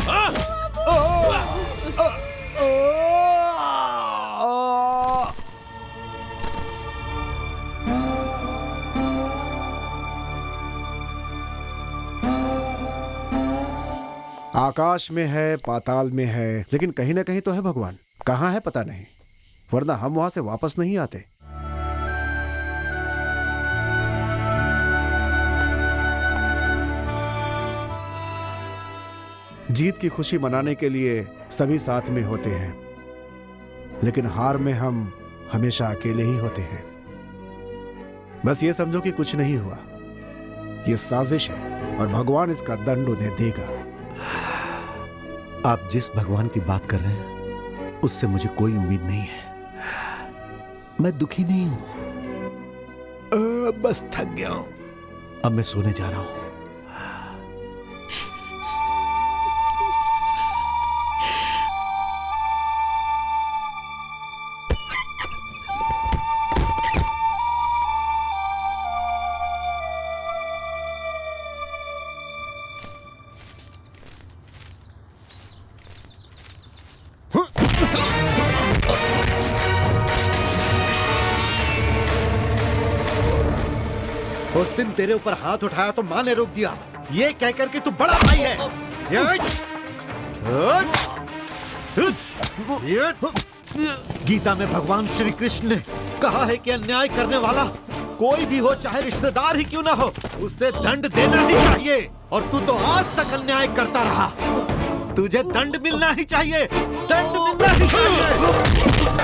C: हाँ?
G: आकाश में है, पाताल में है, लेकिन कहीं ना कहीं तो है भगवान। कहाँ है पता नहीं, वरना हम वहां से वापस नहीं आते। जीत की खुशी मनाने के लिए सभी साथ में होते हैं, लेकिन हार में हम हमेशा अकेले ही होते हैं। बस ये समझो कि कुछ नहीं हुआ, ये साजिश है और भगवान इसका दंड उन्हें देगा।
B: आप जिस भगवान की बात कर रहे हैं उससे मुझे कोई उम्मीद नहीं है। मैं दुखी नहीं हूं, बस थक गया हूं। अब मैं सोने जा रहा हूं। उस दिन तेरे ऊपर हाथ उठाया तो माँ ने रोक दिया, ये कहकर कि तू बड़ा भाई है। गीता में भगवान श्री कृष्ण ने कहा है कि अन्याय करने वाला कोई भी हो, चाहे रिश्तेदार ही क्यों ना हो, उससे दंड देना ही चाहिए। और तू तो आज तक अन्याय करता रहा, तुझे दंड मिलना ही चाहिए, दंड मिलना ही चाहिए।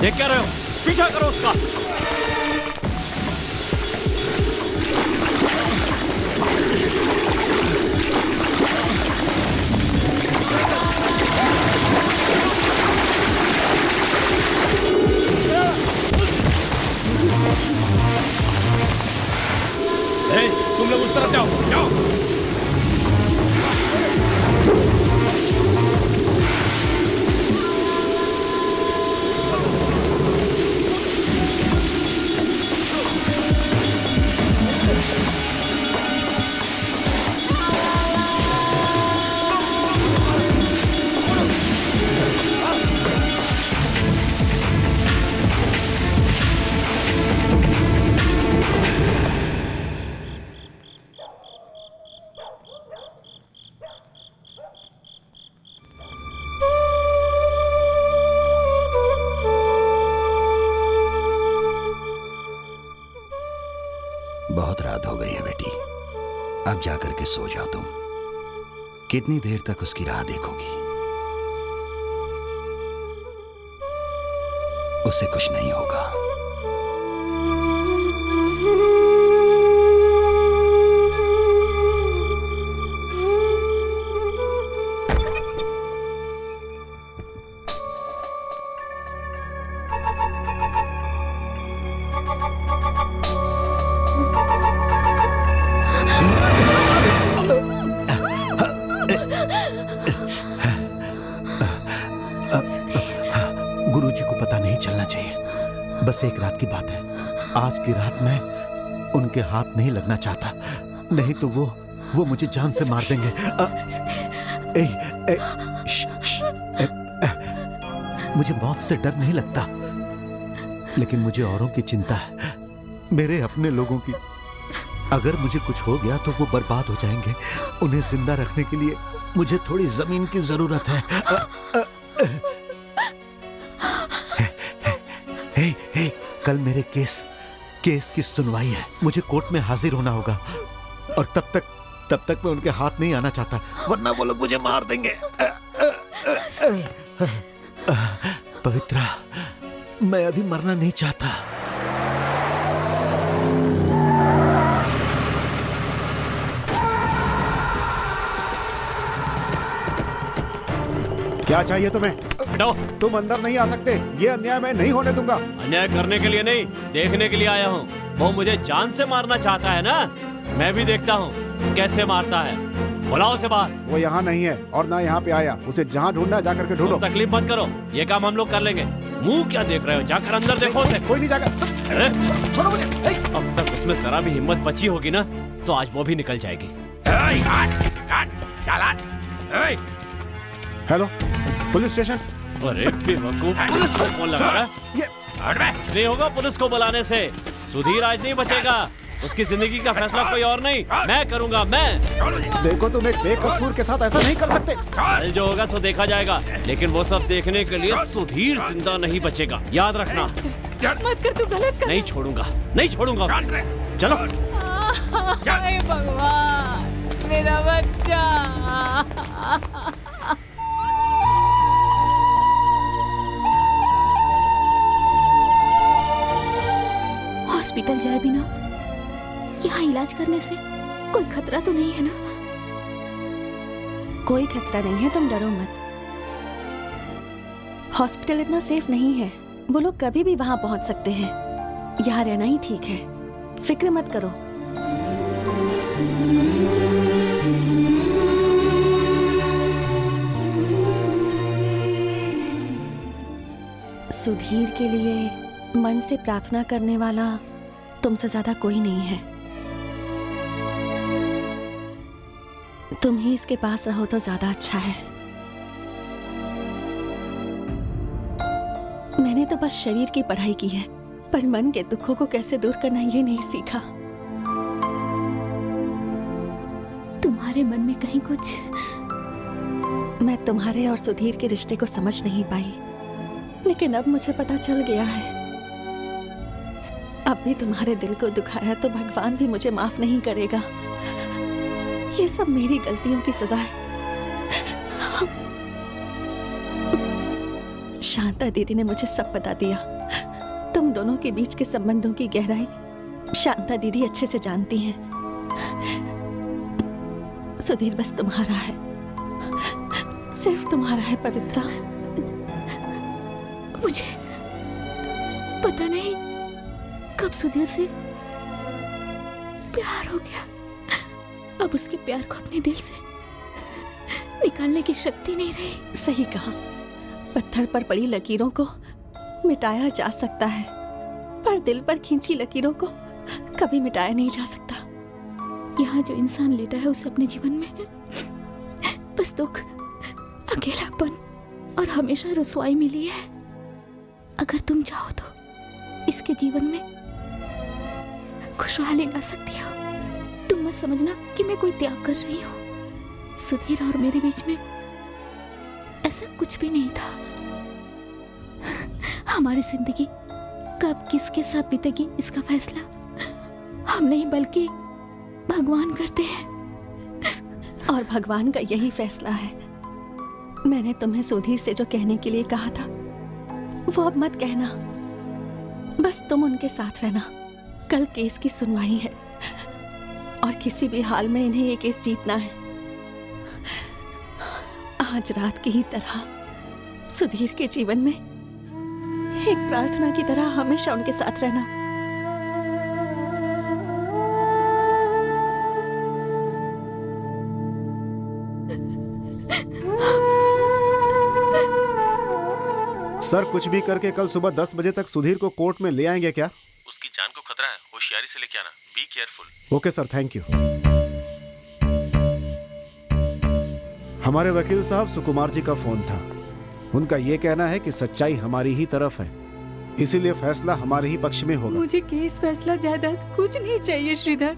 N: देख क्या रहे हो, पीछा करो उसका।
I: तुम लोग उस तरफ जाओ, जाओ।
H: बहुत रात हो गई है बेटी, अब जाकर के सो जाओ तुम। कितनी देर तक उसकी राह देखोगी? उसे कुछ नहीं होगा।
B: गुरुजी को पता नहीं चलना चाहिए। बस एक रात की बात है। आज की रात मैं उनके हाथ नहीं लगना चाहता, नहीं तो वो मुझे जान से मार देंगे। मुझे मौत से डर नहीं लगता, लेकिन मुझे औरों की चिंता है, मेरे अपने लोगों की। अगर मुझे कुछ हो गया तो वो बर्बाद हो जाएंगे। उन्हें जिंदा रखने के लिए मुझे थोड़ी जमीन की जरूरत है। हे, कल मेरे केस की सुनवाई है। मुझे कोर्ट में हाजिर होना होगा, और तब तक मैं उनके हाथ नहीं आना चाहता, वरना वो लोग मुझे मार देंगे। पवित्रा, मैं अभी मरना नहीं चाहता।
G: क्या चाहिए तुम्हें?
N: हटो।
G: तुम अंदर नहीं आ सकते। ये अन्याय मैं नहीं होने दूंगा।
N: अन्याय करने के लिए नहीं, देखने के लिए आया हूँ। वो मुझे जान से मारना चाहता है ना, मैं भी देखता हूँ कैसे मारता है। बुलाओ उसे बाहर। वो यहाँ नहीं है और ना यहाँ पे आया। उसे जहाँ ढूंढना है जाकर के ढूंढो। तकलीफ मत करो, ये काम हम लोग कर लेंगे। मुंह क्या देख रहे हो, जाकर अंदर देखो उसे।
G: कोई नहीं जाएगा।
N: छोड़ो मुझे। अब तक उसमें जरा भी हिम्मत बची होगी ना, तो आज वो भी निकल जाएगी।
G: Hello, police station.
N: अरे बेवकूफ, पुलिस को फोन लगा रहा है? नहीं होगा पुलिस को बुलाने से। सुधीर आज नहीं बचेगा। उसकी जिंदगी का फैसला कोई और नहीं, मैं करूंगा। मैं
G: देखो, तुम एक बेकसूर के साथ ऐसा नहीं कर सकते।
N: कल जो होगा सो देखा जाएगा, लेकिन वो सब देखने के लिए सुधीर जिंदा नहीं बचेगा, याद रखना।
D: मत कर, तू गलत कर।
N: नहीं छोड़ूंगा, नहीं छोड़ूंगा उसे। चलो।
D: हाय भगवान, मेरा बच्चा।
P: हॉस्पिटल जाए बिना यहाँ इलाज करने से कोई खतरा तो नहीं है ना?
Q: कोई खतरा नहीं है, तुम डरो मत। हॉस्पिटल इतना सेफ नहीं है, वो लोग कभी भी वहां पहुंच सकते हैं। यहाँ रहना ही ठीक है, फिक्र मत करो। सुधीर के लिए मन से प्रार्थना करने वाला तुमसे ज्यादा कोई नहीं है। तुम ही इसके पास रहो तो ज्यादा अच्छा है। मैंने तो बस शरीर की पढ़ाई की है, पर मन के दुखों को कैसे दूर करना ये नहीं सीखा।
P: तुम्हारे मन में कहीं कुछ?
Q: मैं तुम्हारे और सुधीर के रिश्ते को समझ नहीं पाई, लेकिन अब मुझे पता चल गया है। अब भी तुम्हारे दिल को दुखाया तो भगवान भी मुझे माफ नहीं करेगा। ये सब मेरी गलतियों की सजा है। शांता दीदी ने मुझे सब बता दिया। तुम दोनों के बीच के संबंधों की गहराई शांता दीदी अच्छे से जानती हैं। सुधीर बस तुम्हारा है, सिर्फ तुम्हारा है पवित्रा।
P: मुझे पता नहीं कब सुधीर से प्यार हो गया। अब उसके प्यार को अपने दिल से निकालने की शक्ति नहीं रही।
Q: सही कहा, पत्थर पर पड़ी लकीरों को मिटाया जा सकता है, पर दिल पर खींची लकीरों को कभी मिटाया नहीं जा सकता।
P: यहाँ जो इंसान लेटा है उसे अपने जीवन में बस दुख, अकेलापन और हमेशा रुसवाई मिली है। अगर तुम चाहो तो इसके जीवन में खुशहाली ला सकती हो। तुम मत समझना कि मैं कोई त्याग कर रही हूँ। सुधीर और मेरे बीच में ऐसा कुछ भी नहीं था। हमारी जिंदगी कब किसके साथ बीतेगी इसका फैसला हम नहीं बल्कि भगवान करते हैं।
Q: और भगवान का यही फैसला है। मैंने तुम्हें सुधीर से जो कहने के लिए कहा था वो अब मत कहना। बस तुम उनके साथ रहना। कल केस की सुनवाई है और किसी भी हाल में इन्हें ये केस जीतना है। आज रात की ही तरह सुधीर के जीवन में एक प्रार्थना की तरह हमेशा उनके साथ रहना।
G: सर कुछ भी करके कल सुबह 10 बजे तक सुधीर को कोर्ट में ले आएंगे क्या?
C: उसकी जान को खतरा है, होशियारी से लेके आना। Be careful.
G: Okay sir, thank you. हमारे वकील साहब सुकुमार जी का फोन था। उनका ये कहना है कि सच्चाई हमारी ही तरफ है, इसीलिए फैसला हमारे ही पक्ष में होगा।
D: मुझे केस फैसला जायदाद कुछ नहीं चाहिए श्रीधर,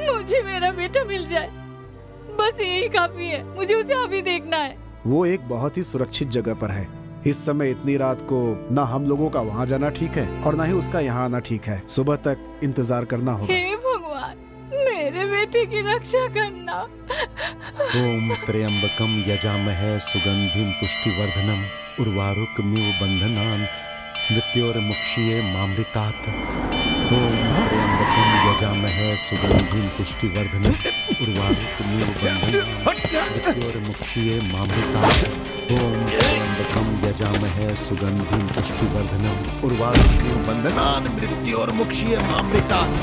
D: मुझे मेरा बेटा मिल जाए, बस यही काफी है। मुझे उसे अभी देखना है।
G: वो एक बहुत ही सुरक्षित जगह पर है। इस समय इतनी रात को ना हम लोगों का वहाँ जाना ठीक है और ना ही उसका यहाँ आना ठीक है। सुबह तक इंतजार करना होगा।
D: हे भगवान, मेरे बेटे की रक्षा करना।
B: ओम त्र्यंबकम यजामहे सुगंधिम पुष्टिवर्धनम उर्वारुकमिव बंधनान् मृत्योर्मुक्षीये मामृतात्। ओम त्र्यंबकम यजामहे सुगंधिम पुष्टिवर्धनम उर्वारुकमिव बंधनान् मृत्योर्मुक्षीये मामृतात्। ओम त्र्यंबकम यजामहे सुगंधिम पुष्टिवर्धनम उर्वारुकमिव बंधनान् मृत्योर्मुक्षीये मामृतात्।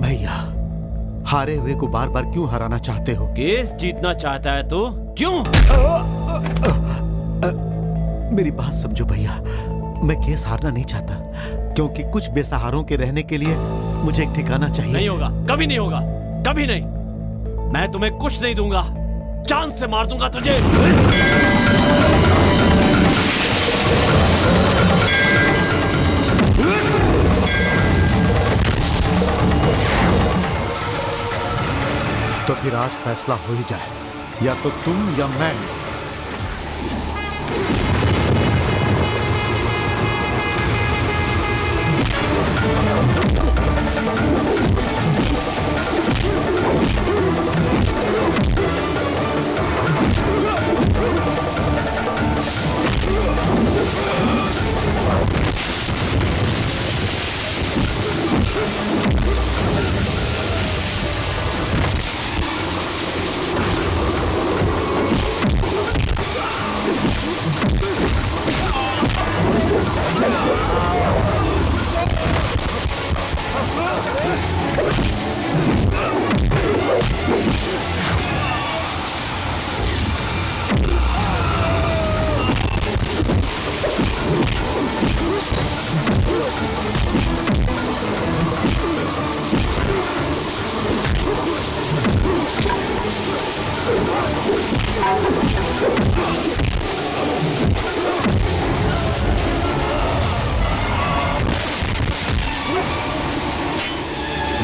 B: भैया, हारे हुए को बार बार क्यों हराना चाहते हो?
N: केस जीतना चाहता है तो क्यों?
B: मेरी बात समझो भैया, मैं केस हारना नहीं चाहता, क्योंकि कुछ बेसहारों के रहने के लिए मुझे एक ठिकाना चाहिए।
N: नहीं होगा, कभी नहीं होगा, कभी नहीं। मैं तुम्हें कुछ नहीं दूंगा, चांद से मार दूंगा तुझे।
B: तो फिर आज फैसला हो ही जाए, या तो तुम या मैं।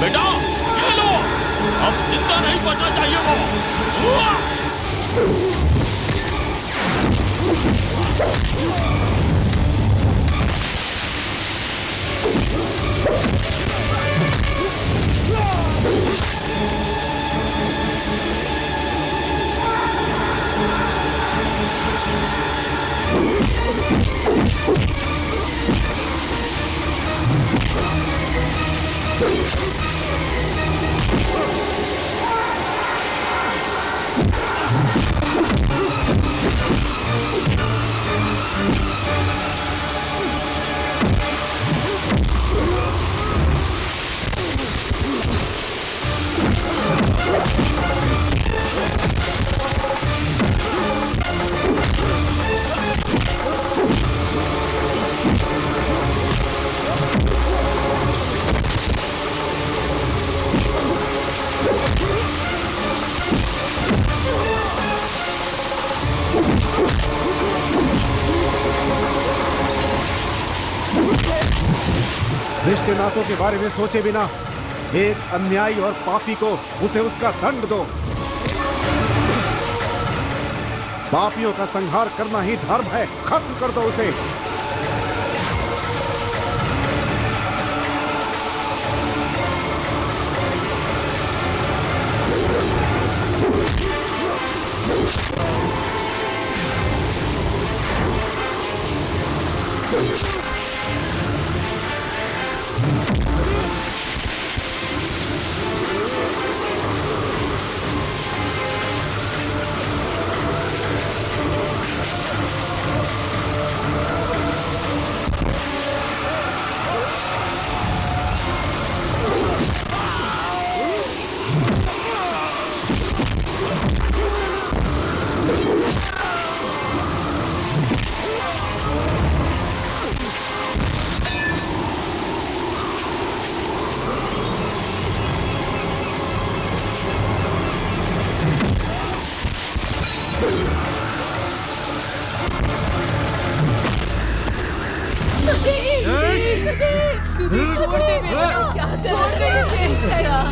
C: बेटा, ये लो, अब जिंदा नहीं बचना चाहिए
G: रिश्ते नातों के बारे में सोचे बिना एक अन्यायी और पापी को उसे उसका दंड दो। पापियों का संहार करना ही धर्म है, खत्म कर दो उसे।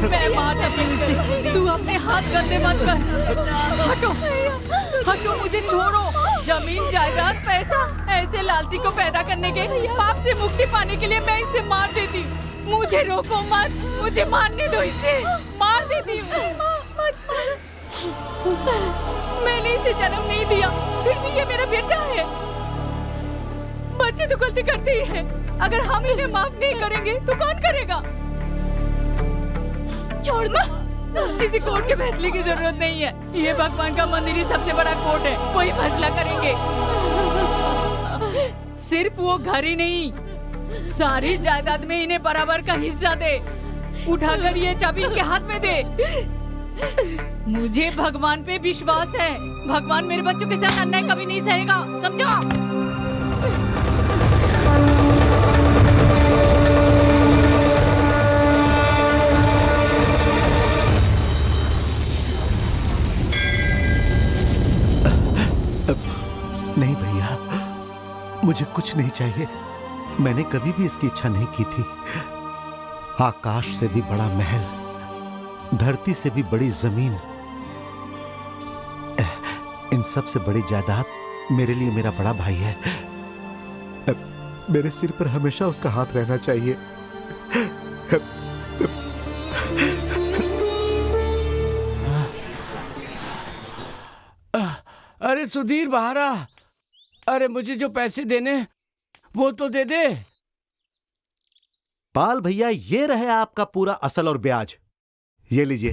D: मैं मार देती हूँ इसे। तू अपने हाथ गंदे मत कर। हटो हटो, मुझे छोड़ो। जमीन जायदाद पैसा ऐसे लालची को पैदा करने के पाप से मुक्ति पाने के लिए मैं इसे मार देती हूँ। मुझे रोको मत, मुझे मारने दो, इसे मार देती हूँ। मैंने इसे जन्म नहीं दिया, फिर भी ये मेरा बेटा है। बच्चे तो गलती करते ही हैं। अगर हम इन्हें माफ नहीं करेंगे तो कौन करेगा? छोड़ दो। किसी कोर्ट के फैसले की जरूरत नहीं है। ये भगवान का मंदिर ही सबसे बड़ा कोर्ट है, वही फैसला करेंगे। सिर्फ वो घर ही नहीं, सारी जायदाद में इन्हें बराबर का हिस्सा दे। उठाकर ये चाबी इनके हाथ में दे। मुझे भगवान पे विश्वास है। भगवान मेरे बच्चों के साथ अन्याय कभी नहीं सहेगा, समझो?
B: नहीं भैया, मुझे कुछ नहीं चाहिए। मैंने कभी भी इसकी इच्छा नहीं की थी। आकाश से भी बड़ा महल, धरती से भी बड़ी जमीन, इन सब से बड़ी जायदाद मेरे लिए मेरा बड़ा भाई है। मेरे सिर पर हमेशा उसका हाथ रहना चाहिए।
I: अरे सुधीर बाहर आ। अरे मुझे जो पैसे देने वो तो दे दे।
B: पाल भैया, ये रहे आपका पूरा असल और ब्याज। ये लीजिए।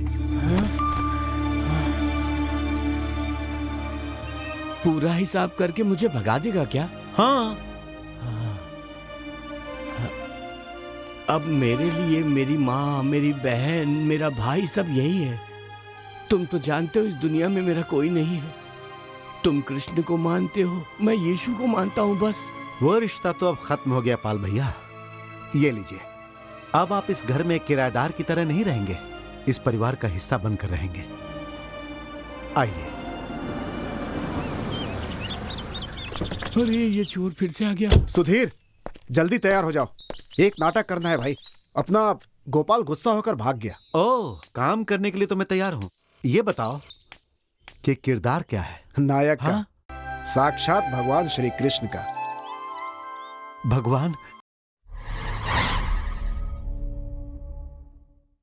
I: पूरा हिसाब करके मुझे भगा देगा क्या?
B: हाँ।
I: अब मेरे लिए मेरी माँ, मेरी बहन, मेरा भाई सब यही है। तुम तो जानते हो इस दुनिया में मेरा कोई नहीं है। तुम कृष्ण को मानते हो, मैं यीशु को मानता हूँ बस।
B: वो रिश्ता तो अब खत्म हो गया पाल भैया। ये लीजिए। अब आप इस घर में किराएदार की तरह नहीं रहेंगे, इस परिवार का हिस्सा बनकर रहेंगे। आइए।
I: अरे ये चोर फिर से आ गया।
G: सुधीर, जल्दी तैयार हो जाओ, एक नाटक करना है भाई। अपना गोपाल गुस्सा होकर भाग गया।
B: ओह, काम करने के लिए तो मैं तैयार हूँ। ये बताओ कि किरदार क्या है?
G: नायक का साक्षात भगवान श्री कृष्ण का।
B: भगवान